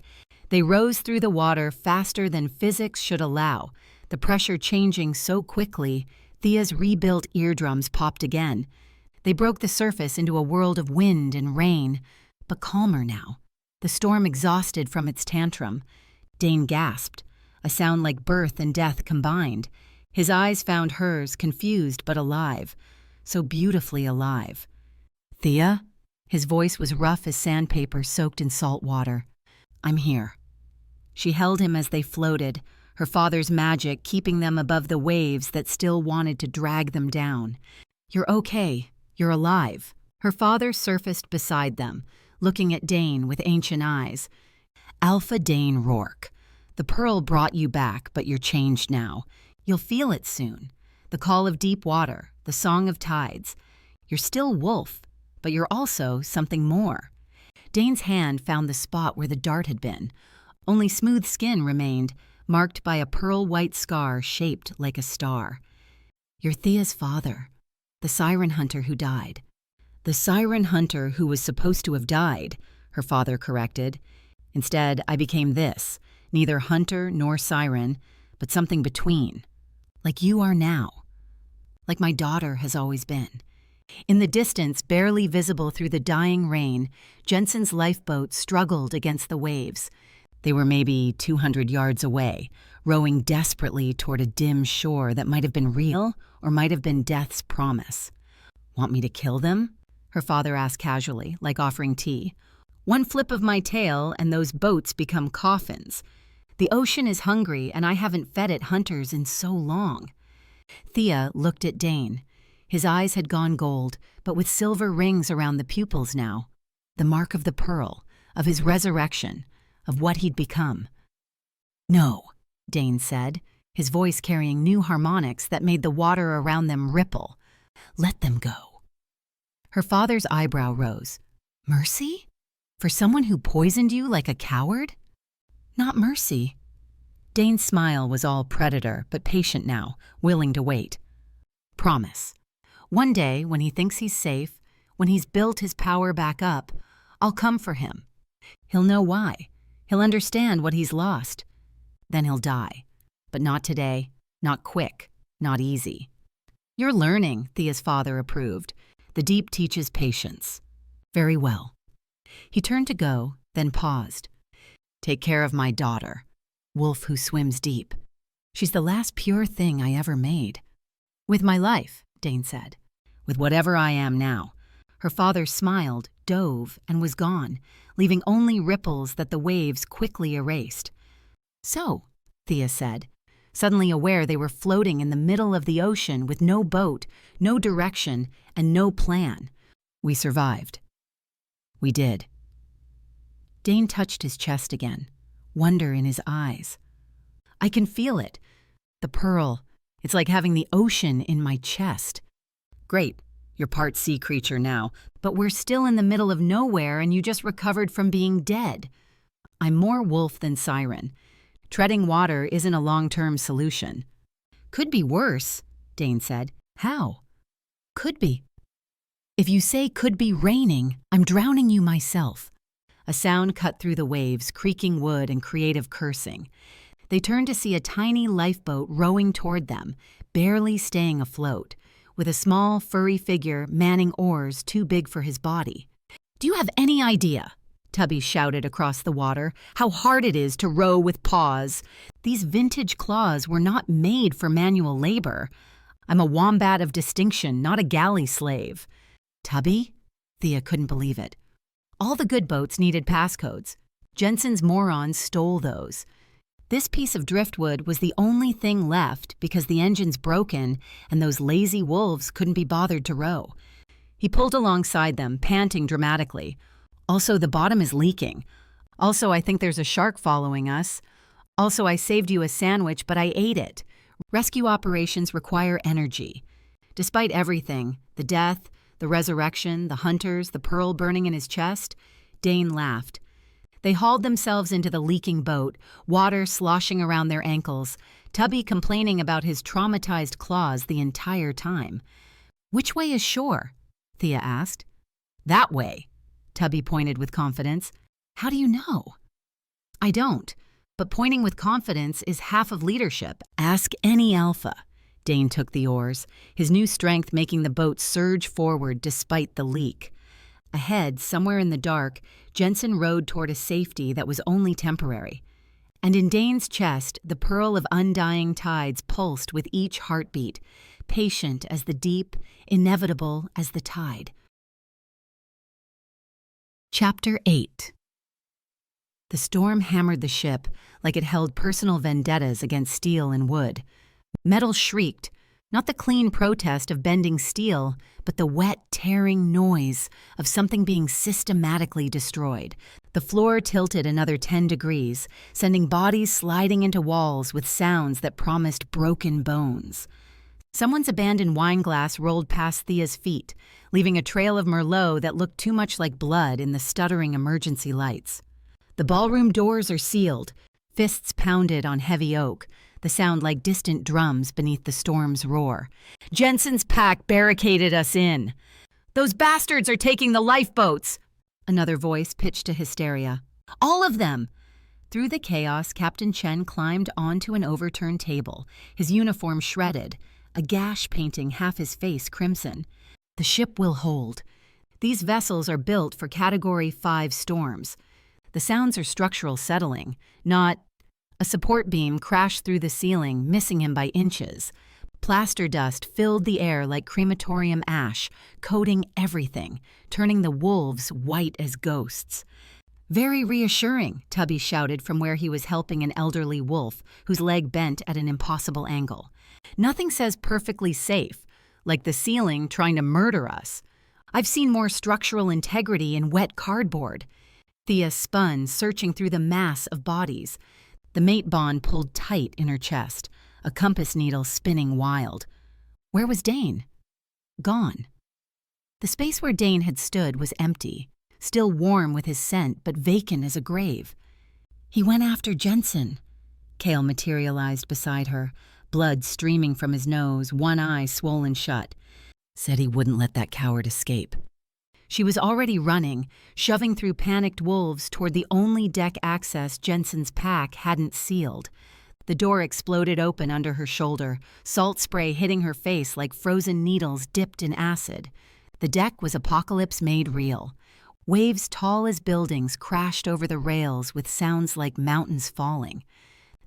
They rose through the water faster than physics should allow, the pressure changing so quickly, Thea's rebuilt eardrums popped again. They broke the surface into a world of wind and rain, but calmer now, the storm exhausted from its tantrum. Dane gasped, a sound like birth and death combined. His eyes found hers, confused but alive, so beautifully alive. "Thea?" His voice was rough as sandpaper soaked in salt water. "I'm here." She held him as they floated, her father's magic keeping them above the waves that still wanted to drag them down. "You're okay. You're alive." Her father surfaced beside them, looking at Dane with ancient eyes. "Alpha Dane Rourke. The pearl brought you back, but you're changed now. You'll feel it soon. The call of deep water, the song of tides. You're still wolf, but you're also something more." Dane's hand found the spot where the dart had been. Only smooth skin remained, marked by a pearl-white scar shaped like a star. "You're Thea's father, the siren hunter who died." "The siren hunter who was supposed to have died," her father corrected. "Instead, I became this, neither hunter nor siren, but something between. Like you are now. Like my daughter has always been." In the distance, barely visible through the dying rain, Jensen's lifeboat struggled against the waves. They were maybe 200 yards away, rowing desperately toward a dim shore that might have been real or might have been death's promise. "Want me to kill them?" her father asked casually, like offering tea. "One flip of my tail and those boats become coffins. The ocean is hungry and I haven't fed it hunters in so long." Thea looked at Dane. His eyes had gone gold, but with silver rings around the pupils now. The mark of the pearl, of his resurrection, of what he'd become. "No," Dane said, his voice carrying new harmonics that made the water around them ripple. "Let them go." Her father's eyebrow rose. "Mercy? For someone who poisoned you like a coward?" "Not mercy." Dane's smile was all predator, but patient now, willing to wait. "Promise. One day, when he thinks he's safe, when he's built his power back up, I'll come for him. He'll know why. He'll understand what he's lost. Then he'll die. But not today, not quick, not easy." "You're learning," Thea's father approved. "The deep teaches patience." "Very well." He turned to go, then paused. "Take care of my daughter, wolf who swims deep. She's the last pure thing I ever made." "With my life," Dane said. "With whatever I am now." Her father smiled, dove, and was gone, leaving only ripples that the waves quickly erased. "So," Thea said, suddenly aware they were floating in the middle of the ocean with no boat, no direction, and no plan. "We survived." "We did." Dane touched his chest again, wonder in his eyes. "I can feel it. The pearl. It's like having the ocean in my chest." "Great. You're part sea creature now, but we're still in the middle of nowhere and you just recovered from being dead." "I'm more wolf than siren. Treading water isn't a long-term solution." "Could be worse," Dane said. "How?" "Could be." If you say could be raining, I'm drowning you myself." A sound cut through the waves, creaking wood and creative cursing. They turned to see a tiny lifeboat rowing toward them, barely staying afloat, with a small, furry figure manning oars too big for his body. "Do you have any idea," Tubby shouted across the water, "how hard it is to row with paws? These vintage claws were not made for manual labor. I'm a wombat of distinction, not a galley slave." "Tubby?" Thea couldn't believe it. All the good boats needed passcodes. Jensen's morons stole those. This piece of driftwood was the only thing left because the engine's broken and those lazy wolves couldn't be bothered to row. He pulled alongside them, panting dramatically. "Also, the bottom is leaking. Also, I think there's a shark following us. Also, I saved you a sandwich, but I ate it. Rescue operations require energy." Despite everything, the death, the resurrection, the hunters, the pearl burning in his chest, Dane laughed. They hauled themselves into the leaking boat, water sloshing around their ankles, Tubby complaining about his traumatized claws the entire time. "Which way is shore?" Thea asked. "That way," Tubby pointed with confidence. "How do you know?" "I don't, but pointing with confidence is half of leadership. Ask any alpha." Dane took the oars, his new strength making the boat surge forward despite the leak. Ahead, somewhere in the dark, Jensen rowed toward a safety that was only temporary. And in Dane's chest, the pearl of undying tides pulsed with each heartbeat, patient as the deep, inevitable as the tide. Chapter 8. The storm hammered the ship like it held personal vendettas against steel and wood. Metal shrieked, not the clean protest of bending steel, but the wet, tearing noise of something being systematically destroyed. The floor tilted another 10 degrees, sending bodies sliding into walls with sounds that promised broken bones. Someone's abandoned wine glass rolled past Thea's feet, leaving a trail of Merlot that looked too much like blood in the stuttering emergency lights. The ballroom doors are sealed, fists pounded on heavy oak, the sound like distant drums beneath the storm's roar. "Jensen's pack barricaded us in." "Those bastards are taking the lifeboats!" Another voice pitched to hysteria. "All of them!" Through the chaos, Captain Chen climbed onto an overturned table, his uniform shredded, a gash painting half his face crimson. "The ship will hold. These vessels are built for Category 5 storms. The sounds are structural settling, not—" A support beam crashed through the ceiling, missing him by inches. Plaster dust filled the air like crematorium ash, coating everything, turning the wolves white as ghosts. "Very reassuring," Tubby shouted from where he was helping an elderly wolf whose leg bent at an impossible angle. "Nothing says perfectly safe, like the ceiling trying to murder us. I've seen more structural integrity in wet cardboard." Thea spun, searching through the mass of bodies. The mate bond pulled tight in her chest, a compass needle spinning wild. Where was Dane? Gone. The space where Dane had stood was empty, still warm with his scent, but vacant as a grave. "He went after Jensen." Cale materialized beside her, blood streaming from his nose, one eye swollen shut. "Said he wouldn't let that coward escape." She was already running, shoving through panicked wolves toward the only deck access Jensen's pack hadn't sealed. The door exploded open under her shoulder, salt spray hitting her face like frozen needles dipped in acid. The deck was apocalypse made real. Waves tall as buildings crashed over the rails with sounds like mountains falling.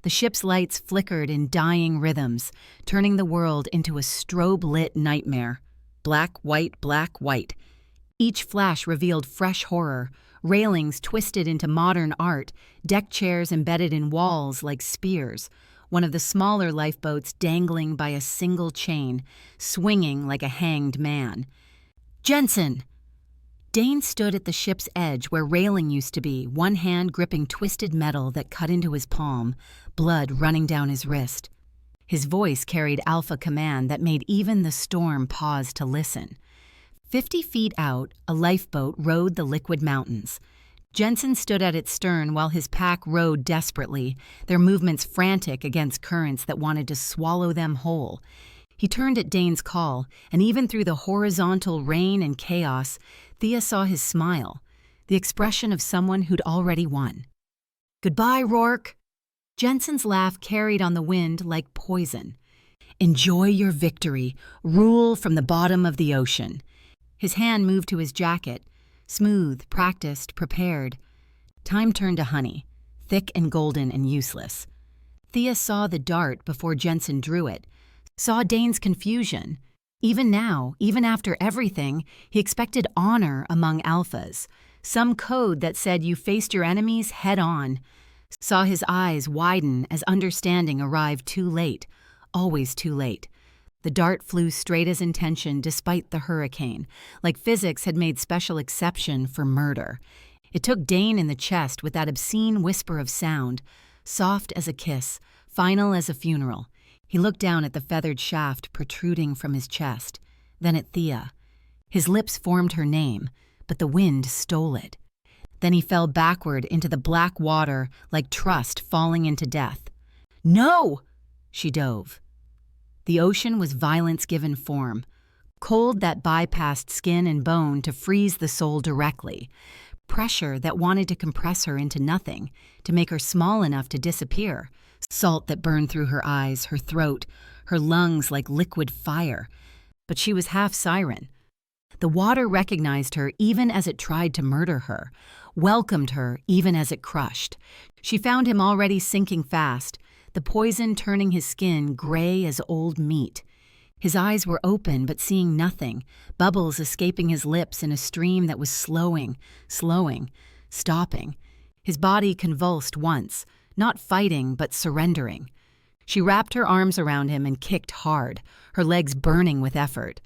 The ship's lights flickered in dying rhythms, turning the world into a strobe-lit nightmare. Black, white, black, white. Each flash revealed fresh horror, railings twisted into modern art, deck chairs embedded in walls like spears, one of the smaller lifeboats dangling by a single chain, swinging like a hanged man. "Jensen!" Dane stood at the ship's edge where railing used to be, one hand gripping twisted metal that cut into his palm, blood running down his wrist. His voice carried alpha command that made even the storm pause to listen. 50 feet out, a lifeboat rode the liquid mountains. Jensen stood at its stern while his pack rowed desperately, their movements frantic against currents that wanted to swallow them whole. He turned at Dane's call, and even through the horizontal rain and chaos, Thea saw his smile, the expression of someone who'd already won. "Goodbye, Rourke." Jensen's laugh carried on the wind like poison. "Enjoy your victory. Rule from the bottom of the ocean." His hand moved to his jacket, smooth, practiced, prepared. Time turned to honey, thick and golden and useless. Thea saw the dart before Jensen drew it, saw Dane's confusion. Even now, even after everything, he expected honor among alphas, some code that said you faced your enemies head on. Saw his eyes widen as understanding arrived too late, always too late. The dart flew straight as intention despite the hurricane, like physics had made special exception for murder. It took Dane in the chest with that obscene whisper of sound, soft as a kiss, final as a funeral. He looked down at the feathered shaft protruding from his chest, then at Thea. His lips formed her name, but the wind stole it. Then he fell backward into the black water like trust falling into death. "No!" She dove. The ocean was violence given form, cold that bypassed skin and bone to freeze the soul directly, pressure that wanted to compress her into nothing, to make her small enough to disappear, salt that burned through her eyes, her throat, her lungs like liquid fire. But she was half siren. The water recognized her even as it tried to murder her, welcomed her even as it crushed. She found him already sinking fast, the poison turning his skin gray as old meat. His eyes were open but seeing nothing, bubbles escaping his lips in a stream that was slowing, stopping. His body convulsed once, not fighting but surrendering. She wrapped her arms around him and kicked hard, her legs burning with effort.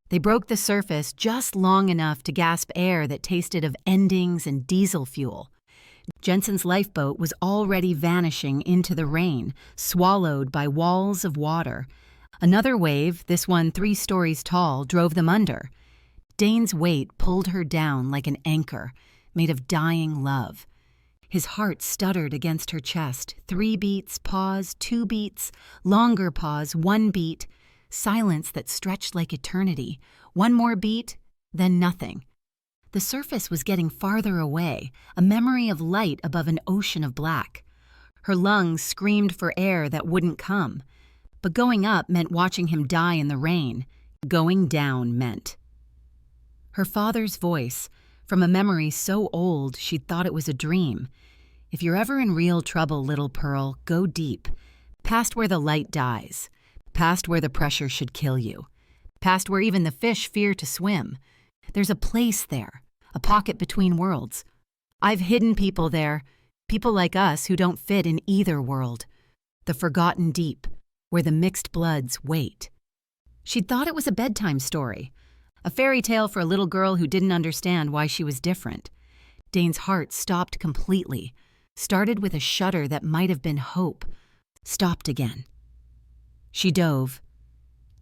They broke the surface just long enough to gasp air that tasted of endings and diesel fuel. Jensen's lifeboat was already vanishing into the rain, swallowed by walls of water. Another wave, this one 3 stories tall, drove them under. Dane's weight pulled her down like an anchor, made of dying love. His heart stuttered against her chest. 3 beats, pause, 2 beats, longer pause, 1 beat. Silence that stretched like eternity. 1 more beat, then nothing. The surface was getting farther away, a memory of light above an ocean of black. Her lungs screamed for air that wouldn't come. But going up meant watching him die in the rain. Going down meant. Her father's voice, from a memory so old she'd thought it was a dream. "If you're ever in real trouble, little pearl, go deep. Past where the light dies. Past where the pressure should kill you. Past where even the fish fear to swim. There's a place there, a pocket between worlds. I've hidden people there, people like us who don't fit in either world. The forgotten deep, where the mixed bloods wait." She'd thought it was a bedtime story, a fairy tale for a little girl who didn't understand why she was different. Dane's heart stopped completely, started with a shudder that might have been hope, stopped again. She dove.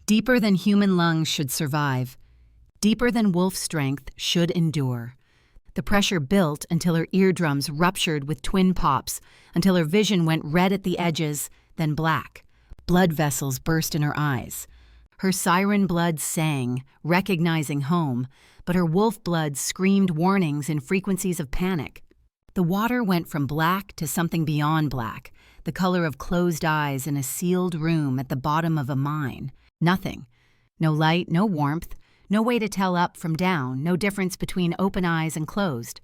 Deeper than human lungs should survive, deeper than wolf strength should endure. The pressure built until her eardrums ruptured with twin pops, until her vision went red at the edges, then black. Blood vessels burst in her eyes. Her siren blood sang, recognizing home, but her wolf blood screamed warnings in frequencies of panic. The water went from black to something beyond black, the color of closed eyes in a sealed room at the bottom of a mine. Nothing. No light, no warmth, no way to tell up from down, no difference between open eyes and closed.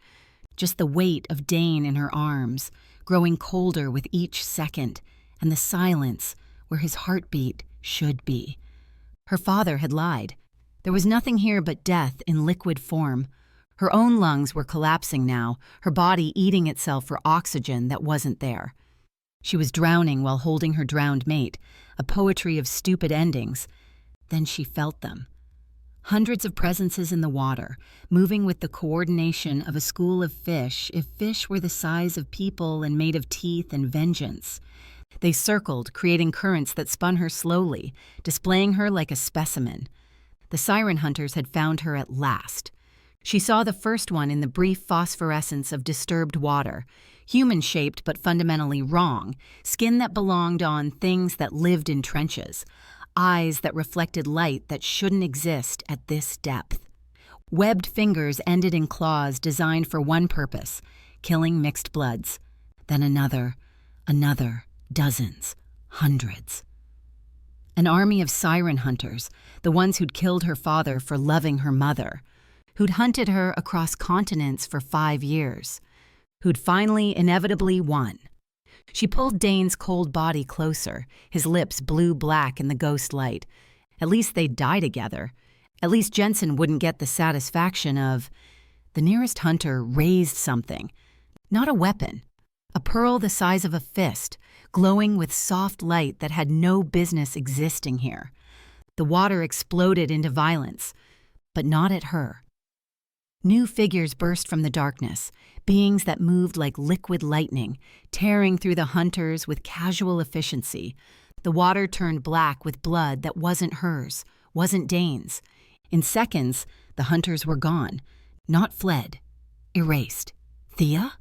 Just the weight of Dane in her arms, growing colder with each second, and the silence where his heartbeat should be. Her father had lied. There was nothing here but death in liquid form. Her own lungs were collapsing now, her body eating itself for oxygen that wasn't there. She was drowning while holding her drowned mate, a poetry of stupid endings. Then she felt them. Hundreds of presences in the water, moving with the coordination of a school of fish if fish were the size of people and made of teeth and vengeance. They circled, creating currents that spun her slowly, displaying her like a specimen. The siren hunters had found her at last. She saw the first one in the brief phosphorescence of disturbed water, human-shaped but fundamentally wrong, skin that belonged on things that lived in trenches, eyes that reflected light that shouldn't exist at this depth. Webbed fingers ended in claws designed for one purpose, killing mixed bloods. Then another, dozens, hundreds. An army of siren hunters, the ones who'd killed her father for loving her mother, who'd hunted her across continents for 5 years, who'd finally, inevitably won. She pulled Dane's cold body closer, his lips blue-black in the ghost light. At least they'd die together. At least Jensen wouldn't get the satisfaction of... The nearest hunter raised something. Not a weapon. A pearl the size of a fist, glowing with soft light that had no business existing here. The water exploded into violence, but not at her. New figures burst from the darkness, beings that moved like liquid lightning, tearing through the hunters with casual efficiency. The water turned black with blood that wasn't hers, wasn't Dane's. In seconds, the hunters were gone, not fled, erased. Thea?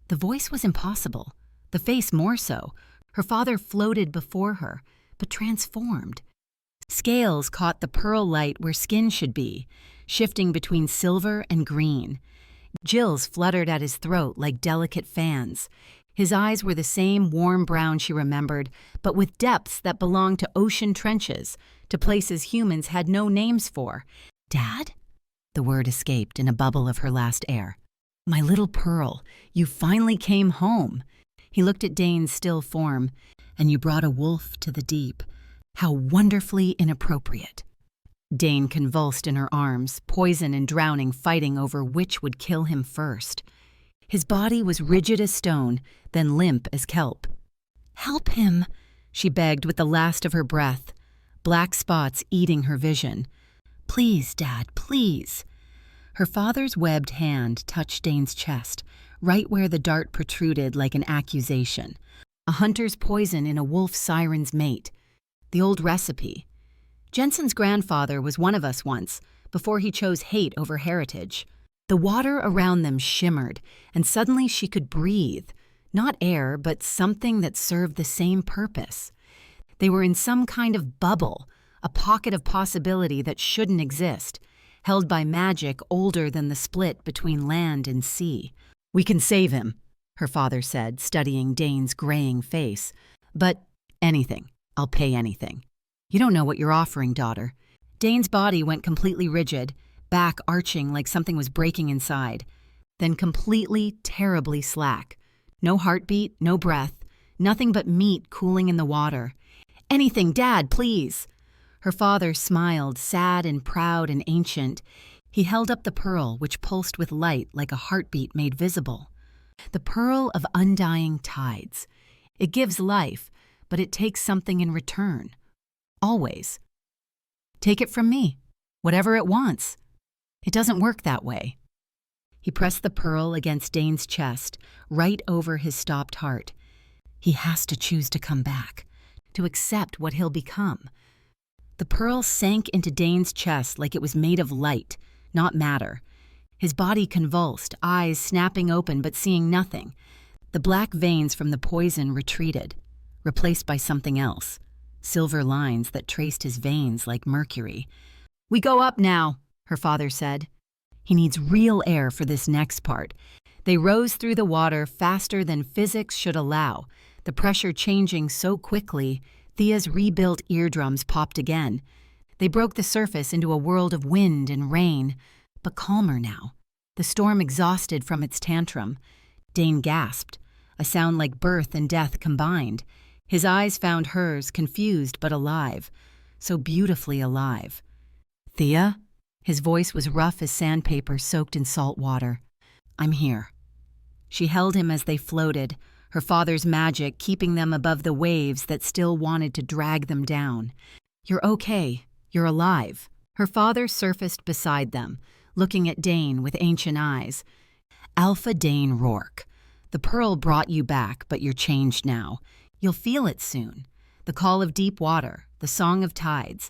The voice was impossible, the face more so. Her father floated before her, but transformed. Scales caught the pearl light where skin should be, shifting between silver and green. Gills fluttered at his throat like delicate fans. His eyes were the same warm brown she remembered, but with depths that belonged to ocean trenches, to places humans had no names for. "Dad?" The word escaped in a bubble of her last air. "My little pearl, you finally came home." He looked at Dane's still form. "And you brought a wolf to the deep. How wonderfully inappropriate." Dane convulsed in her arms, poison and drowning fighting over which would kill him first. His body was rigid as stone, then limp as kelp. "Help him," she begged with the last of her breath, black spots eating her vision. "Please, Dad, please." Her father's webbed hand touched Dane's chest, right where the dart protruded like an accusation. A hunter's poison in a wolf siren's mate. The old recipe. Jensen's grandfather was one of us once, before he chose hate over heritage. The water around them shimmered, and suddenly she could breathe. Not air, but something that served the same purpose. They were in some kind of bubble, a pocket of possibility that shouldn't exist, held by magic older than the split between land and sea. "We can save him," her father said, studying Dane's graying face. "But anything. I'll pay anything." "You don't know what you're offering, daughter." Dane's body went completely rigid, back arching like something was breaking inside, then completely, terribly slack. No heartbeat, no breath, nothing but meat cooling in the water. "Anything, Dad, please." Her father smiled, sad and proud and ancient. He held up the pearl, which pulsed with light like a heartbeat made visible. The pearl of undying tides. It gives life, but it takes something in return. Always. "Take it from me. Whatever it wants." "It doesn't work that way." He pressed the pearl against Dane's chest, right over his stopped heart. He has to choose to come back, to accept what he'll become. The pearl sank into Dane's chest like it was made of light, not matter. His body convulsed, eyes snapping open but seeing nothing. The black veins from the poison retreated, replaced by something else. Silver lines that traced his veins like mercury. "We go up now," her father said. "He needs real air for this next part." They rose through the water faster than physics should allow, the pressure changing so quickly, Thea's rebuilt eardrums popped again. They broke the surface into a world of wind and rain, but calmer now. The storm exhausted from its tantrum. Dane gasped, a sound like birth and death combined. His eyes found hers, confused but alive, so beautifully alive. "Thea?" His voice was rough as sandpaper soaked in salt water. "I'm here." She held him as they floated, her father's magic keeping them above the waves that still wanted to drag them down. "You're okay. You're alive." Her father surfaced beside them, looking at Dane with ancient eyes. "Alpha Dane Rourke. The pearl brought you back, but you're changed now. You'll feel it soon. The call of deep water, the song of tides.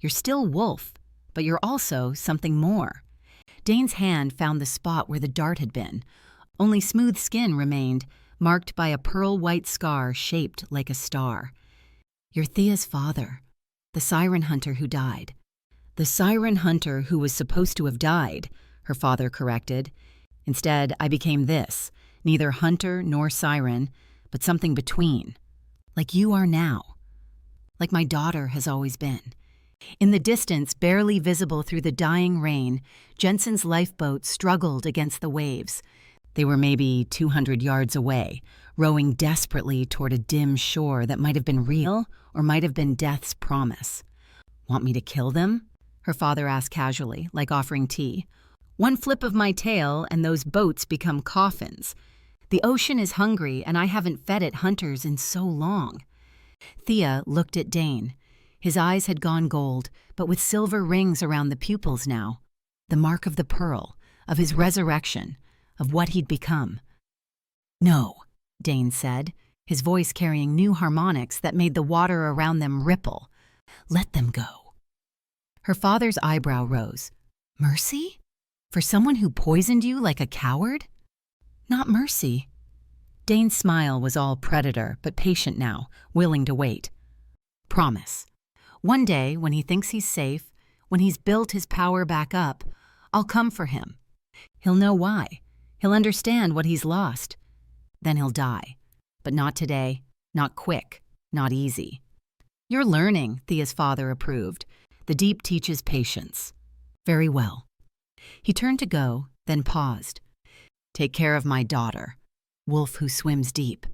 You're still wolf, but you're also something more." Dane's hand found the spot where the dart had been. Only smooth skin remained, marked by a pearl-white scar shaped like a star. "You're Thea's father. The siren hunter who died. The siren hunter who was supposed to have died, her father corrected. Instead, I became this, neither hunter nor siren, but something between. Like you are now. Like my daughter has always been. In the distance, barely visible through the dying rain, Jensen's lifeboat struggled against the waves. They were maybe 200 yards away, rowing desperately toward a dim shore that might have been real or might have been death's promise. Want me to kill them? Her father asked casually, like offering tea. One flip of my tail and those boats become coffins. The ocean is hungry and I haven't fed it hunters in so long. Thea looked at Dane. His eyes had gone gold, but with silver rings around the pupils now. The mark of the pearl, of his resurrection, of what he'd become. No, Dane said, his voice carrying new harmonics that made the water around them ripple. Let them go. Her father's eyebrow rose. Mercy? For someone who poisoned you like a coward? Not mercy. Dane's smile was all predator, but patient now, willing to wait. Promise. One day, when he thinks he's safe, when he's built his power back up, I'll come for him. He'll know why. He'll understand what he's lost. Then he'll die. But not today, not quick, not easy. You're learning, Thea's father approved. The deep teaches patience. Very well. He turned to go, then paused. Take care of my daughter, wolf who swims deep.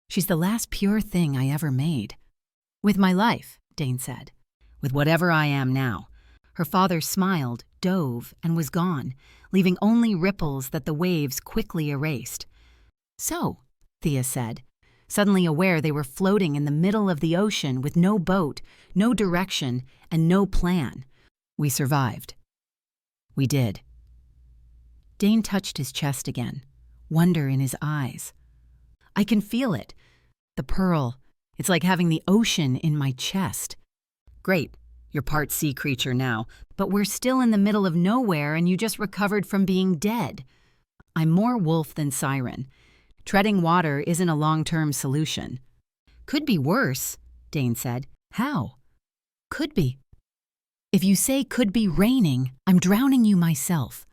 She's the last pure thing I ever made. With my life, Dane said. With whatever I am now. Her father smiled, dove, and was gone, leaving only ripples that the waves quickly erased. So, Thea said, suddenly aware they were floating in the middle of the ocean with no boat, no direction, and no plan. We survived. We did. Dane touched his chest again, wonder in his eyes. I can feel it. The pearl. It's like having the ocean in my chest. Great. You're part sea creature now, but we're still in the middle of nowhere and you just recovered from being dead. I'm more wolf than siren. Treading water isn't a long-term solution. Could be worse, Dane said. How? Could be. If you say could be raining, I'm drowning you myself.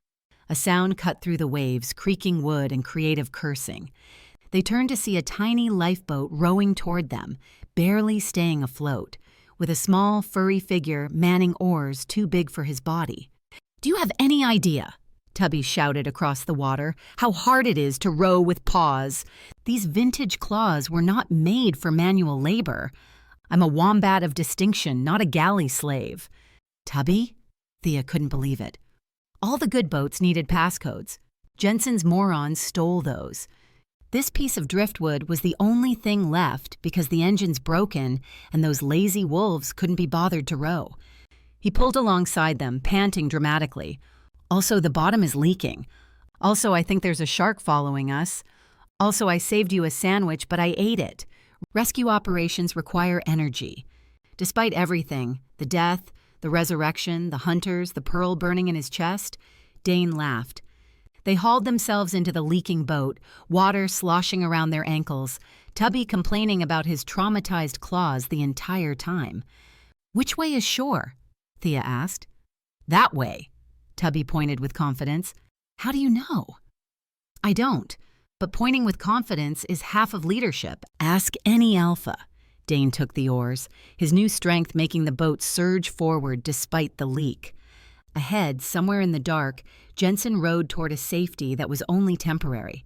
A sound cut through the waves, creaking wood and creative cursing. They turned to see a tiny lifeboat rowing toward them, barely staying afloat, with a small, furry figure manning oars too big for his body. Do you have any idea, Tubby shouted across the water, how hard it is to row with paws? These vintage claws were not made for manual labor. I'm a wombat of distinction, not a galley slave. Tubby? Thea couldn't believe it. All the good boats needed passcodes. Jensen's morons stole those. This piece of driftwood was the only thing left because the engine's broken and those lazy wolves couldn't be bothered to row. He pulled alongside them, panting dramatically. Also, the bottom is leaking. Also, I think there's a shark following us. Also, I saved you a sandwich, but I ate it. Rescue operations require energy. Despite everything, the death, the resurrection, the hunters, the pearl burning in his chest, Dane laughed. They hauled themselves into the leaking boat, water sloshing around their ankles, Tubby complaining about his traumatized claws the entire time. Which way is shore? Thea asked. That way, Tubby pointed with confidence. How do you know? I don't, but pointing with confidence is half of leadership. Ask any alpha. Dane took the oars, his new strength making the boat surge forward despite the leak. Ahead, somewhere in the dark, Jensen rowed toward a safety that was only temporary.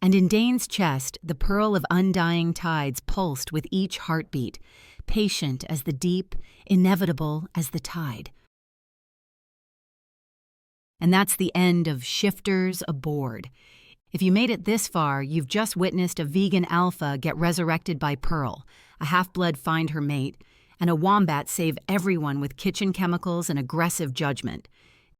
And in Dane's chest, the pearl of undying tides pulsed with each heartbeat, patient as the deep, inevitable as the tide. And that's the end of Shifters Aboard. If you made it this far, you've just witnessed a vegan alpha get resurrected by Pearl, a half-blood find her mate, and a wombat save everyone with kitchen chemicals and aggressive judgment.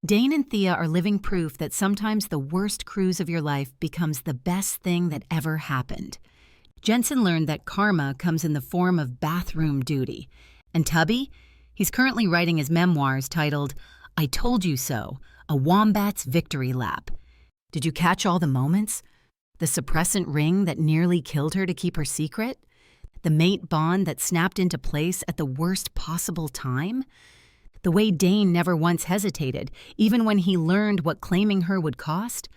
Dane and Thea are living proof that sometimes the worst cruise of your life becomes the best thing that ever happened. Jensen learned that karma comes in the form of bathroom duty. And Tubby? He's currently writing his memoirs titled, I Told You So, A Wombat's Victory Lap. Did you catch all the moments? The suppressant ring that nearly killed her to keep her secret? The mate bond that snapped into place at the worst possible time? The way Dane never once hesitated, even when he learned what claiming her would cost?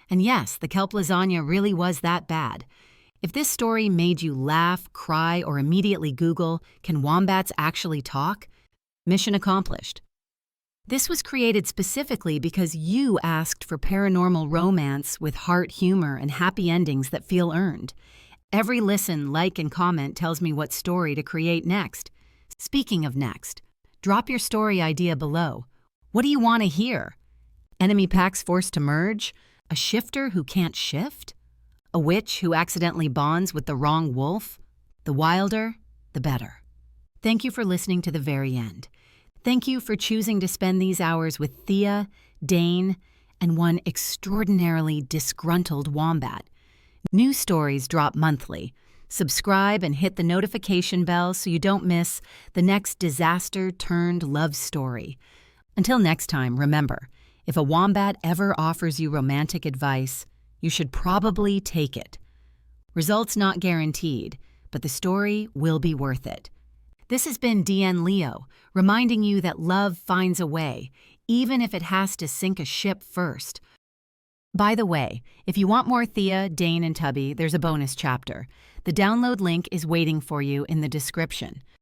And yes, the kelp lasagna really was that bad. If this story made you laugh, cry, or immediately Google, "Can wombats actually talk?" Mission accomplished. This was created specifically because you asked for paranormal romance with heart, humor, and happy endings that feel earned. Every listen, like, and comment tells me what story to create next. Speaking of next, drop your story idea below. What do you want to hear? Enemy packs forced to merge? A shifter who can't shift? A witch who accidentally bonds with the wrong wolf? The wilder, the better. Thank you for listening to the very end. Thank you for choosing to spend these hours with Thea, Dane, and one extraordinarily disgruntled wombat. New stories drop monthly. Subscribe and hit the notification bell so you don't miss the next disaster-turned-love story. Until next time, remember, if a wombat ever offers you romantic advice, you should probably take it. Results not guaranteed, but the story will be worth it. This has been DN Leo, reminding you that love finds a way, even if it has to sink a ship first. By the way, if you want more Thea, Dane, and Tubby, there's a bonus chapter. The download link is waiting for you in the description.